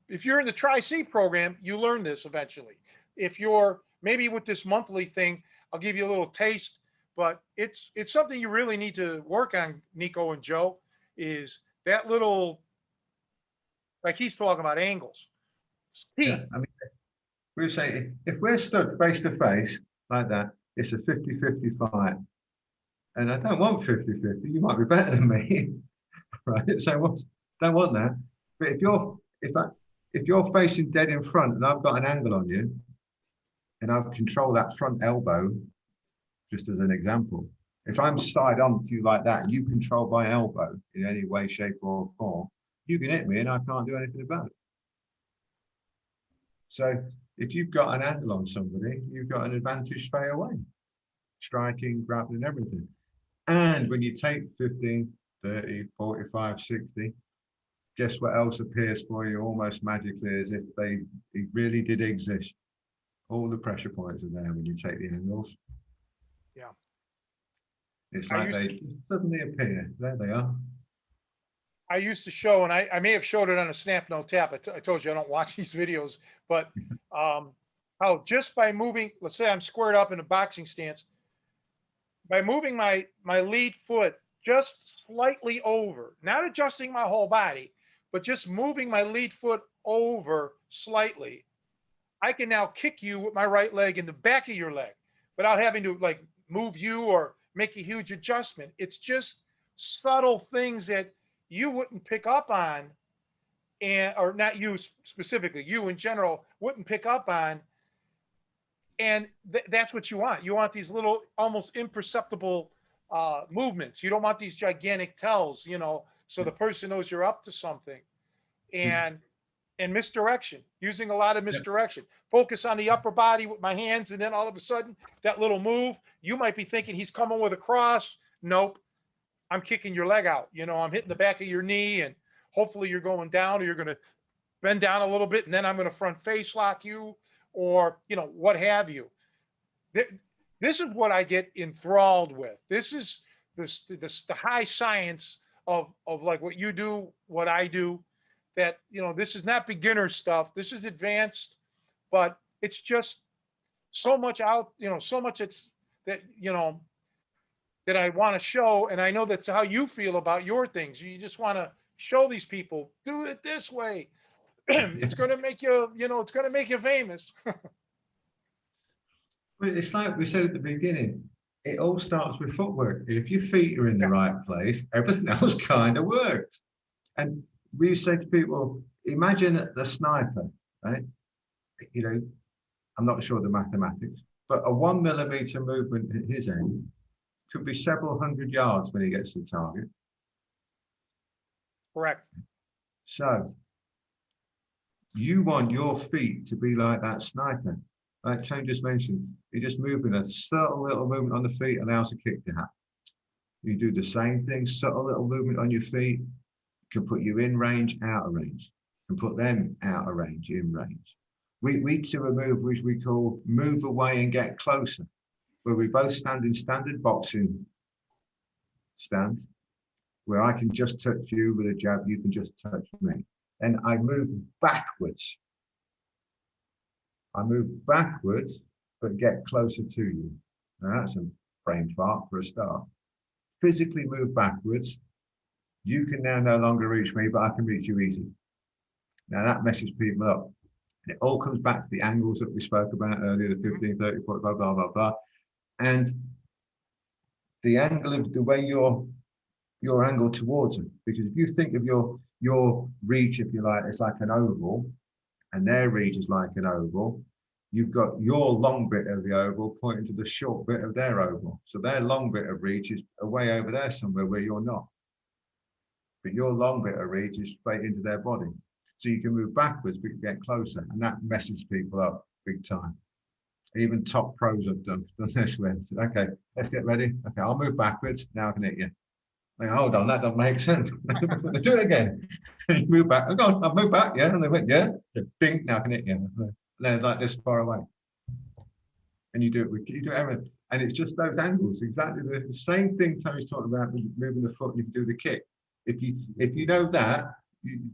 if you're in the Tri-C program, you learn this eventually. If you're maybe with this monthly thing, I'll give you a little taste, but it's something you really need to work on, Nico and Joe, is that little, like he's talking about angles. It's key. Yeah, I mean, we say if we're stood face to face like that, it's a 50-50 fight. And I don't want 50-50. You might be better than me, right? So I don't want that. But if you're facing dead in front and I've got an angle on you, and I control that front elbow, just as an example. If I'm side on to you like that, and you control my elbow in any way, shape, or form, you can hit me, and I can't do anything about it. So if you've got an angle on somebody, you've got an advantage straight away. Striking, grappling, everything. And when you take 15, 30, 45, 60, guess what else appears for you almost magically, as if it really did exist. All the pressure points are there when you take the angles. Yeah. It's like they just suddenly appear. There they are. I used to show, and I may have showed it on a Snap No Tap. I told you I don't watch these videos, but how just by moving, let's say I'm squared up in a boxing stance, by moving my lead foot just slightly over, not adjusting my whole body, but just moving my lead foot over slightly, I can now kick you with my right leg in the back of your leg without having to like move you or make a huge adjustment. It's just subtle things that you wouldn't pick up on, and or not you specifically, you in general wouldn't pick up on. And that's what you want. You want these little, almost imperceptible movements. You don't want these gigantic tells, so the person knows you're up to something. And misdirection, using a lot of misdirection. Focus on the upper body with my hands, and then all of a sudden, that little move, you might be thinking he's coming with a cross. Nope. I'm kicking your leg out. I'm hitting the back of your knee, and hopefully you're going down, or you're going to bend down a little bit, and then I'm going to front face lock you, or, what have you. This is what I get enthralled with. This is the high science of like what you do, what I do, that, this is not beginner stuff. This is advanced, but it's just so much out, so much it's that, that I want to show. And I know that's how you feel about your things. You just want to show these people, do it this way. It's going to make you, it's going to make you famous. But it's like we said at the beginning, it all starts with footwork. If your feet are in the right place, everything else kind of works. And we say to people, imagine the sniper, right? I'm not sure the mathematics, but a 1 millimeter movement at his end could be several hundred yards when he gets to the target. Correct. So you want your feet to be like that sniper. Like Tone just mentioned, you're just moving a subtle little movement on the feet allows a kick to happen. You do the same thing, subtle little movement on your feet can put you in range, out of range, and put them out of range, in range. We do a move which we call move away and get closer, where we both stand in standard boxing stand, where I can just touch you with a jab, you can just touch me. And I move backwards. I move backwards, but get closer to you. Now that's a brain fart for a start. Physically move backwards. You can now no longer reach me, but I can reach you easy. Now that messes people up. And it all comes back to the angles that we spoke about earlier, the 15, 30, 45, blah, blah, blah. And the angle of the way your angle towards them. Because if you think of your reach, if you like, it's like an oval, and their reach is like an oval, you've got your long bit of the oval pointing to the short bit of their oval. So their long bit of reach is away over there somewhere where you're not. But your long bit of reach is straight into their body. So you can move backwards, but you get closer. And that messes people up big time. Even top pros have done this with. Okay, let's get ready. Okay, I'll move backwards. Now I can hit you. Like, hold on, that doesn't make sense. They do it again. And you move back. Oh, God, I've moved back. Yeah. And they went, yeah. Bing, now I can hit you. And they're like this far away. And you do everything. And it's just those angles, exactly the same thing Tony's talking about with moving the foot and you can do the kick. If you know that,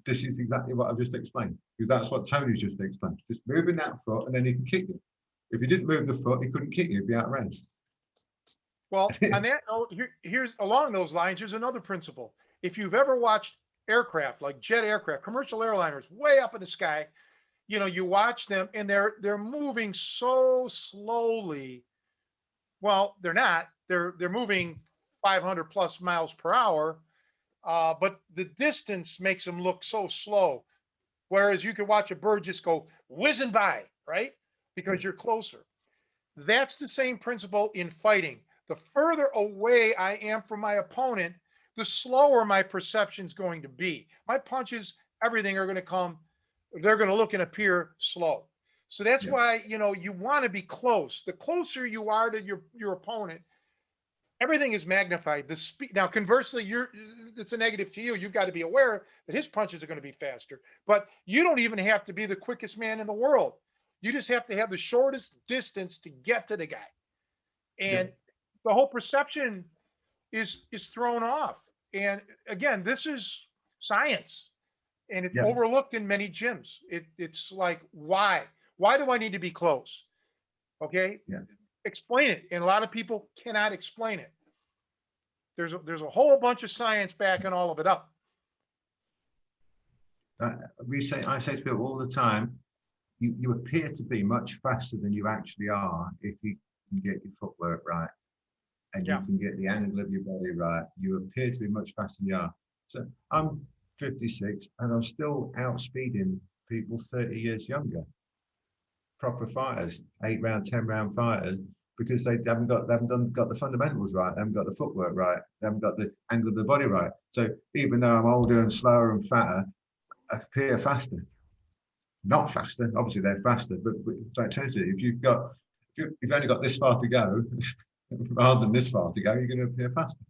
this is exactly what I've just explained, because that's what Tony's just explained. Just moving that foot and then he can kick you. If you didn't move the foot, he couldn't kick you, he'd be out range. Well, on that note, here's along those lines, here's another principle. If you've ever watched aircraft, like jet aircraft, commercial airliners way up in the sky, you watch them and they're moving so slowly. Well, they're not. They're moving 500 plus miles per hour, but the distance makes them look so slow. Whereas you could watch a bird just go whizzing by, right? Because you're closer. That's the same principle in fighting. The further away I am from my opponent, the slower my perception is going to be. My punches, everything are going to come, they're going to look and appear slow. So that's why, you want to be close. The closer you are to your opponent, everything is magnified. The speed. Now, conversely, it's a negative to you. You've got to be aware that his punches are going to be faster. But you don't even have to be the quickest man in the world. You just have to have the shortest distance to get to the guy. And the whole perception is thrown off. And again, this is science. And it's overlooked in many gyms. It's like, why? Why do I need to be close? Okay. Yeah. Explain it. And a lot of people cannot explain it. There's a whole bunch of science backing all of it up. I say to people all the time, you appear to be much faster than you actually are if you can get your footwork right and you can get the angle of your body right. You appear to be much faster than you are. So I'm 56 and I'm still outspeeding people 30 years younger. Proper fighters, 8-round, 10-round fighters, because they haven't got the fundamentals right, they haven't got the footwork right, they haven't got the angle of the body right. So even though I'm older and slower and fatter, I appear faster. Not faster, obviously they're faster, but like Tony said, if you've only got this far to go, rather than this far to go, you're going to appear faster.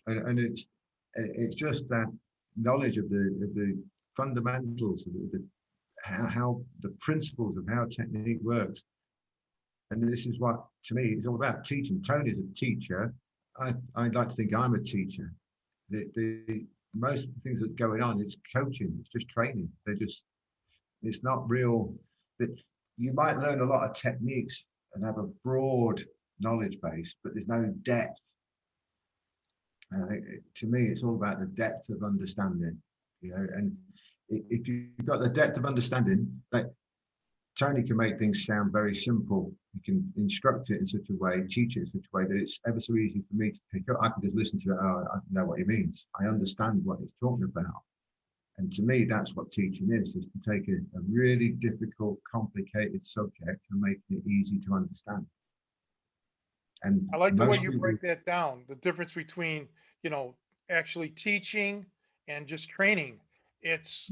And it's just that knowledge of the fundamentals of how the principles of how technique works. And this is what, to me, it's all about teaching. Tony's a teacher. I'd like to think I'm a teacher. The most things that are going on, it's coaching, it's just training. It's not real. That you might learn a lot of techniques and have a broad knowledge base, but there's no depth. And I think, to me, it's all about the depth of understanding, and if you've got the depth of understanding, like Tony can make things sound very simple. He can instruct it in such a way, teach it in such a way that it's ever so easy for me to pick up. I can just listen to it. Oh, I know what he means. I understand what he's talking about. And to me, that's what teaching is to take a really difficult, complicated subject and make it easy to understand. And I like the way you break that down, the difference between, actually teaching and just training. It's,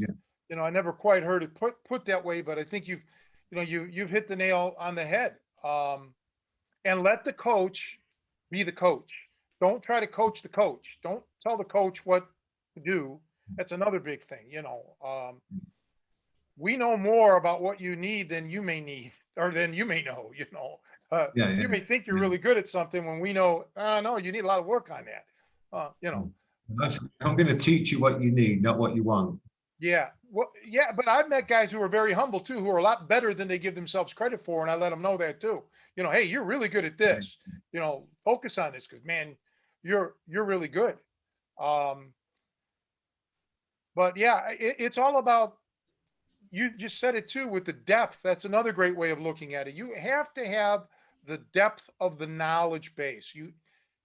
I never quite heard it put that way, but I think you've hit the nail on the head. And let the coach be the coach. Don't try to coach the coach. Don't tell the coach what to do. That's another big thing. We know more about what you need than you may need, or than you may know. You may think you're really good at something when we know, no, you need a lot of work on that. I'm going to teach you what you need, not what you want. Yeah. Well, yeah, but I've met guys who are very humble too, who are a lot better than they give themselves credit for. And I let them know that too. Hey, you're really good at this, focus on this, because man, you're really good. But yeah, it's all about, you just said it too, with the depth. That's another great way of looking at it. You have to have the depth of the knowledge base.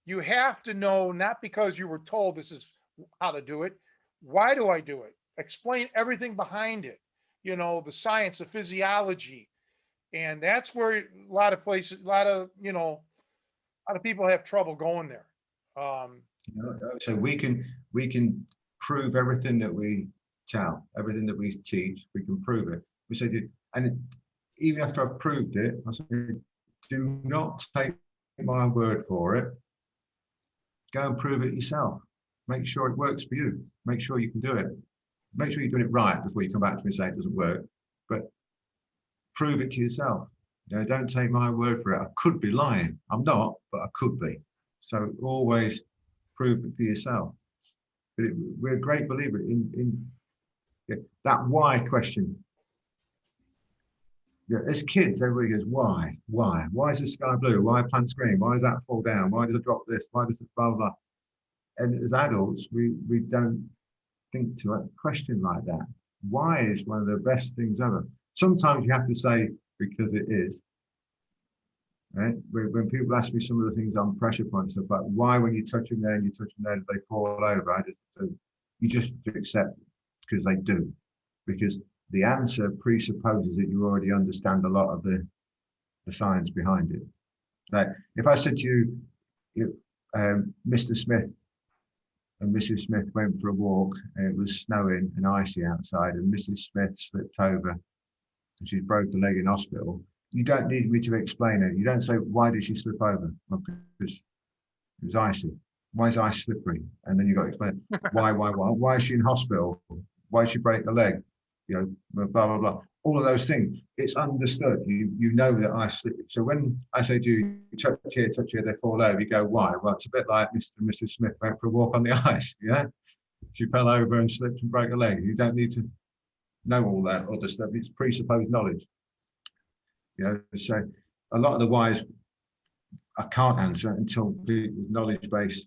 You have to know, not because you were told this is how to do it. Why do I do it? Explain everything behind it. The science, the physiology. And that's where a lot of places, a lot of, a lot of people have trouble going there. So we can prove everything that we tell, everything that we teach. We can prove it. We say, even after I've proved it, I say, do not take my word for it. Go and prove it yourself. Make sure it works for you. Make sure you can do it. Make sure you're doing it right before you come back to me and say it doesn't work. But prove it to yourself. Don't take my word for it. I could be lying. I'm not, but I could be. So always prove it for yourself. But we're a great believer in that why question. Yeah, as kids, everybody goes, why? Why? Why is the sky blue? Why are plants green? Why does that fall down? Why does it drop this? Why does it blah, blah? And as adults, we don't think to a question like that. Why is one of the best things ever. Sometimes you have to say, because it is. Right? When people ask me some of the things on pressure points, stuff like why when you touch them there and you touch them there, they fall over. You just accept because they do. Because the answer presupposes that you already understand a lot of the science behind it. Like if I said to you, Mr. Smith and Mrs. Smith went for a walk and it was snowing and icy outside and Mrs. Smith slipped over and she broke the leg in hospital, you don't need me to explain it. You don't say, why did she slip over? Well, because it was icy. Why is ice slippery? And then you got to explain why? Why is she in hospital? Why did she break the leg? Blah, blah, blah. All of those things, it's understood. You know that ice slippery. So when I say to you, touch here, they fall over, you go, why? Well, it's a bit like Mr. and Mrs. Smith went for a walk on the ice, yeah? She fell over and slipped and broke a leg. You don't need to know all that other stuff. It's presupposed knowledge. So a lot of the whys I can't answer until the knowledge base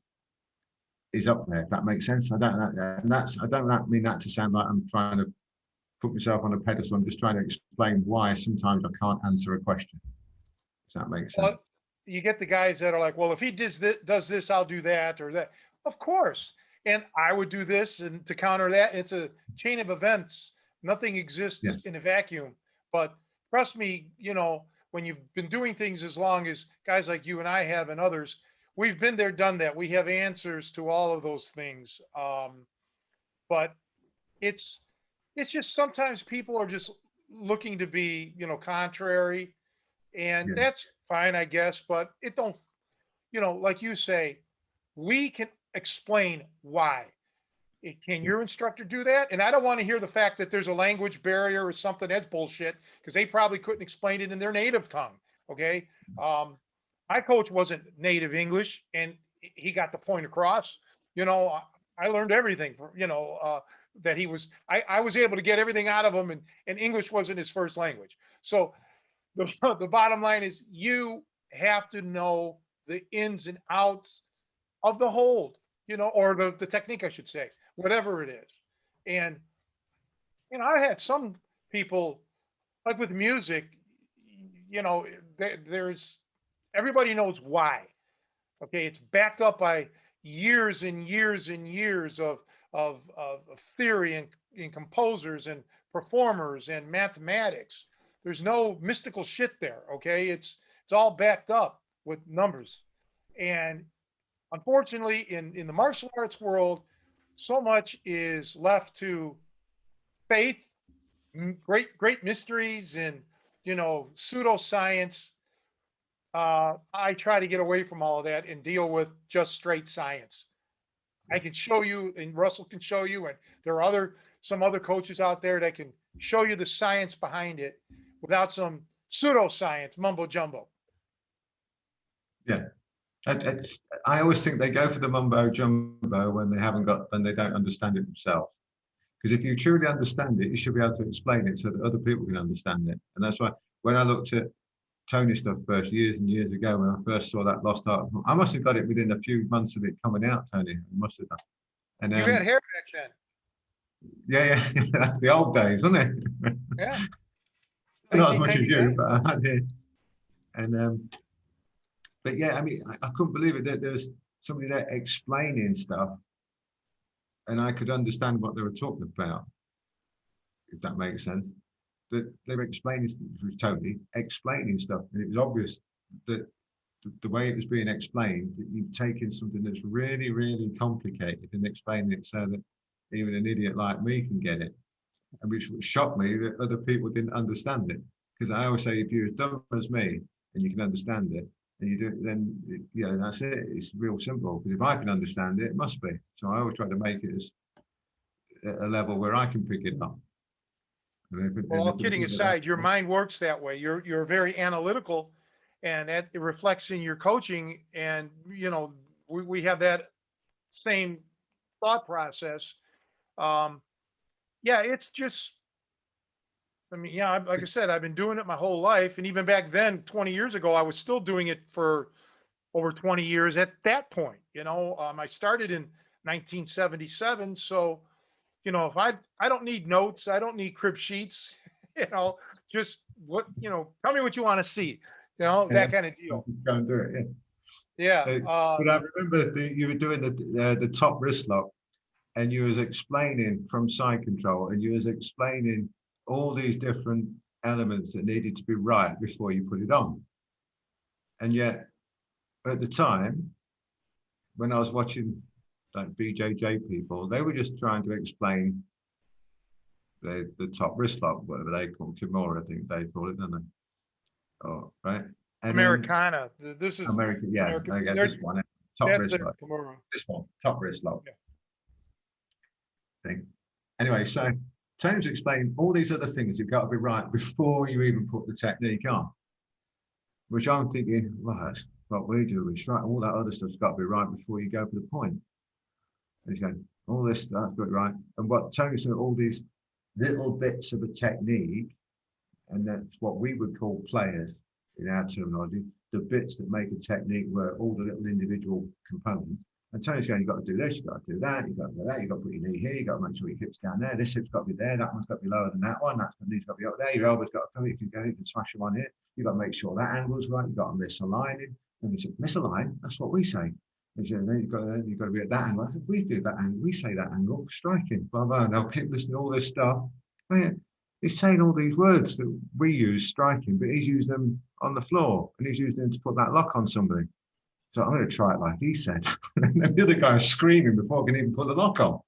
is up there, if that makes sense. I don't mean that to sound like I'm trying to put myself on a pedestal. I'm just trying to explain why sometimes I can't answer a question. Does that make sense? Well, you get the guys that are like, well, if he does this, I'll do that or that. Of course. And I would do this and to counter that. It's a chain of events. Nothing exists in a vacuum. But trust me, when you've been doing things as long as guys like you and I have and others, we've been there, done that. We have answers to all of those things. But it's just sometimes people are just looking to be, contrary, and that's fine, I guess. But it don't, like you say, we can explain why. Can your instructor do that? And I don't want to hear the fact that there's a language barrier or something. That's bullshit, because they probably couldn't explain it in their native tongue. Okay. My coach wasn't native English and he got the point across. I learned everything from, that he was, I was able to get everything out of him, and English wasn't his first language. So the bottom line is you have to know the ins and outs of the hold, or the technique, I should say, whatever it is. And, I had some people, like with music, there's, everybody knows why. Okay. It's backed up by years and years and years of theory and composers and performers and mathematics. There's no mystical shit there. Okay. It's all backed up with numbers. And unfortunately, in the martial arts world, so much is left to faith, great mysteries, and pseudoscience. I try to get away from all of that and deal with just straight science. I can show you, and Russell can show you, and there are some other coaches out there that can show you the science behind it without some pseudoscience mumbo jumbo. Yeah. I always think they go for the mumbo jumbo when they don't understand it themselves. Because if you truly understand it, you should be able to explain it so that other people can understand it. And that's why when I looked at Tony stuff first, years and years ago, when I first saw that Lost Art, I must have got it within a few months of it coming out, Tony. I must have done. And you had hair back then. Yeah, that's the old days, wasn't it? Yeah. Not as much as you, but I had hair. And but yeah, I mean, I couldn't believe it that there was somebody there explaining stuff, and I could understand what they were talking about, if that makes sense. that they were explaining, it was Tony explaining stuff, and it was obvious that the way it was being explained, that you've taken something that's really, really complicated and explaining it so that even an idiot like me can get it. And which shocked me that other people didn't understand it. Because I always say, if you're as dumb as me and you can understand it, and you do, then that's it. It's real simple. Because if I can understand it, it must be. So I always try to make it as a level where I can pick it up. Well, all kidding aside, your mind works that way. You're very analytical, and that it reflects in your coaching. And we have that same thought process. Yeah, it's just, I mean, yeah, like I said, I've been doing it my whole life, and even back then, 20 years ago, I was still doing it for over 20 years at that point. I started in 1977, so if I don't need notes, I don't need crib sheets, just tell me what you want to see, that kind of deal. Go and do it, yeah. But I remember you were doing the top wrist lock, and you was explaining from side control, and you was explaining all these different elements that needed to be right before you put it on. And yet, at the time, when I was watching like BJJ people, they were just trying to explain the top wrist lock, whatever they call it, Kimura, I think they call it, don't they? Oh, right. And Americana. This is American, yeah. American. I get this one, top That's wrist the lock. Kimura. This one, top wrist lock. Yeah. Thing. Anyway, so Tony was explaining all these other things you've got to be right before you even put the technique on. Which I'm thinking, well, that's what we do. We strike all that other stuff's got to be right before you go for the point. And he's going, all this stuff's got right. And what Tony said, all these little bits of a technique, and that's what we would call players in our terminology, the bits that make a technique work, all the little individual components. And Tony's going, you've got to do this, you've got to do that, you've got to do that, you've got to put your knee here, you've got to make sure your hip's down there, this hip's got to be there, that one's got to be lower than that one, that's knee's got to be up there, your elbow's got to come, you can go, you can smash them on here, you've got to make sure that angle's right, you've got to misalign it. And he said, misalign, that's what we say. And said, then you've got to be at that angle. I said, we do that angle, we say that angle, striking, blah, blah, and they'll keep listening to all this stuff. Oh, yeah. He's saying all these words that we use, striking, but he's using them on the floor, and he's using them to put that lock on somebody. So I'm going to try it like he said. And the other guy was screaming before I can even put the lock on.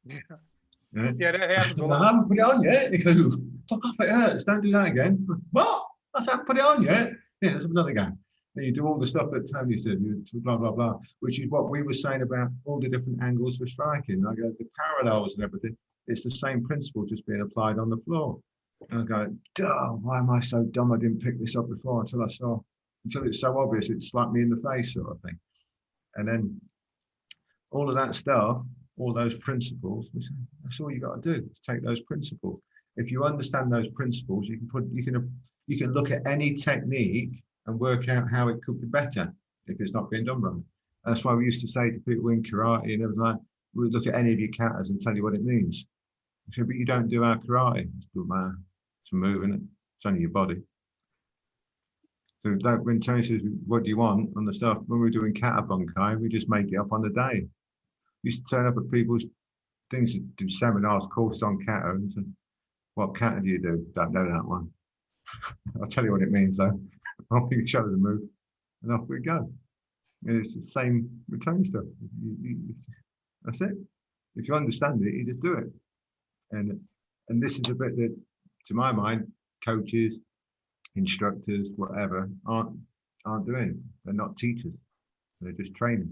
Yeah, that happens a I lot. haven't put it on yet. He goes, fuck off, it hurts. Don't do that again. What? I haven't put it on yet. Yeah, there's another guy. And you do all the stuff that Tony said, you blah, blah, blah, which is what we were saying about all the different angles for striking. I go, the parallels and everything, it's the same principle just being applied on the floor. And I go, duh, why am I so dumb? I didn't pick this up before until it's so obvious, it slapped me in the face sort of thing. And then all of that stuff, all those principles, that's all you got to do, is take those principles. If you understand those principles, you can look at any technique and work out how it could be better if it's not being done right. That's why we used to say to people in karate and everything like, we look at any of your katas and tell you what it means. I said, but you don't do our karate. It's good, man. It's a move, isn't it? It's only your body. So when Tony says, what do you want on the stuff, when we're doing kata bunkai, we just make it up on the day. We used to turn up at people's things to do seminars, courses on kata, and say, what kata do you do? Don't know that one. I'll tell you what it means though. I'll show the move, and off we go. And it's the same with Tony stuff. That's it. If you understand it, you just do it. And this is a bit that, to my mind, coaches, instructors, whatever, aren't doing. They're not teachers. They're just trainers.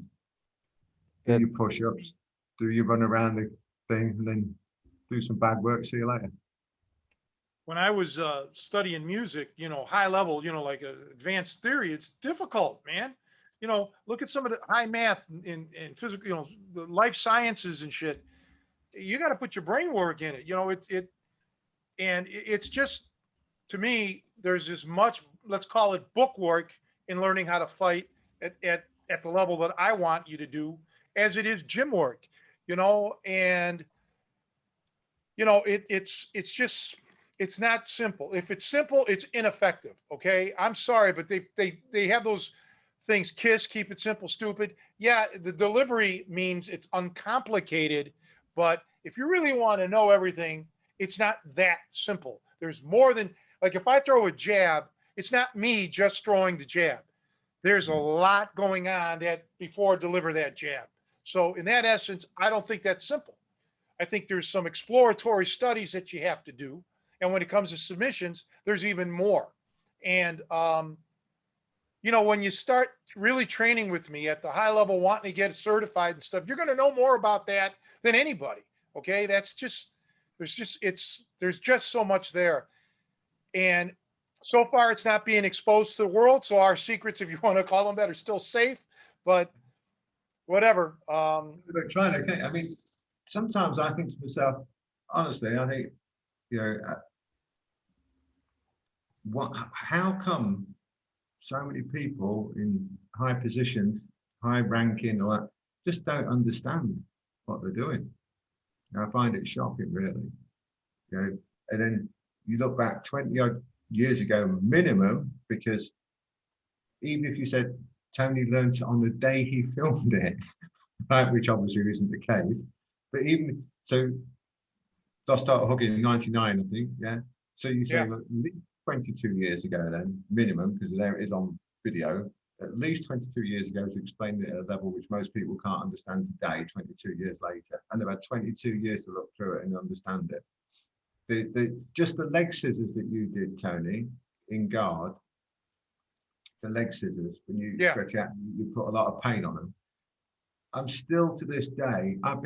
Do your push-ups, do your run around the thing, and then do some bad work. See you later. When I was studying music, high level, like advanced theory, it's difficult, man. Look at some of the high math in physical, the life sciences and shit. You got to put your brain work in it. It's just, to me, there's as much, let's call it book work in learning how to fight at the level that I want you to do as it is gym work, and it's just, it's not simple. If it's simple, it's ineffective. Okay. I'm sorry, but they have those things, KISS, keep it simple, stupid. Yeah. The delivery means it's uncomplicated, but if you really want to know everything, it's not that simple. There's more than, like, if I throw a jab, it's not me just throwing the jab. There's a lot going on that before I deliver that jab. So in that essence, I don't think that's simple. I think there's some exploratory studies that you have to do. And when it comes to submissions, there's even more. And, when you start really training with me at the high level, wanting to get certified and stuff, you're going to know more about that than anybody. Okay. There's just so much there. And so far it's not being exposed to the world. So our secrets, if you want to call them that, are still safe, but whatever. But trying to think, I mean, sometimes I think to myself, honestly, I think, how come so many people in high positions, high ranking, or that, just don't understand what they're doing? And I find it shocking, really. And then you look back 20 odd years ago minimum, because even if you said Tony learned it on the day he filmed it, right, which obviously isn't the case, but even so, I started hooking in 99, I think, yeah. So you say, well, at least 22 years ago then, minimum, because there it is on video, at least 22 years ago to explain it at a level which most people can't understand today, 22 years later. And they've had 22 years to look through it and understand it. Just the leg scissors that you did, Tony, in guard, the leg scissors, when you stretch out, you put a lot of pain on them. I'm still to this day, I've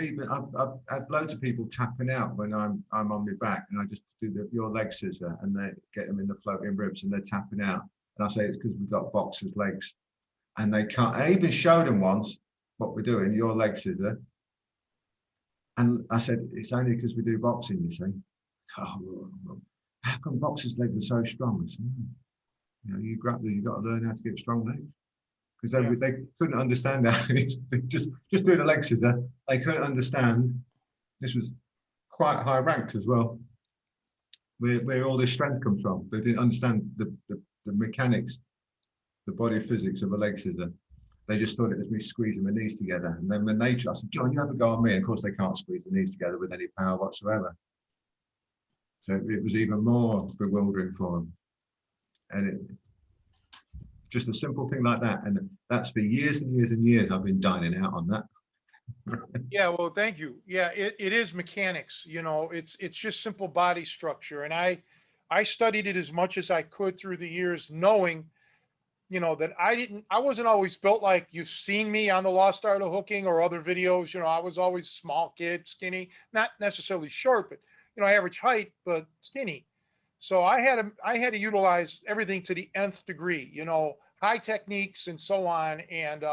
had loads of people tapping out when I'm on my back, and I just do your leg scissor and they get them in the floating ribs and they're tapping out. And I say it's because we've got boxers' legs, and they can't. I even showed them once what we're doing, your leg scissor. And I said, it's only because we do boxing, you see. Oh, well, how come boxers' legs are so strong? I said, you grappler, you've got to learn how to get strong legs. Because they couldn't understand how just doing a leg scissor, they couldn't understand. This was quite high ranked as well, where all this strength comes from. They didn't understand the mechanics, the body physics of a leg scissor. They just thought it was me squeezing my knees together. And then when they tried, I said, John, you have a go on me. And of course, they can't squeeze the knees together with any power whatsoever. So it was even more bewildering for them. And just a simple thing like that. And that's for years and years and years I've been dining out on that. Yeah, well, thank you. Yeah, it is mechanics, it's just simple body structure. And I studied it as much as I could through the years, knowing, that I wasn't always built like you've seen me on the Lost Art of Hooking or other videos. I was always a small kid, skinny, not necessarily short, but, average height, but skinny. So I had to utilize everything to the nth degree, high techniques and so on. And,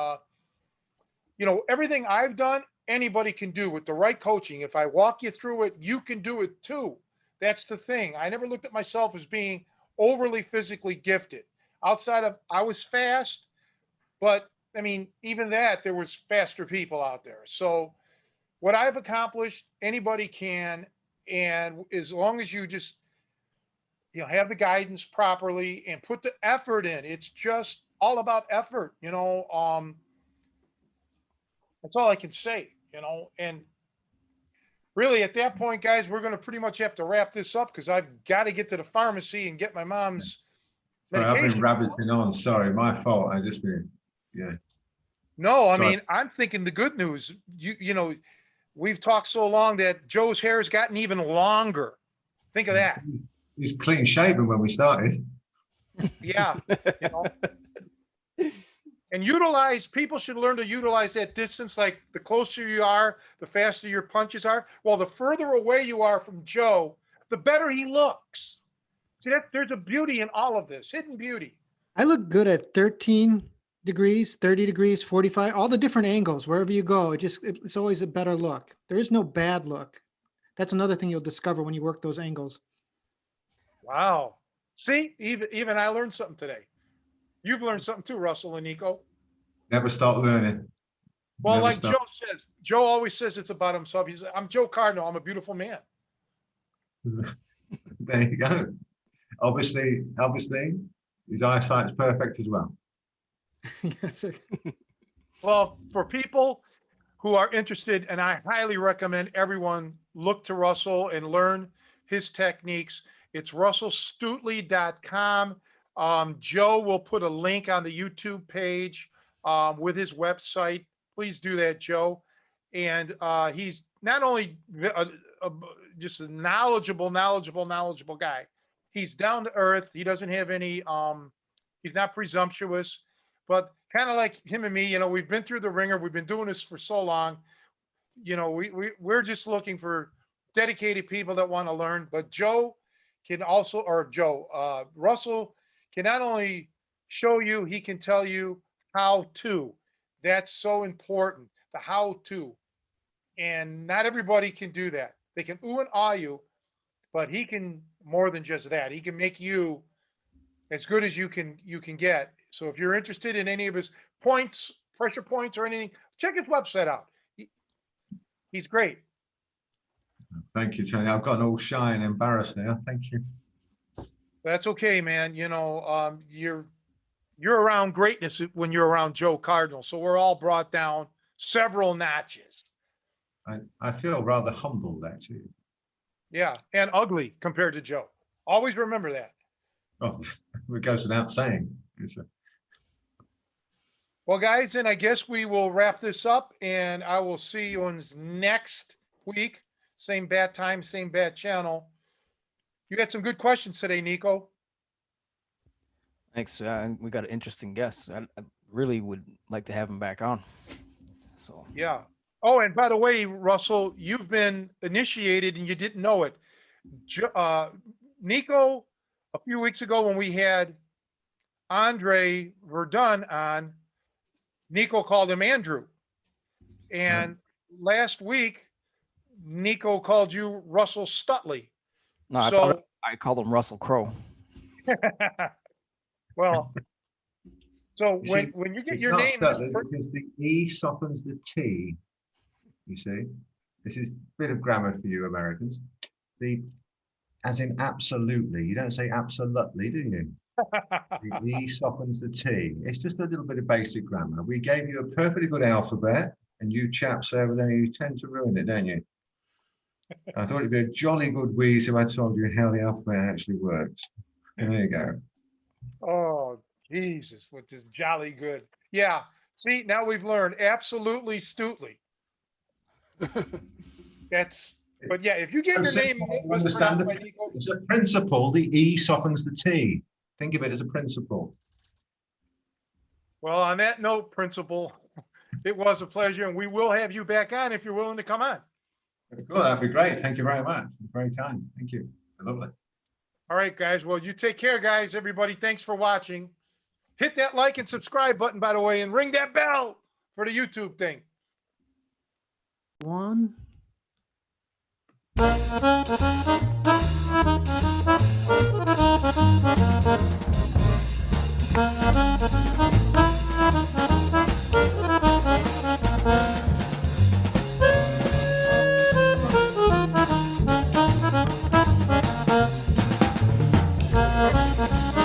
everything I've done, anybody can do with the right coaching. If I walk you through it, you can do it too. That's the thing. I never looked at myself as being overly physically gifted. Outside of, I was fast, but I mean, even that, there was faster people out there. So what I've accomplished, anybody can. And as long as you just, have the guidance properly and put the effort in. It's just all about effort, that's all I can say, and really at that point, guys, we're going to pretty much have to wrap this up because I've got to get to the pharmacy and get my mom's medication. I've been rabbiting on. Sorry, my fault. I just been, No, I Sorry. mean, I'm thinking the good news, we've talked so long that Joe's hair has gotten even longer. Think of that. He's clean shaven when we started. Yeah. And people should learn to utilize that distance. Like the closer you are, the faster your punches are. Well, the further away you are from Joe, the better he looks. See, there's a beauty in all of this, hidden beauty. I look good at 13 degrees, 30 degrees, 45, all the different angles, wherever you go. It's always a better look. There is no bad look. That's another thing you'll discover when you work those angles. Wow. See, even I learned something today. You've learned something too, Russell and Nico. Never stop learning. Well, Never like stop. Joe says, Joe always says it's about himself. He says, I'm Joe Cardinal. I'm a beautiful man. There you go. Obviously, his eyesight's perfect as well. Yes. Well, for people who are interested, and I highly recommend everyone look to Russell and learn his techniques. It's russellstutely.com. Joe will put a link on the YouTube page with his website. Please do that, Joe. And he's not only just a knowledgeable guy. He's down to earth. He doesn't have any, he's not presumptuous, but kind of like him and me, you know, we've been through the ringer. We've been doing this for so long. You know, we're just looking for dedicated people that want to learn. But Joe can also, or Russell can not only show you, he can tell you how to. That's so important, the how to. And not everybody can do that. They can ooh and ah you, but he can more than just that. He can make you as good as you can get. So if you're interested in any of his points, pressure points or anything, check his website out. He's great. Thank you, Tony. I've gotten all shy and embarrassed now. Thank you. That's okay, man. You know, you're around greatness when you're around Joe Cardinal. So we're all brought down several notches. I feel rather humbled, actually. Yeah, and ugly compared to Joe. Always remember that. Oh, it goes without saying. Well, guys, then I guess we will wrap this up, and I will see you on next week. Same bat time, same bat channel. You had some good questions today, Nico. Thanks. We got an interesting guest. I really would like to have him back on. So Yeah. Oh, and by the way, Russell, you've been initiated and you didn't know it. Nico, a few weeks ago when we had Andre Verdun on, Nico called him Andrew. And last week, Nico called you Russell Stutely. no, I called him Russell Crowe. Well, so when you get your name, because the E softens the T. You see, this is a bit of grammar for you Americans. As in absolutely, you don't say absolutely, do you? The E softens the T. It's just a little bit of basic grammar. We gave you a perfectly good alphabet, and you chaps over there, you tend to ruin it, don't you? I thought it'd be a jolly good wheeze if I told you how the alphabet actually works. There you go. Oh, Jesus, with this jolly good. Yeah. See, now we've learned absolutely Stutely. But yeah, if you get your name mispronounced by Nico, it's a principle. The E softens the T. Think of it as a principle. well, on that note, Principal, it was a pleasure, and we will have you back on if you're willing to come on. Cool, that'd be great. Thank you very much. Very kind. Thank you. Lovely. All right, guys. Well, you take care, guys. Everybody, thanks for watching. Hit that like and subscribe button, by the way, and ring that bell for the YouTube thing. One. Thank you.